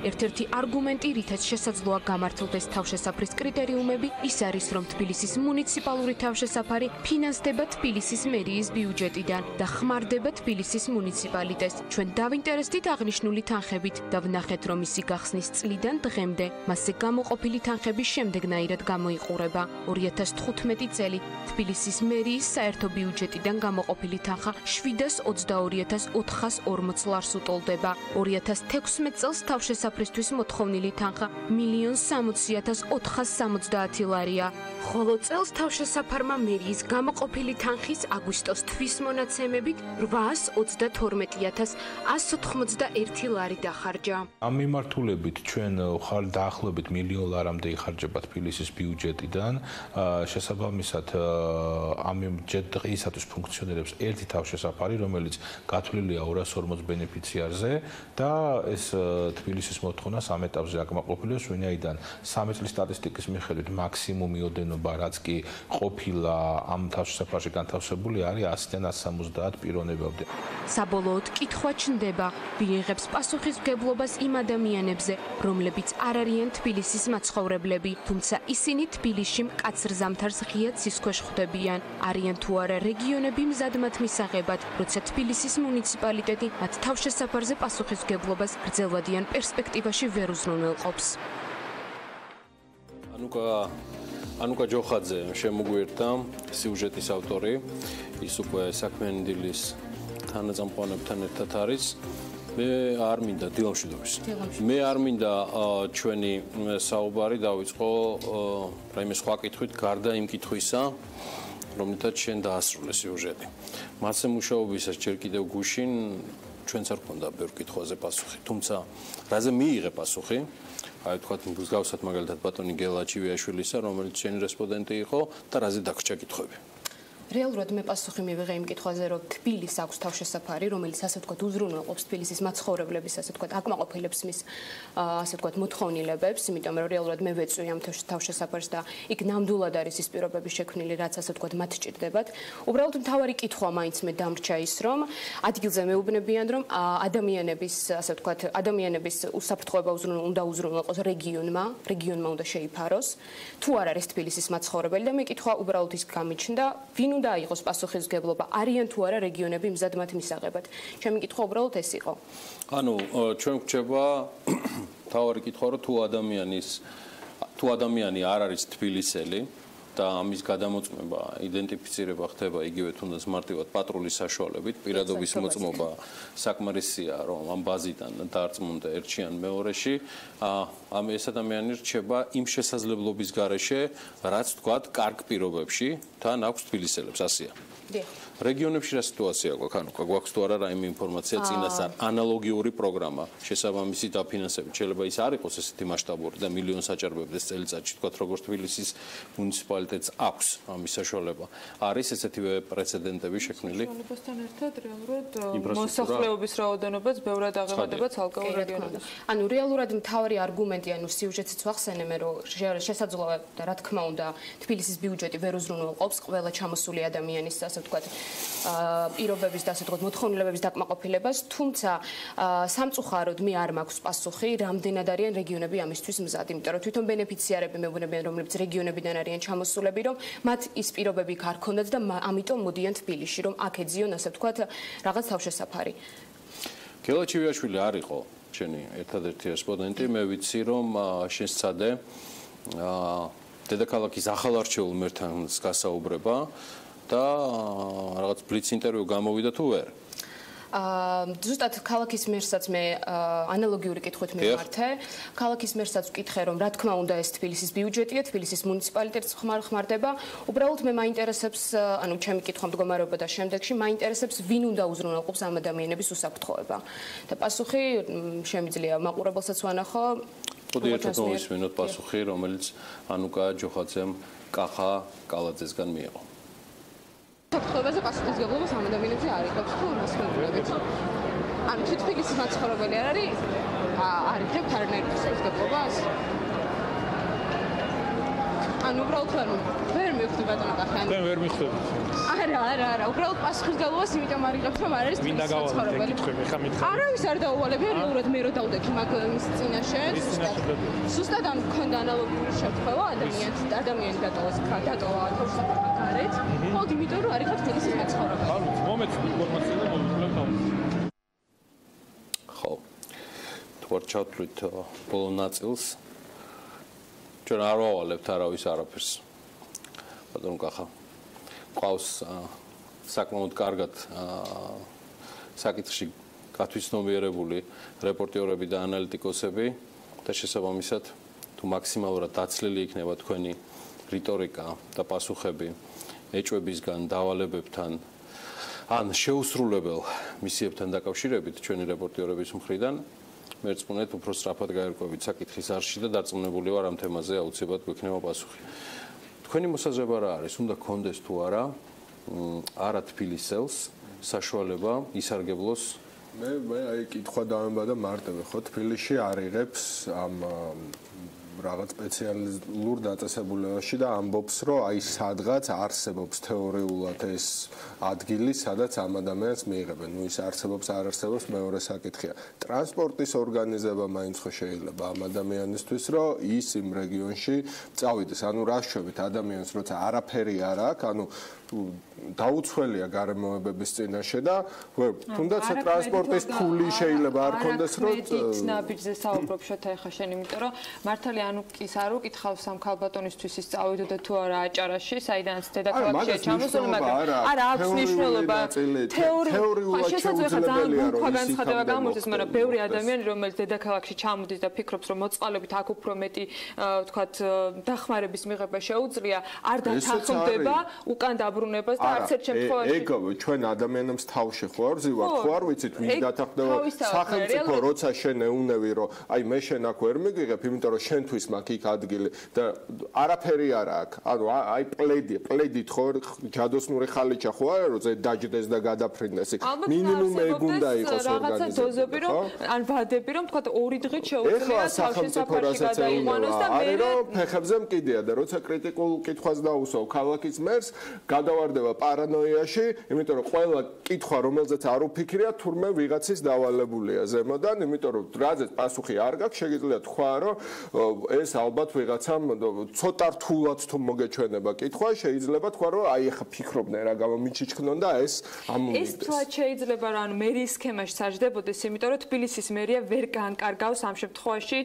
ერთ-ერთი არგუმენტი, რითაც შესაძლოა გამართლდეს თავშესაფრის კრიტერიუმები, ის არის, რომ თბილისის მუნიციპალური თავშესაფარი ფინანსდება თბილისის მერიის ბიუჯეტიდან და ხმარდება თბილისის მუნიციპალიტეტს. ჩვენ დავინტერესდით აღნიშნული თანხებით და ვნახეთ, რომ ისი გახსნის წლიდან დღემდე მასზე გამოყოფილი თანხები შემდეგნაირად გამოიყურება. 2015 წელი თბილისის მერიის საერთო ბიუჯეტიდან გამოყოფილი თანხა 722,440 ლარს უტოლდება. 2016 წელს თავშესაფრისთვის მოთხოვნილი თანხა 1,60,470 ლარია. ხოლო წელს თავშესაფარმა მერიის გამოყოფილი თანხის აგვისტოს თვის მონაცემებით 822,191 ლარი დახარჯა. ამ მიმართულებით ჩვენ დაახლოებით 1 მილიონ ლარამდე იხარჯება თბილისის ბიუჯეტიდან. შესაბამისად ამ დღეისათვის ფუნქციონირებს ერთი თავშესაფარი, რომელიც გათვლილია 240 ბენეფიციარზე და ეს თბილისის თბილისის მოთხოვნას ამ ეტაპზე აკმაყოფილებს, ვინაიდან 3 წლის სტატისტიკის მიხედვით მაქსიმუმი ოდენობა, რაც კი ყოფილა ამ თავშესაფარში განთავსებული არის 100-დან 170 პიროვნებამდე. საბოლოოდ კითხვა ჩნდება, ვიღებს პასუხისმგებლობას იმ ადამიანებზე, რომლებიც არ არიან თბილისის მაცხოვრებლები, თუმცა ისინი თბილისში მკაცრ ზამთარს ღია ცის ქვეშ ხვდებიან. არიან თუ არა რეგიონები მზად მათ მისაღებად, როცა თბილისის მუნიციპალიტეტი მათ თავშესაფარზე პასუხისმგებლობას გრძელვადიან პერსპექტივაში ვერ უზრუნველყოფს. ანუკა ჯოხაძე შემოგვიერთა, სიუჟეტის ავტორი, ის უკვე საქმიანი დილის თანაწამყვანებთან ერთად არის. მე არ მინდა დილამშვიდობის. მე არ მინდა ჩვენი საუბარი დავიწყო რაიმე სხვა კითხვით, გარდა იმ კითხვისა, რომლითაც შენ დაასრულე სიუჟეტი. მასზე მუშაობისას ჯერ კიდევ გუშინ ჩვენც არ გქონდა ბევრ კითხვაზე პასუხი, თუმცა რაზე მიიღე პასუხი? აი თქვათ მსგავსად მაგალითად ბატონი გელაჩივიაშვილისა, რომელიც შენი რესპონდენტი იყო და რაზე დაგვრჩა კითხვები. რეალურად მე პასუხი მივიღე იმ კითხვაზე, რომ თბილის აქვს თავშესაფარი, რომელიც ასე ვთქვათ უზრუნველყოფს თბილისის მაცხოვრებლების, ასე ვთქვათ, აკმაყოფილებს მის ასე ვთქვათ მოთხოვნილებებს, იმიტომ რომ რეალურად მე ვეწვი ამ თავშესაფარს და იქ ნამდვილად არის ის პირობები შექმნილი, რაც ასე ვთქვათ მათ სჭირდებათ. უბრალოდ მთავარი კითხვა მაინც მე დამრჩა ის, რომ ადგილზე მეუბნებიან, რომ ადამიანების, ასე ვთქვათ, ადამიანების უსაფრთხოება უნდა უზრუნველყოს რეგიონმა უნდა შეიფაროს, თუ არ არის თბილისის მაცხოვრებელი და მე კითხვა უბრალოდ ის გამიჩნდა, ვინ უნდა აიღოს პასუხისმგებლობა, არიან თუ არა რეგიონები მზად მათ მისაღებად. ჩემი კითხვა უბრალოდ ეს იყო. ანუ ჩვენ გვჭება თავარი კითხვა, რომ თუ ადამიანი არ არის თბილისელი და ამის გადამოწმება, იდენტიფიცირება ხდება იგივე თუნდაც მარტივად პატრულის საშუალებით, პირადობის მოწმობა საკმარისია, რომ ამ ბაზიდან დაარწმუნდა ერთში ან მეორეში, ეს ადამიანი რჩება იმ შესაძლებლობის გარეშე, რაც თქვათ კარგ პირობებში თან აქვს თბილისელებს, ასეა. რეგიონებში რა სიტუაცია გვაქვს? ანუ გვაქვს თუ არა რაიმე ინფორმაცია წინასწარ ანალოგიური პროგრამა შესაბამისი დაფინანსებით. შეიძლება ის არ იყოს ესეთი მასშტაბური და მილიონს აჭარბებდეს წელიწადში, თქვათ როგორც თბილისის მუნიციპალიტეტს აქვს ამის საშუალება. არის ესეთივე პრეცედენტები შექმნილი? საშუალებასთან ერთად რეალურად მოსახლეობის რაოდენობაც ბევრად აღემატება ცალკეულ რეგიონებში. ანუ რეალურად მთავარი არგუმენტი, ანუ სიუჟეტიც ვახსენე მე, რომ შესაძლოა და რა თქმა უნდა თბილისის ბიუჯეტი ვერ უზრუნველყოფს ყველა ჩამოსული ადამიანის, ასე ვთქვათ, პირობების და ასე ვთქვათ მოთხოვნილებების დაკმაყოფილებას, თუმცა სამწუხაროდ მე არ მაქვს პასუხი, რამდენად არიან რეგიონები ამისთვის მზად, იმიტომ რომ თვითონ ბენეფიციარები მეუბნებიან, რომლებიც რეგიონებიდან არიან ჩამოსულები, რომ მათ ის პირობები არ ქონდათ და ამიტომ მოდიან თბილისში, რომ აქ ეძიონ, ასე ვთქვათ, რაღაც თავშესაფარი. გელაჩივიაშვილი არ იყო შენი ერთადერთი რესპონდენტი, მე ვიცი, რომ შენ სცადე დედაქალაქის ახალ არჩეულ მერთან გასაუბრება და რაღაც ბლიც ინტერვიუ გამოვიდა თუ ვერ? ზუსტად ქალაქის მერსაც მე ანალოგიური კითხვით მივმართე. ქალაქის მერსაც ვკითხე, რომ რა თქმა უნდა ეს თბილისის ბიუჯეტია, თბილისის მუნიციპალიტეტს ხმარდება. უბრალოდ მე მაინტერესებს, ანუ ჩემი კითხვა მდგომარეობა და შემდეგში მაინტერესებს, ვინ უნდა უზრუნველყოფს ამ ადამიანების უსაფრთხოება. და პასუხი შემიძლია მაყურებელსაც ვანახო. ხოდი ერთად მოვისმინოთ პასუხი, რომელიც ანუკა ჯოხაძემ კახა კალაძესგან მიიღო. საფრთხოებაზე პასუხისმგებლობას ამ ადამიანებზე არ იღებს თუ მას მოგულებით. ანუ თბილისის მაცხოვრებელი არ არის? არიღებთ არანაირ პასუხისმგებლობას? ანუ უბრალოდ ვერ მივხვდი ბატონო კახიანი. თქვენ ვერ მივხვდებით. არა, უბრალოდ პასუხისმგებლობას იმიტომ არ იღებთ, რომ არ არის თბილისის მაცხოვრებელი. არავის არ დაუვალებია, რეალურად მე რო დავდექი მაგ წინაშე. ზუსტად ამ ქონდა ანალოგიური შემთხვევა, ადამიანი დატოვა თავშესაფართან გარეთ, მხოლოდ იმიტომ რომ არ იღებთ თბილისის მაცხოვრებელი. მომეც ინფორმაცია და მოვიწყებთ ამ. ხო. თუ არ ჩავთვლით ბოლო ნაწილს ჩვენ არ ვავალებთ არავის არაფერს. ბატონო კახა, ყავს საკმაოდ კარგად საკითხში გათვითცნობიერებული რეპორტიორები და ანალიტიკოსები და შესაბამისად თუ მაქსიმალურად დაცლილი იქნება თქვენი რიტორიკა და პასუხები ეჭვებისგან, დავალებებთან ან შეუსრულებელ მისიებთან დაკავშირებით ჩვენი რეპორტიორების მხრიდან მერწმუნეთ უფრო სწრაფად გაერკვევით საკითხის არში და დარწმუნებული ვარ ამ თემაზე აუცილებლად გვექნება პასუხი. თქვენი მოსაზრება რა არის? უნდა გქონდეს თუ არა არა თბილისელს საშუალება ისარგებლოს მე აი კითხვა დავემბადა მარტივი ხო თბილისში არ იღებს ამ რაღაც სპეციალურ დაწესებულებაში და ამბობს რომ აი სადღაც არსებობს თეორიულად ეს ადგილი სადაც ამ ადამიანს მიიღებენ. ნუ ის არსებობს არ არსებობს მეორე საკითხია. ტრანსპორტის ორგანიზება მაინც ხო შეიძლება ამ ადამიანისთვის რომ ის იმ რეგიონში წავიდეს. ანუ რა შვებით ადამიანს როცა არაფერი არ აქვს, ანუ დაუცველია გარემოებების წინაშე და თუნდაც ტრანსპორტის ფული შეიძლება არ კონდეს რომ ნაბიჯზე საუბრობ შოთა ეხა შენ იმიტომ რომ მართალი ანუ ის არ უკითხავს ამ ქალბატონისთვის ის წავიდოდა თუ არა აჭარაში საიდანაც დედაქალაქშია ჩამოსული მაგრამ არა აქვს მნიშვნელობა თეორიულად შეუძლებელია რომ განცხადება გამოდის მაგრამ ბევრი ადამიანი რომელიც დედაქალაქში ჩამოდის და ფიქრობს რომ მოწყალებით აქ უფრო მეტი ვთქვათ დახმარების მიღება შეუძლია არ დათანხმდება უკან დაბრუნებას და არც ერთ შემთხვევაში ეგ ჩვენ ადამიანებს თავში ხო არ ვზივართ ხო არ ვიცით ვინ დათანხმდება სახელმწიფო როცა შენ ეუნები რომ აი მე შენ აქ ვერ მიგიღებ იმიტომ რომ შენთვის მაქვს იქ ადგილი და არაფერი არ აქვს ანუ აი პლედით ხო ჯადოსნური ხალიჩა ხო არა რომ დაჯდეს და გადაფრინდეს მინიმუმ ეგ უნდა იყოს რაღაცა დოზები რომ ან ვადები რომ თქვა ორი დღით შეუძლია თავშესაფარში გადაიყვანოს და მე რომ ფეხებზე მკიდია და როცა კრიტიკულ კითხვას დაუსვავ ქალაქის მერს გადავარდება პარანოიაში იმიტომ რომ ყველა კითხვა რომელზეც არ უფიქრია თურმე ვიღაცის დავალებულია ზემოდან იმიტომ რომ რაზეც პასუხი არ გაქვს შეგიძლია თქვა რომ ეს ალბათ ვიღაცამ ცოტა რთულად თუ მოგეჩვენება კითხვა შეიძლება თქვა რომ აი ახლა ფიქრობდნენ რა გამომიჩიჩქნონ და ეს ეს თქვა შეიძლება რომ ანუ მერიის სქემაში საჯდებოდეს იმიტომ რომ თბილისის მერია ვერ განკარგავს ამ შემთხვევაში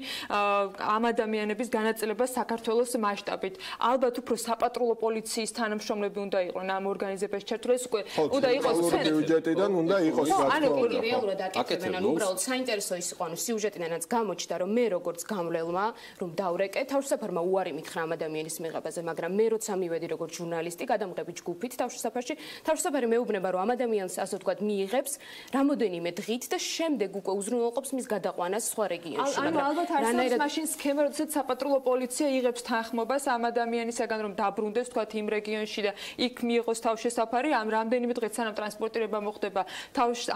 ამ ადამიანების განაწილებას საქართველოს მასშტაბით ალბათ უფრო საპატრულო პოლიციის თანამშრომლები უნდა იყვნენ ამ ორგანიზებაში ჩართულეს უკვე უნდა იყოს ბიუჯეტიდან უნდა იყოს ანუ რეალურად აკეთებენ ანუ უბრალოდ საინტერესო ის იყო ანუ სიუჟეტიდანაც გამოჩნდა რომ მე როგორც გამლელმა რომ დავრეკე თავშესაფარმა უარი მითხრა ამ ადამიანის მიღებაზე მაგრამ მე როცა მივედი როგორც ჟურნალისტი გადამღები ჯგუფით თავშესაფარში თავშესაფარი მეუბნება რომ ამ ადამიანს ასე ვთქვათ მიიღებს რამოდენიმე დღით და შემდეგ უკვე უზრუნველყოფს მის გადაყვანას სხვა რეგიონში მაგრამ ალბათ არსებობს მაშინ სქემა როდესაც საპატრულო პოლიცია იღებს თანხმობას ამ ადამიანისაგან რომ დაბრუნდეს ვთქვათ იმ რეგიონში და იქ მიიღოს თავშესაფარი ამ რამდენიმე დღით სანამ ტრანსპორტირება მოხდება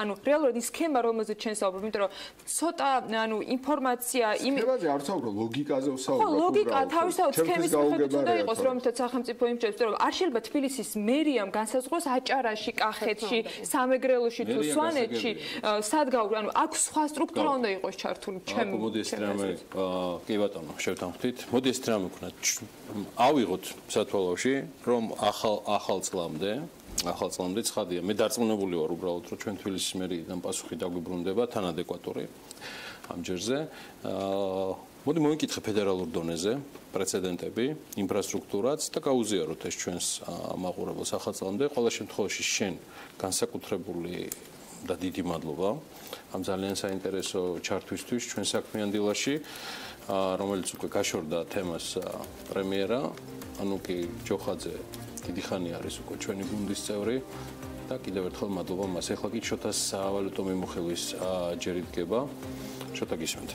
ანუ რეალურად ის სქემა რომელზეც ჩვენ საუბრობთ იმიტომ რომ ცოტა ანუ ინფორმაცია სქემაზე არ საუბრობ ლოგიკაზე ვსაუბრობ ხო ლოგიკა თავისთავად სქემის მიხედვით უნდა იყოს რომელთაც სახელმწიფო იმჭერს რომ არ შეიძლება თბილისის მერიამ განსაზღვროს აჭარაში კახეთში სამეგრელოში თუ სვანეთში სად გავრი ანუ აქ სხვა სტრუქტურა უნდა იყოს ჩართული ჩემი მოდი ეს რამე კი ბატონო შევთანხმდით მოდი ეს რამე ვქნათ ავიღოთ სათვალოში რომ ახალ წლამდე ცხადია მე დარწმუნებული ვარ უბრალოდ რომ ჩვენ თბილისის მერიიდან პასუხი დაგვიბრუნდება თან ადეკვატური ამ ჯერზე მოდი მოვიკითხე ფედერალურ დონეზე პრეცედენტები ინფრასტრუქტურაც და გაუზიაროთ ეს ჩვენს მაყურებელს ახალ წლამდე ყველა შემთხვევაში შენ განსაკუთრებული და დიდი მადლობა ამ ძალიან საინტერესო ჩართვისთვის ჩვენ საქმიან დილაში რომელიც უკვე გაშორდა თემას პრემიერა ანუკი ჯოხაძე დიდი ხანი არის უკვე ჩვენი გუნდის წევრი და კიდევ ერთხელ მადლობა მას. ეხლა კი შოთას სავალუტო მიმოხილვის ჯერი დგება. შოთა გისმენთ.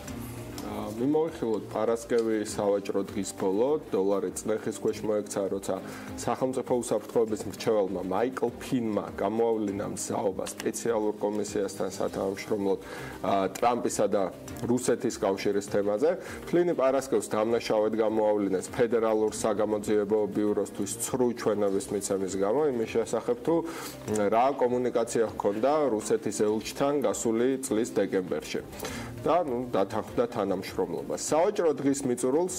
მიმოიხილოთ პარასკევი სავაჭრო დღის ბოლო დოლარი წნეხის ქვეშ მოექცა როცა სახელმწიფო უსაფრთხოების მრჩეველმა მაიკლ ფინმა გამოავლინა მზაობა სპეციალურ კომისიასთან სათანამშრომლოდ ტრამპისა და რუსეთის კავშირის თემაზე ფლინი პარასკევს დამნაშავედ გამოავლინეს ფედერალურ საგამოძიებო ბიუროსთვის ცრუ ჩვენების მიცემის გამო იმის შესახებ თუ რა კომუნიკაცია ჰქონდა რუსეთის ელჩთან გასული წლის დეკემბერში და დათანხმდა თანამშრომლობა. სავაჭრო დღის მიწურულს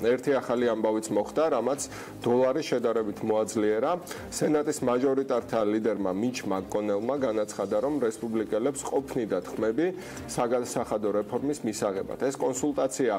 ერთი ახალი ამბავიც მოხდა, რამაც დოლარი შედარებით მოაძლიერა. სენატის მაჟორიტართა ლიდერმა მიჩ მაკკონელმა განაცხადა, რომ რესპუბლიკელებს ყოფნიდათ ხმები საგადასახადო რეფორმის მისაღებად. ეს კონსულტაცია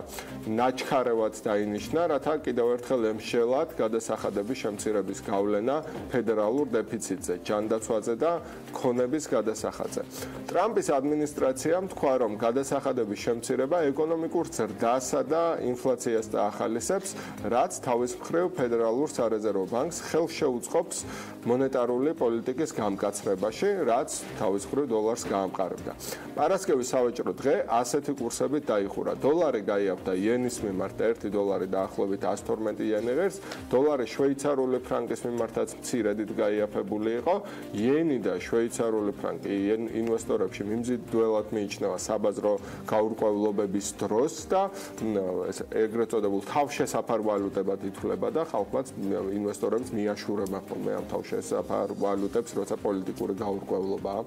ნაჩქარევად დაინიშნა, რათა კიდევ ერთხელ ემშელად გადასახადების შემცირების გავლენა ფედერალურ დეფიციტზე, ჯანდაცვაზე და ქონების გადასახადზე. ტრამპის ადმინისტრაციამ თქვა, რომ გადასახადების გადასახადების შემცირება ეკონომიკურ ზრდასა და ინფლაციას დაახალისებს, რაც თავის მხრივ ფედერალურ სარეზერვო ბანკს ხელს შეუწყობს მონეტარული პოლიტიკის გამკაცრებაში, რაც თავის მხრივ დოლარს გაამყარებდა. პარასკევის სავაჭრო დღე ასეთი კურსებით დაიხურა. დოლარი გაიაფთა იენის მიმართ 1 დოლარი დაახლოებით 112 იენი ღირს, დოლარი შვეიცარიული ფრანკის მიმართაც მცირედით გაიაფებული იყო. იენი და შვეიცარიული ფრანკი ინვესტორებში მიმზიდველად მიიჩნევა საბაზრო გაურკვევლობების დროს და ეგრეთ წოდებულ თავშესაფარ ვალუტებად ითვლება და ხალხმაც ინვესტორებს მიაშურება ხოლმე ამ თავშესაფარ ვალუტებს, როცა პოლიტიკური გაურკვევლობაა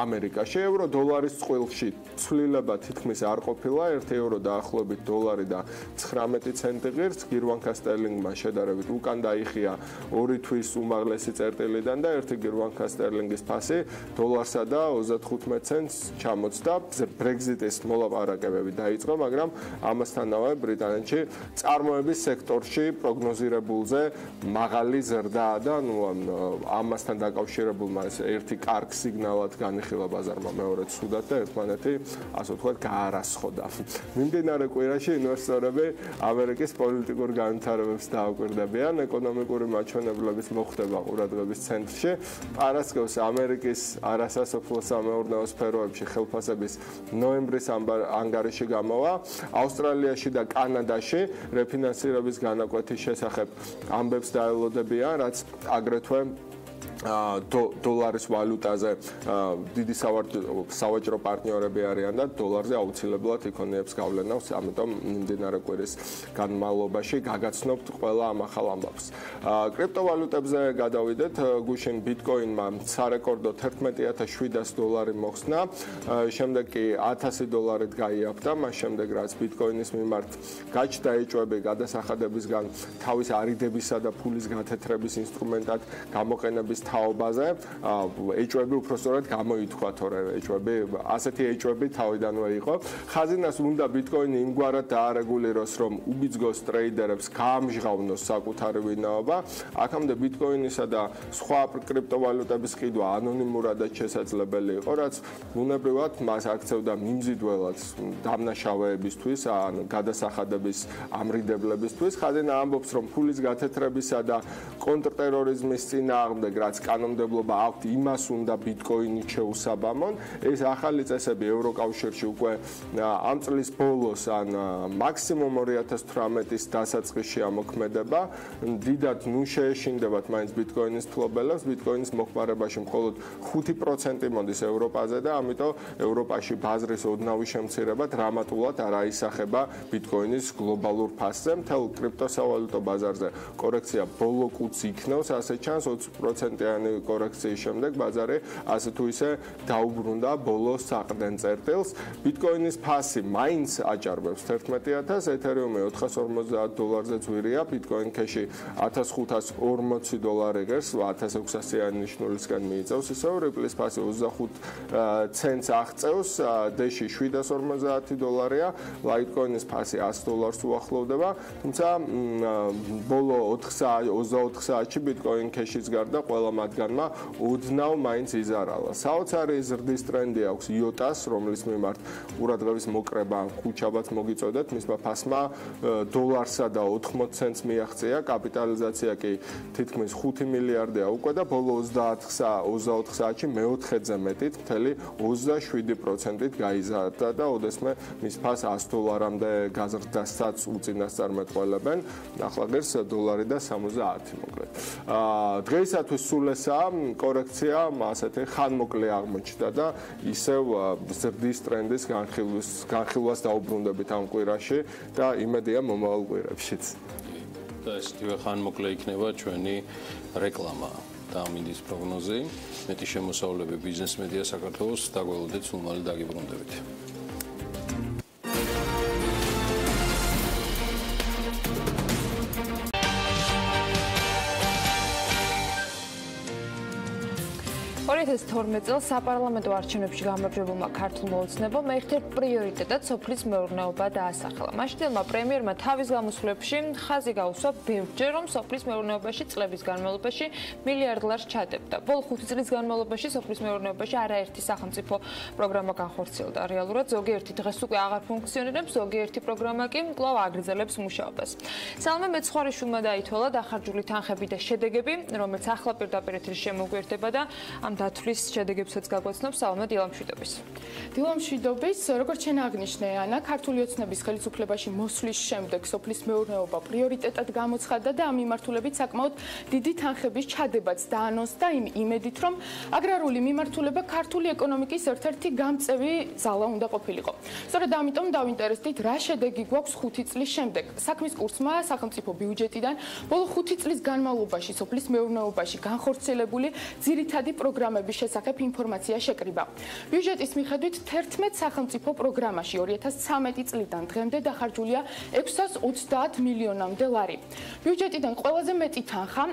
ამერიკაში. ევრო-დოლარის წყვილში ცვლილება თითქმის არ ყოფილა, 1 ევრო დაახლოებით დოლარი და 19 ცენტი ღირს, გირვანკა სტერლინგმა შედარებით უკან დაიხია 2 თვის უმაღლესი წერტილიდან და 1 გირვანკა სტერლინგის ფასი დოლარსა და 35 ცენტს ჩამოწდა. ბრეგზიტის მოლაპარაკებები დაიწყო, მაგრამ ამასთანავე ბრიტანეთში წარმოების სექტორში პროგნოზირებულზე მაღალი ზრდაა და ამასთან დაკავშირებულმა ეს ერთი კარგ სიგნალად განიხილა ბაზარმა მეორე ცუდად და ერთმანეთი ასე ვთქვათ გაარასხოდა. მიმდინარე კვირაში ინვესტორები ამერიკის პოლიტიკურ განვითარებებს დააკვირდებიან, ეკონომიკური მაჩვენებლების მოხდება ყურადღების ცენტრში. პარასკევს ამერიკის არასასოფლო სამეურნეო სფეროებში ხელფასების ნოემბრის ანგარიში გამოვა. ავსტრალიაში და კანადაში რეფინანსირების განაკვეთის შესახებ ამბებს დაელოდებიან, რაც აგრეთვე დოლარის ვალუტაზე დიდი სავაჭრო პარტნიორები არიან და დოლარზე აუცილებლად იქონიებს გავლენას, ამიტომ მიმდინარე კვირის განმავლობაში გაგაცნობთ ყველა ამ ახალ ამბავს. კრიპტოვალუტებზე გადავიდეთ, გუშინ ბიტკოინმა სარეკორდო 11700 დოლარი მოხსნა, შემდეგ კი 1000 დოლარით გაიაფთა, მას შემდეგ რაც ბიტკოინის მიმართ გაჩნდა ეჭვები გადასახადებისგან თავის არიდებისა და ფულის გათეთრების ინსტრუმენტად გამოყენების თაობაზე, ეჭვები უпростоრად გამოითქვა, თორე ეჭვები, ასეთი ეჭვები თავიდანვე იყო. ხაზინას უნდა ბიტკოინი იმგვარად დაარეგულიროს, რომ უბიძგოს ტრეიდერებს გაამჟღავნოს საკუთარი ვინაობა. აქამდე ბიტკოინისა და სხვა კრიპტოვალუტების ყიდვა ანონიმურადაც შესაძლებელი იყო, რაც ბუნებრივად მას აქცევდა მიმზიდველად დამნაშავეებისთვის, ან გადასახადების ამრიდებლებისთვის. ხაზინა ამბობს, რომ ფულის გათეთრებისა და კონტრტერორიზმის წინააღმდეგ, რაც კანონმდებლობა აქვთ, იმას უნდა ბიტკოინი შეუსაბამონ. ეს ახალი წესები ევროკავშირში უკვე ამ წლის ბოლოს ან მაქსიმუმ 2018-ის დასაწყისში ამოქმედება. დიდად ნუ შეეშინდებათ მაინც ბიტკოინის ფლობელებს, ბიტკოინის მოხმარებაში მხოლოდ 5% მოდის ევროპაზე და ამიტომ ევროპაში ბაზრის ოდნავი შემცირება დრამატულად არ აისახება ბიტკოინის გლობალურ ფასზე. მთელ კრიპტოსავალუტო ბაზარზე კორექცია ბოლო კუთს იქნევს, ასე ჩანს 20%-იანი კორექციის შემდეგ ბაზარი ასე თუ ისე დაუბრუნდა ბოლოს საყრდენ წერტილს. ბიტკოინის ფასი მაინც აჭარბებს 11000, ეთერიუმი 450 დოლარზე ძვირია, ბიტკოინ ქეში 1540 დოლარი ღირს, 1600-იანი ნიშნულისგან მიიწევს, ისევ რიპლის ფასი 25 ცენტს აღწევს, დეში 750 დოლარია, ლაიტკოინის ფასი 100 დოლარს უახლოვდება, თუმცა ბოლო 24 საათში ბიტკოინ ქეშის გარდა ყველა მათგანმა ოდნავ მაინც იზარალა. საოცარი ზრდის ტრენდი აქვს იოტას, რომლის მიმართ ყურადღების მოკრება ხუჩაბაც მოგიწოდეთ, მისმა ფასმა დოლარსა და 80 ცენტს მიაღწია, კაპიტალიზაცია კი თითქმის 5 მილიარდია უკვე და ბოლო 24 საათში მეოთხედზე მეტით, მთელი 27%-ით გაიზარდა და ოდესმე მის ფას 100 დოლარამდე გაზრდასაც უწინასწარმეტყველებენ. ახლა ღირს დოლარი და 70 მოკლედ. დღეისათვის სულ ესაა, კორექცია ასეთი ხანმოკლე აღმოჩნდა და ისევ ზრდის ტრენდის განხილვას დაუბრუნდებით ამ კვირაში და იმედია მომავალ კვირებშიც. და ესეთივე ხანმოკლე იქნება ჩვენი რეკლამა და ამინდის პროგნოზი. მეტი შემოსავლები ბიზნეს მედია საქართველოს, დაგველოდეთ სულ მალე დაგიბრუნდებით. 2012 წელს საპარლამენტო არჩევნებში გამარჯვებულმა ქართულმა ოცნებამ ერთ-ერთ პრიორიტეტად სოფლის მეურნეობა დაასახელა. მაშინდელმა პრემიერმა თავის გამოსვლებში ხაზი გაუსვა ბევრჯერ, რომ სოფლის მეურნეობაში წლების განმავლობაში მილიარდ ლარს ჩადებდა. ბოლო 5 წლის განმავლობაში სოფლის მეურნეობაში არაერთი სახელმწიფო პროგრამა განხორციელდა. რეალურად ზოგიერთი დღეს უკვე აღარ ფუნქციონირებს, ზოგიერთი პროგრამა კი კვლავ აგრძელებს მუშაობას. სალმე მეცხვარიშვილმა დაითვალა დახარჯული თანხები და შედეგები, რომელიც ახლა პირდაპირ ეთერში შემოგვიერთდება და ამ დათვლის შედეგებსაც გაგვაცნობს სალმე დილამშვიდობის. დილამშვიდობის, როგორც შენ აღნიშნე, ანა, ქართული ოცნების ხელისუფლებაში მოსვლის შემდეგ სოფლის მეურნეობა პრიორიტეტად გამოცხადდა და ამ მიმართულებით საკმაოდ დიდი თანხების ჩადებაც დაანონსდა იმ იმედით, რომ აგრარული მიმართულება ქართული ეკონომიკის ერთ-ერთი გამწევი ზალა უნდა ყოფილიყო. სწორედ ამიტომ დავინტერესდით, რა შედეგი გვაქვს 5 წლის შემდეგ. საქმის კურსმა სახელმწიფო ბიუჯეტიდან ბოლო 5 წლის განმავლობაში სოფლის მეურნეობაში განხორციელებული ძირითადი პროგრამების შესახებ ინფორმაცია შეკრიბა. ბიუჯეტის მიხედვით 11 სახელმწიფო პროგრამაში 2013 წლიდან დღემდე დახარჯულია 630 მილიონამდე ლარი. ბიუჯეტიდან ყველაზე მეტი თანხა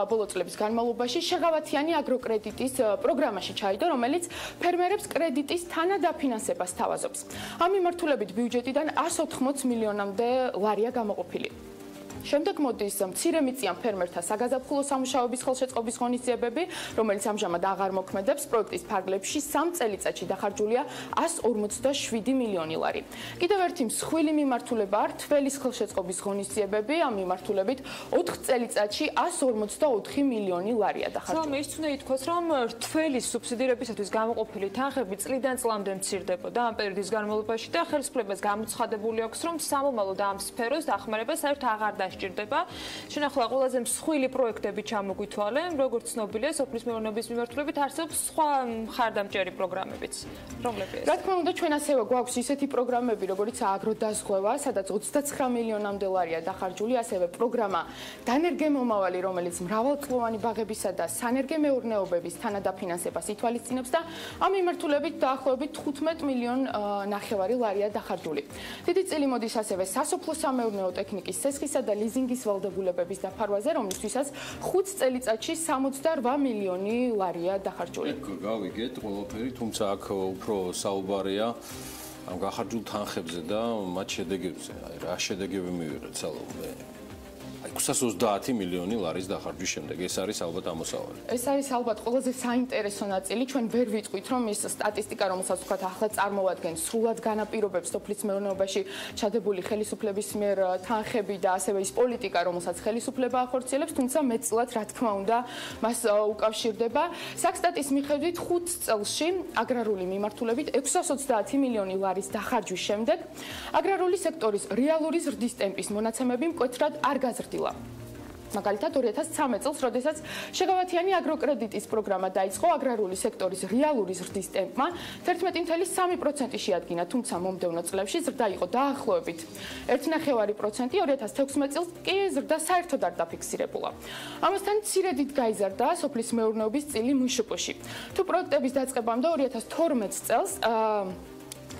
ბოლო წლების განმავლობაში შეღავათიანი აგროკრედიტის პროგრამაში ჩაიდო, რომელიც ფერმერებს კრედიტის თანადაფინანსებას თავაზობს. ამ მიმართულებით ბიუჯეტიდან 180 მილიონამდე ლარია გამოყოფილი. შემდეგ მოდის მცირემიწიან ფერმერთა საგაზაფხულო სამუშაოების ხელშეწყობის ღონისძიებები, რომელიც ამჟამად აღარ მოქმედებს. პროექტის ფარგლებში 3 წელიწადში დახარჯულია 147 მილიონი ლარი. კიდევ ერთი მსხვილი მიმართულებაა თველის ხელშეწყობის ღონისძიებები. ამ მიმართულებით 4 წელიწადში 144 მილიონი ლარია დახარჯული. სალმე, ის უნდა ითქვას, რომ თველის სუბსიდირებისათვის გამოყოფილი თანხები წლიდან წლამდე მცირდებოდა ამ პერიოდის განმავლობაში და ხელისუფლებას გამოცხადებული აქვს, რომ სამომავლო და ამ სფეროს დახმარება საერთოდ აღარ ჭირდება. შენახლა ყველაზე მსხვილი პროექტები ჩამოგვითვალე, როგორც ცნობილია, სოფლის მეურნეობის მიმართულებით არსებობს სხვა მხარდამჭერი პროგრამებიც. რომლებია? რა თქმა უნდა, ჩვენ ასევე გვაქვს ისეთი პროგრამები, როგორც აგროდაზღვევა, სადაც 29 მილიონამდე ლარია დახარჯული, ასევე პროგრამა დანერგემომავალი, რომელიც მრავალწლოვანი ბაღებისა და სანერგე მეურნეობების თანადაფინანსებას ითვალისწინებს და ამ მიმართულებით დაახლოებით 15 მილიონ ნახევარი ლარია დახარჯული. დიდი წილი მოდის ასევე სასოფლო სამეურნეო ტექნიკის სესხისა და ლიზინგის ვალდებულებების დაფარვაზე, რომლისთვისაც 5 წელიწადში 68 მილიონი ლარია დახარჯული. გავიგეთ ყველაფერი, თუმცა აქ უფრო საუბარია ამ გახარჯულ თანხებზე და მათ შედეგებზე. რა შედეგები მივიღეთ სალომე? 630 მილიონი ლარის დახარჯვის შემდეგ. ეს არის ალბათ ამოსავალი. ეს არის ალბათ ყველაზე საინტერესო ნაწილი. ჩვენ ვერ ვიტყვით, რომ ეს სტატისტიკა, რომელსაც ვთქვათ, ახლა წარმოვადგენს, სრულად განაპირობებს სოფლის მეურნეობაში ჩადებული ხელისუფლების მიერ თანხები და ასევე ის პოლიტიკა, რომელსაც ხელისუფლება ახორციელებს, თუმცა მეტწილად, რა თქმა უნდა, მას უკავშირდება. საქსტატის მიხედვით 5 წელში აგრარული მიმართულებით 630 მილიონი ლარის დახარჯვის შემდეგ აგრარული სექტორის რეალური ზრდის ტემპის მონაცემები მკვეთრად არ გაზრდილა. მაგალითად 2013 წელს, როდესაც შეღავათიანი აგროკრედიტის პროგრამა დაიწყო, აგრარული სექტორის რეალური ზრდის ტემპმა 11.3% შეადგინა, თუმცა მომდევნო წლებში ზრდა იყო დაახლოებით 1.5%, 2016 წელს კი ზრდა საერთოდ არ დაფიქსირებულა. ამასთან მცირედით გაიზარდა სოფლის მეურნეობის წილი მშპ-ში. თუ პროექტების დაწყებამდე 2012 წელს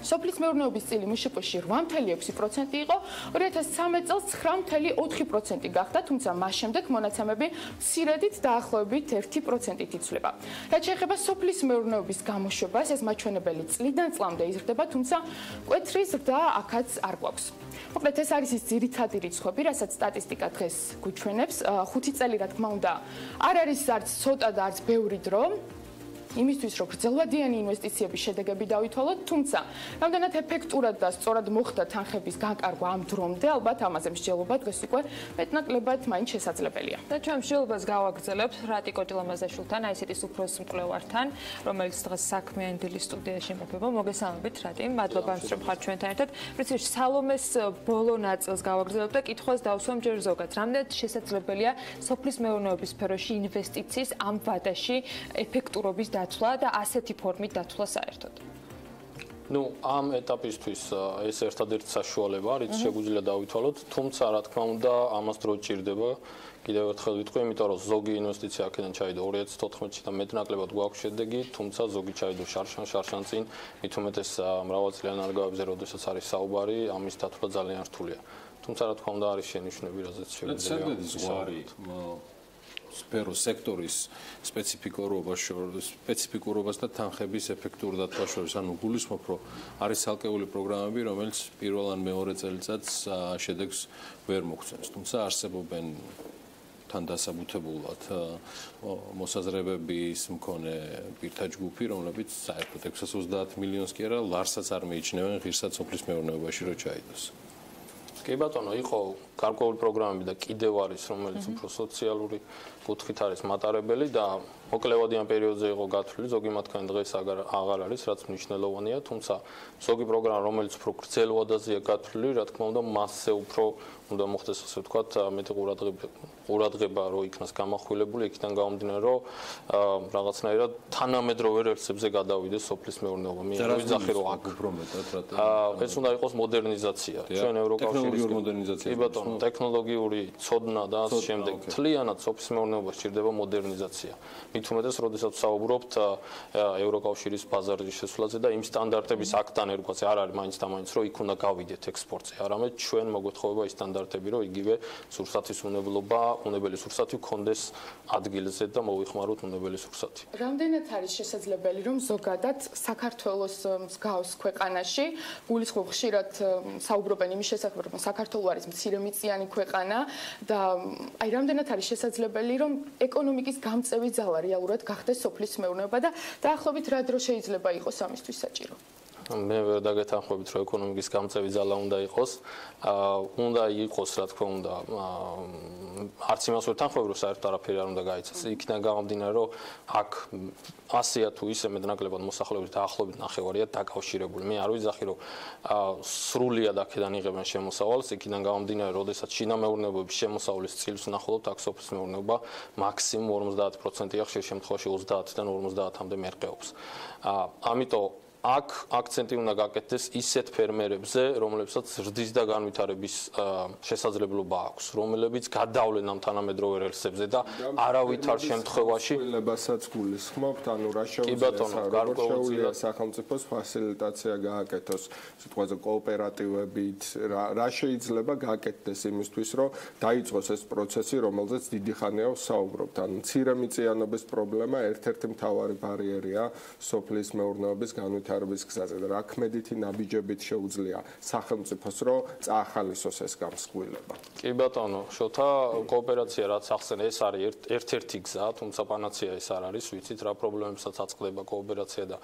სოფლის მეურნეობის წილი მშპ-ში 8.6% იყო, 2013 წელს 9.4% გახდა, თუმცა მას შემდეგ მონაცემები მცირედით დაახლოებით 1%-ით იცვლება. რაც შეეხება სოფლის მეურნეობის გამოშვებას, ეს მაჩვენებელი წლიდან წლამდე იზრდება, თუმცა მკვეთრი ზრდა აქაც არ გვაქვს. მოკლედ ეს არის ის ძირითადი რიცხვები, რასაც სტატისტიკა დღეს გვიჩვენებს. 5 წელი, რა თქმა უნდა, არ არის არც ცოტა და არც ბევრი დრო. იმისთვის, რომ გრძელვადიანი ინვესტიციების შედეგები დავითვალოთ, თუმცა რამდენად ეფექტურად და სწორად მოხდა თანხების განკარგვა ამ დრომდე, ალბათ ამაზე მსჯელობა დღეს უკვე მეტნაკლებად მაინც შესაძლებელია. და ჩვენ მსჯელობას გავაგრძელებთ რატიკო ჭილამაზაშვილთან, ICT-ის უფროს მკვლევართან, რომელიც დღეს საქმიანი დილის სტუდიაში იმყოფება. მოგესალმებით, რატი. მადლობა, რომ ხართ ჩვენთან ერთად. პრინციპში სალომეს ბოლო ნაწილს გავაგრძელებთ და კითხვას დავსვამ ჯერ ზოგადად. რამდენად შესაძლებელია სოფლის მეურნეობის სფეროში ინვესტიციის ამ ვადაში ეფექტურობის დაცვა და ასეთი ფორმით დაცვა საერთოდ. ამ ეტაპისთვის ეს ერთადერთი საშუალება არის, შეგვიძლია დავითვალოთ, თუმცა რა თქმა უნდა, ამას დრო ჭირდება. კიდევ ერთხელ ვიტყვი, იმიტომ რომ ზოგი ინვესტიცია აქედან ჩაიდო 2014-ში და მეტნაკლებად გვაქვს შედეგი, თუმცა ზოგი ჩაიდო შარშან წინ, მით უმეტეს მრავალწლიან არგავებზე, როდესაც არის საუბარი, ამის დათვლა ძალიან რთულია. თუმცა რა თქმა უნდა არის შენიშვნები, რაზეც შეგვიძლია. სფეროს სექტორის სპეციფიკურობას და თანხების ეფექტურ დათვალშორებას. ანუ გულისხმობ, რომ არის ცალკეული პროგრამები, რომელიც პირველ ან მეორე წელიწადს შედეგს ვერ მოგცემს. თუმცა არსებობენ თან დასაბუთებულად მოსაზრებების მქონე პირთა ჯგუფი, რომლებიც საერთოდ 630 მილიონს კი არა, ლარსაც არ მიიჩნევენ ღირსად სოფლის მეურნეობაში რო ჩაიდოს. კი ბატონო, იყო გარკვეული პროგრამები და კიდევ არის, რომელიც უფრო სოციალური კუთხით არის მატარებელი და მოკლევადიან პერიოდზე იყო გათვლილი, ზოგი მათგანი დღეს აღარ არის, რაც მნიშვნელოვანია, თუმცა ზოგი პროგრამა, რომელიც უფრო გრძელ ვადაზეა გათვლილი, რა თქმა უნდა, მასზე უფრო უნდა მოხდეს, ასე ვთქვათ, მეტი ყურადღება რო იქნას გამახვილებული, იქიდან გამომდინარე, რომ რაღაცნაირად თანამედროვე რელსებზე გადავიდეს სოფლის მეურნეობა. მე ვიძახი, რომ აქ ეს უნდა იყოს მოდერნიზაცია. ჩვენ ევროკავშირის მოდერნიზაცია. კი ბატონო, ტექნოლოგიური ცოდნა და ამ შემდეგ თლიანად სოფლის მეურნეობას სჭირდება მოდერნიზაცია. მით უმეტეს, როდესაც საუბრობთ ევროკავშირის ბაზარის შესვლაზე და იმ სტანდარტების აქტან ერკვაც არ არის მაინც და მაინც, რომ იქ უნდა გავიდეთ ექსპორტზე, არამედ ჩვენ მოგვეთხოვება ის სტანდარტები, რომ იგივე სურსათის უნებელი სურსათი გქონდეს ადგილზე და მოვიხმაროთ უნებელი სურსათი. რამდენად არის შესაძლებელი, რომ ზოგადად საქართველოს მსგავს ქვეყანაში გულისხმობ ხშირად საუბრობენ იმის შესახებ, რომ საქართველო არის მცირემიწიანი ქვეყანა და აი რამდენად არის შესაძლებელი, რომ ეკონომიკის გამწევი ძალა რეალურად გახდეს სოფლის მეურნეობა და დაახლოებით რა დრო შეიძლება იყოს ამისთვის საჭირო? მე ვერ დაგეთანხმებით, რომ ეკონომიკის გამწევი ძალა უნდა იყოს. უნდა იყოს, რა თქმა უნდა, არც იმას ვერ თანხმობ, რომ საერთოდ არაფერი არ უნდა გაიცეს. იქიდან გამომდინარე, რომ აქ 100-ია თუ ისე მეტნაკლებად მოსახლეობის დაახლოებით ნახევარია დაკავშირებული. მე არ ვიძახი, რომ სრულიად აქედან იღებენ შემოსავალს, იქიდან გამომდინარე, როდესაც შინამეურნეობების შემოსავლის წილს ვნახულობთ, აქ სოფლის მეურნეობა მაქსიმუმ 50%-ია, ხშირ შემთხვევაში 30-დან 50-მდე მერყეობს. ამიტომ აქ აქცენტი უნდა გაკეთდეს ისეთ ფერმერებზე, რომლებსაც ზრდის და განვითარების შესაძლებლობა აქვს, რომლებიც გადავლენ ამ თანამედროვე რელსებზე და არავითარ შემთხვევაში ცვლილებასაც გულისხმობთ, ანუ რა შეუძლია სახელმწიფოს ფასილიტაცია გააკეთოს, სიტყვაზე კოოპერატივებით, რა შეიძლება გააკეთდეს იმისთვის, რომ დაიწყოს ეს პროცესი, რომელზეც დიდი ხანია ვსაუბრობთ. ანუ მცირემიწიანობის პრობლემა ერთ-ერთი მთავარი ბარიერია სოფლის მეურნეობის განვითარების გზაზე და რა ქმედითი ნაბიჯებით შეუძლია სახელმწიფოს, რომ წაახალისოს ეს გამსხვილება. კი ბატონო, შოთა კოოპერაცია რაც ახსენე, ეს არის ერთ-ერთი გზა, თუმცა პანაცეა ეს არ არის, ვიცით რა პრობლემებსაც აწყდება კოოპერაცია და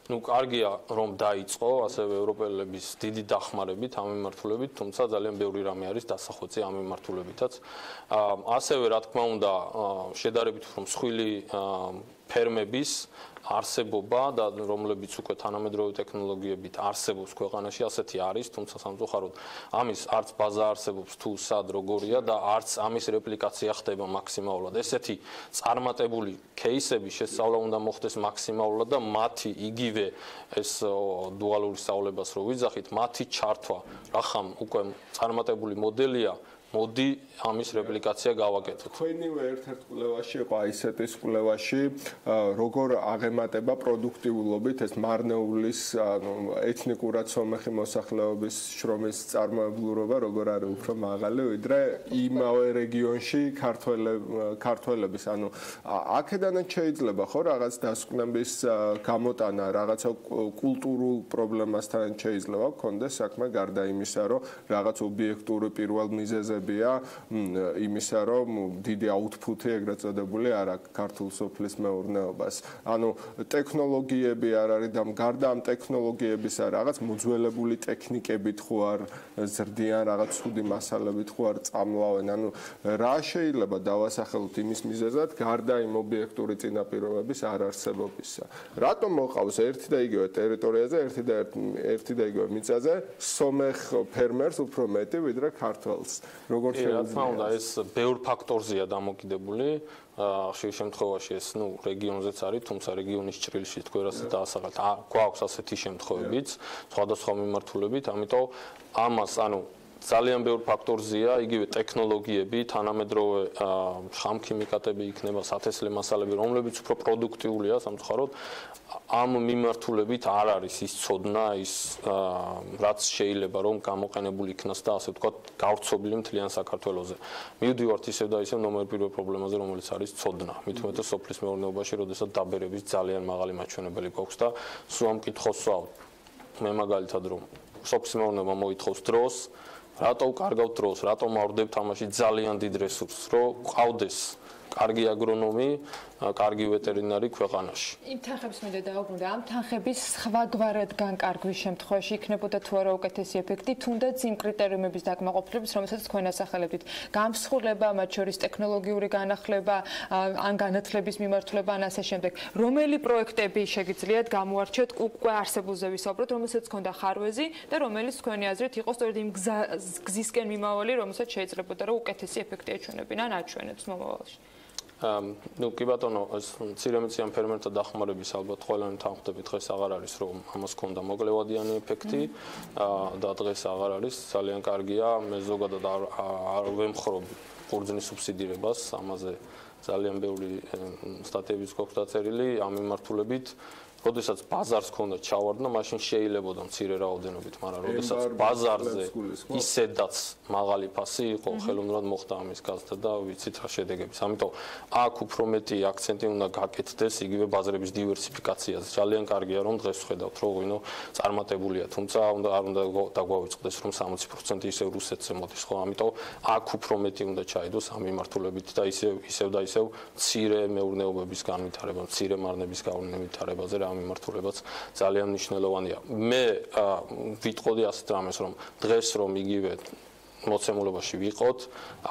ну კარგია რომ დაიწყო ასევე ევროპელების დიდი დახმარებით ამ მიმართულებით, თუმცა ძალიან ბევრი რამე არის დასახვეწი ამ მიმართულებითაც. ასევე რა თქმა უნდა შედარებით უფრო მსხვილი ფერმების არსებობა და რომლებიც უკვე თანამედროვე ტექნოლოგიებით არსებობს ქვეყანაში, ასეთი არის, თუმცა სამწუხაროდ ამის არც ბაზა არსებობს თუ სად როგორია და არც ამის რეპლიკაცია ხდება მაქსიმალურად. ესეთი წარმატებული кейსები შესწავლა უნდა მოხდეს მაქსიმალურად და მათი იგივე ეს დუალური სწავლებას რო ვიძახით, მათი ჩართვა რახამ უკვე წარმატებული მოდელია, მოდი ამის რეპლიკაცია გავაკეთოთ. თქვენივე ერთ-ერთ კვლევაში იყო ისეთის კვლევაში, როგორ აღემატება პროდუქტიულობით ეს მარნეულის, ეთნიკურად სომეხი მოსახლეობის შრომის წარმოებლურობა, როგორ არის უფრო მაღალი, ვიდრე იმავე რეგიონში ქართველების. ანუ აქედანაც შეიძლება ხო რაღაც დასკვნების გამოტანა, რაღაცა კულტურულ პრობლემასთან შეიძლება გქონდეს საქმე გარდა იმისა, რომ რაღაც ობიექტური პირველ მიზეზები იმისა, რომ დიდი აუთფუთი ეგრეთ წოდებული არ აქვს ქართულ სოფლის მეურნეობას. ანუ ტექნოლოგიები არ არის და გარდა ამ ტექნოლოგიებისა რაღაც მოძველებული ტექნიკებით ხო არ ზრდიან, რაღაც ცუდი მასალებით ხო არ წამლავენ. ანუ რა შეიძლება დავასახელოთ იმის მიზეზად, გარდა იმ ობიექტური წინაპირობების არარსებობისა. რატომ მოყავს ერთი და იგივე ტერიტორიაზე, ერთი და იგივე მიწაზე სომეხ ფერმერს უფრო მეტი ვიდრე ქართველს? როგორ შეიძლება ეს ბევრ ფაქტორზეა დამოკიდებული. ხშირ შემთხვევაში ეს რეგიონზეც არის, თუმცა რეგიონის ჭრილში თქვენ რასაც დაასახელეთ, გვაქვს ასეთი შემთხვევებიც სხვადასხვა მიმართულებით, ამიტომ ამას ძალიან ბევრ ფაქტორზეა, იგივე ტექნოლოგიები, თანამედროვე ხამქიმიკატები იქნება, სათესლე მასალები, რომლებიც უფრო პროდუქტიულია სამწუხაროდ. ამ მიმართულებით არ არის ის ცოდნა, ის რაც შეიძლება რომ გამოყენებული იქნას და ასე ვთქვათ, გავრცობილი მთლიან საქართველოზე. მივდივართ ისევ და ისევ ნომერ პირველ პრობლემაზე, რომელიც არის ცოდნა. მით უმეტეს სოფლის მეურნეობაში, როდესაც დაბერების ძალიან მაღალი მაჩვენებელი გვაქვს და სულ ამ კითხვას ვსვავ. მე მაგალითად რომ სოფლის მეურნეობა მოითხოვს დროს, რატო ვკარგავთ დროს, რატო მავრდებთ ამაში ძალიან დიდ რესურსს, რომ ყავდეს კარგი აგრონომი, კარგი ვეტერინარი ქვეყანაში. იმ თანხებს მინდა დაუბრუნდე, ამ თანხების სხვაგვარად განკარგვის შემთხვევაში იქნებოდა თუ არა უკეთესი ეფექტი, თუნდაც იმ კრიტერიუმების დაკმაყოფილების, რომელსაც თქვენ ასახელებდით. გამსხურება, მათ შორის ტექნოლოგიური განახლება, ან განათლების მიმართულება, ან ასე შემდეგ. რომელი პროექტები შეგიძლიათ გამოარჩიოთ უკვე არსებულზე ვისაუბროთ, რომელსაც ჰქონდა ხარვეზი და რომელიც თქვენი აზრით იყო სწორედ იმ გზისკენ მიმავალი, რომელსაც შეიძლებოდა რომ უკეთესი ეფექტი ეჩვენებინა ან აჩვენებს მომავალში. ну კი ბატონო ეს მცირემეციან ფერმერთა დახმარების ალბათ ყველანი თანხმდები დღეს აღარ არის რომ ამას ჰქონდა მოკლევადიანი ეფექტი და დღეს აღარ არის ძალიან კარგია მე ზოგადად არ ვემხრობ ყურძნის სუბსიდირებას ამაზე ძალიან ბევრი სტატიებიც გვაქვს დაწერილი ამ მიმართულებით როდესაც ბაზარს ქონდა ჩავარდნა, მაშინ შეიძლებოდა მცირე რაოდენობით, მაგრამ როდესაც ბაზარზე ისედაც მაღალი ფასი იყო, ხელოვნურად მოხდა ამის გაზრდა და ვიცით რა შედეგებიც. ამიტომ აქ უფრო მეტი აქცენტი უნდა გაკეთდეს იგივე ბაზრების დივერსიფიკაციაზე. ძალიან კარგია რომ დღეს ვხედავთ, რომ ღვინო წარმატებულია, თუმცა არ უნდა დაგვავიწყდეს რომ 60% ისევ რუსეთზე მოდის, ხო? ამიტომ აქ უფრო მეტი უნდა ჩაიდოს ამ მიმართულებით და ისევ და ისევ მცირე მეურნეობების განვითარება, მცირე მარნების განვითარებაზე რა მიმართულებაც ძალიან მნიშვნელოვანია. მე ვიტყოდი ასეთ რამეს, რომ დღეს რომ იგივე მოცემულობაში ვიყოთ,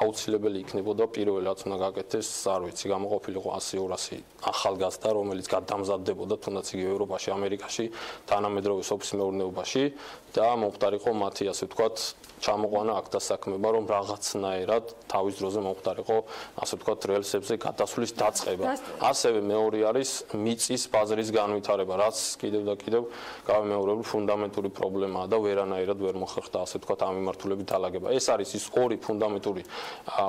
აუცილებელი იქნებოდა პირველი რაც უნდა გაკეთდეს, არ ვიცი, გამოყოფილიყო 100-200 ახალგაზრდა, რომელიც გადამზადდებოდა თუნდაც იგივე ევროპაში, ამერიკაში, თანამედროვე სოფლის მეურნეობაში და მომხდარიყო მათი ასე ვთქვათ ჩამოყვანა აქ დასაქმება, რომ რაღაცნაირად თავის დროზე მომხდარიყო ასე ვთქვათ რელსებზე გადასვლის დაწყება. ასევე მეორე არის მიწის ბაზრის განვითარება, რაც კიდევ და კიდევ გავიმეორებულ ფუნდამენტური პრობლემაა და ვერანაირად ვერ მოხერხდა ასე ვთქვათ ამ მიმართულებით დალაგება. ეს არის ის ორი ფუნდამენტური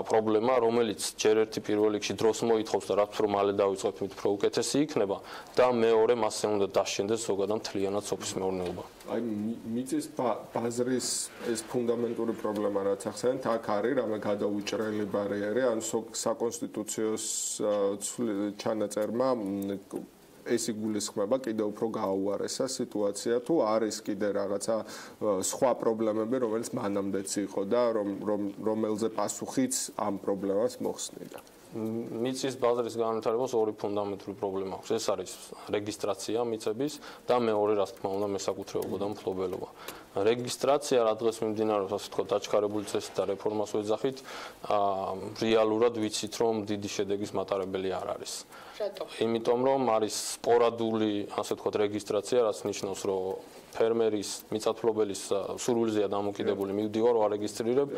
პრობლემა, რომელიც ჯერ ერთი პირველ რიგში დროს მოითხოვს და რაც უფრო მალე დავიწყებთ, მით უფრო უკეთესი იქნება და მეორე მასზე უნდა დაშენდეს ზოგადად მთლიანად სოფლის მეურნეობა. აი მიწის ბაზრის ეს ფუნდამენტური პრობლემა რაც ახსენეთ, აქ არის რამე გადაუჭრელი ბარიერი, ან საკონსტიტუციო ჩანაწერმა ეს იგულისხმება კიდევ უფრო გააუარესა სიტუაცია თუ არის კიდე რაღაცა სხვა პრობლემები რომელიც მანამდეც იყო და რომელზე პასუხიც ამ პრობლემას მოხსნიდა მიწის ბაზრის განვითარებას ორი ფუნდამენტური პრობლემა აქვს. ეს არის რეგისტრაცია მიწების და მეორე, რა თქმა უნდა, მესაკუთრეობა და მფლობელობა. რეგისტრაცია რა დღეს მიმდინარეობს, ასე ვთქვათ, დაჩქარებული წესით და რეფორმას ვეძახით, რეალურად ვიცით, რომ დიდი შედეგის მატარებელი არ არის. რატო? იმიტომ რომ არის სპორადული, ასე ვთქვათ, რეგისტრაცია, რაც ნიშნავს, რომ ფერმერის მიწათმფლობელის სურვილზეა დამოკიდებული მივდივარ ვარეგისტრირებ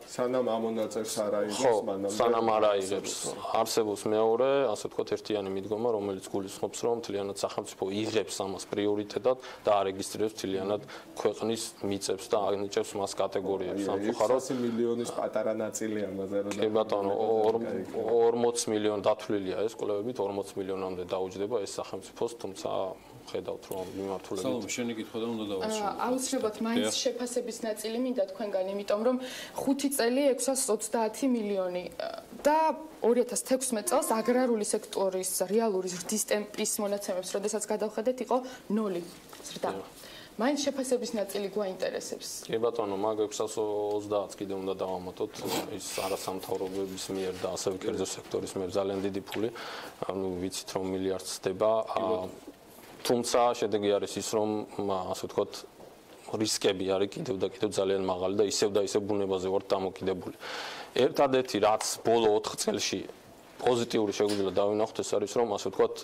სანამ ამონაწერს არ აიღებს მანამდე სანამ არ აიღებს არსებობს მეორე ასე ვთქვათ ერთიანი მიდგომა რომელიც გულისხმობს რომ მთლიანად სახელმწიფო იღებს ამას პრიორიტეტად და არეგისტრირებს მთლიანად ქვეყნის მიწებს და ანიჭებს მას კატეგორიებს სამწუხაროდ 100 მილიონის პატარა ნაწილი ამაზე რომ კი ბატონო 40 მილიონი დათვლილია ეს კვლევებით 40 მილიონამდე დაუჯდება ეს სახელმწიფოს თუმცა ხედავთ რომ მიმართულებით სალომე შენი კითხვა და უნდა დავასრულო. აუცილებლად მაინც შეფასების ნაწილი მინდა თქვენგან, იმიტომ რომ 5 წელი 630 მილიონი და 2016 წელს აგრარული სექტორის რეალური ზრდის ტემპის მონაცემებს, როდესაც გადავხედეთ, იყო 0 ზრდა. მაინც შეფასების ნაწილი გვაინტერესებს. კი ბატონო, მაგ 630-ს კიდე უნდა დავამატოთ ის არასამთავრობოების მიერ და ასევე კერძო სექტორის მიერ ძალიან დიდი ფული, ანუ ვიცით რომ მილიარდს ხდება თუმცა შედეგი არის ის რომ ასე ვთქვათ რისკები არის კიდევ და კიდევ ძალიან მაღალი და ისევ ბუნებაზე ვართ დამოკიდებული. ერთადერთი რაც ბოლო 4 წელში პოზიტიური შეგვიძლია დავინახოთ ეს არის რომ ასე ვთქვათ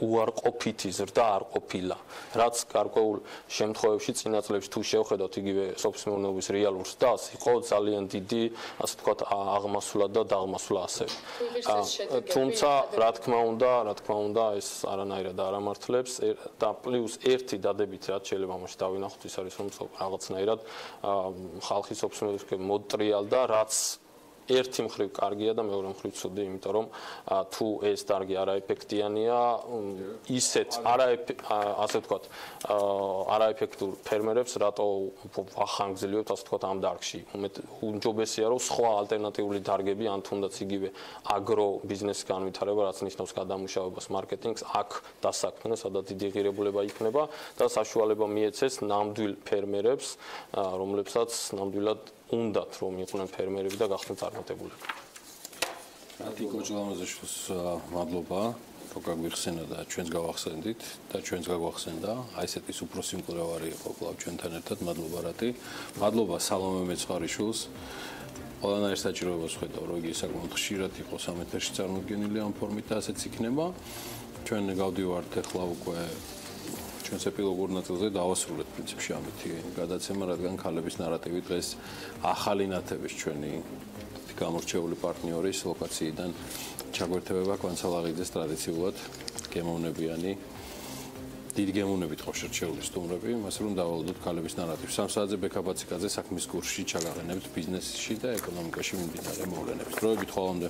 უარყოფითი ზრდა არ ყოფილა რაც გარკვეულ შემთხვევებში წინა წლებში თუ შევხედოთ იგივე სოფლის მეურნეობის რეალურ ზრდას იყო ძალიან დიდი ასე ვთქვათ აღმასვლა და დაღმასვლა ასევე თუმცა რა თქმა უნდა ეს არანაირად არ ამართლებს და პლუს ერთი დადებით რაც შეიძლება ამაში დავინახოთ ის არის რომ რაღაცნაირად ხალხის სოფლის მეურნეობის მოტრიალდა რაც ერთი მხრივ კარგია და მეორე მხრივ ცუდი, იმიტომ რომ თუ ეს დარგი არაეფექტიანია, ისეთ ასე ვთქვათ, არაეფექტურ ფერმერებს რატო ვახანგრძლივებთ ასე ვთქვათ ამ დარგში. უმჯობესია რომ სხვა ალტერნატიული დარგები ან თუნდაც იგივე აგრო ბიზნესის განვითარება, რაც ნიშნავს გადამუშავებას, მარკეტინგს, აქ დასაქმნა, სადაც დიდი ღირებულება იქნება და საშუალება მიეცეს ნამდვილ ფერმერებს, რომლებსაც ნამდვილად უნდათ რომ იყვნენ ფერმერები და გახდნენ წარმატებულები. ატიკო ჭლამაზეშვილს მადლობა, რომ გაგვიხსენა და ჩვენს გავახსენდით და ჩვენს გაგვახსენდა. აი ესეთის უფროსი მკვლევარი იყო კლავ ჩვენთან ერთად. მადლობა რატი. მადლობა სალომე მეცხარიშვილს. ყველანაირ საჭიროებას ხედავ, რომ იგი საკმაოდ ხშირად იყოს ამ ეთერში წარმოდგენილი ამ ფორმით და ასეც იქნება. ჩვენ გავდივართ ახლა უკვე ჩვენს ეპილოგურ ნაწილზე დავასრულეთ პრინციპში ამითი გადაცემა, რადგან ქალების ნარატივი დღეს ახალი ნათების ჩვენი გამორჩეული პარტნიორის ლოკაციიდან ჩაგვერთებება კვანცალაღიძეს ტრადიციულად გემოვნებიანი დიდი გემოვნებით ხო შერჩეული სტუმრები, იმას რომ დავალოდოთ ქალების ნარატივს. 3 საათზე ბექაბაციკაძე საქმის კურსში ჩაგაყენებთ ბიზნესში და ეკონომიკაში მიმდინარე მოვლენებს. დროებით ხოლმე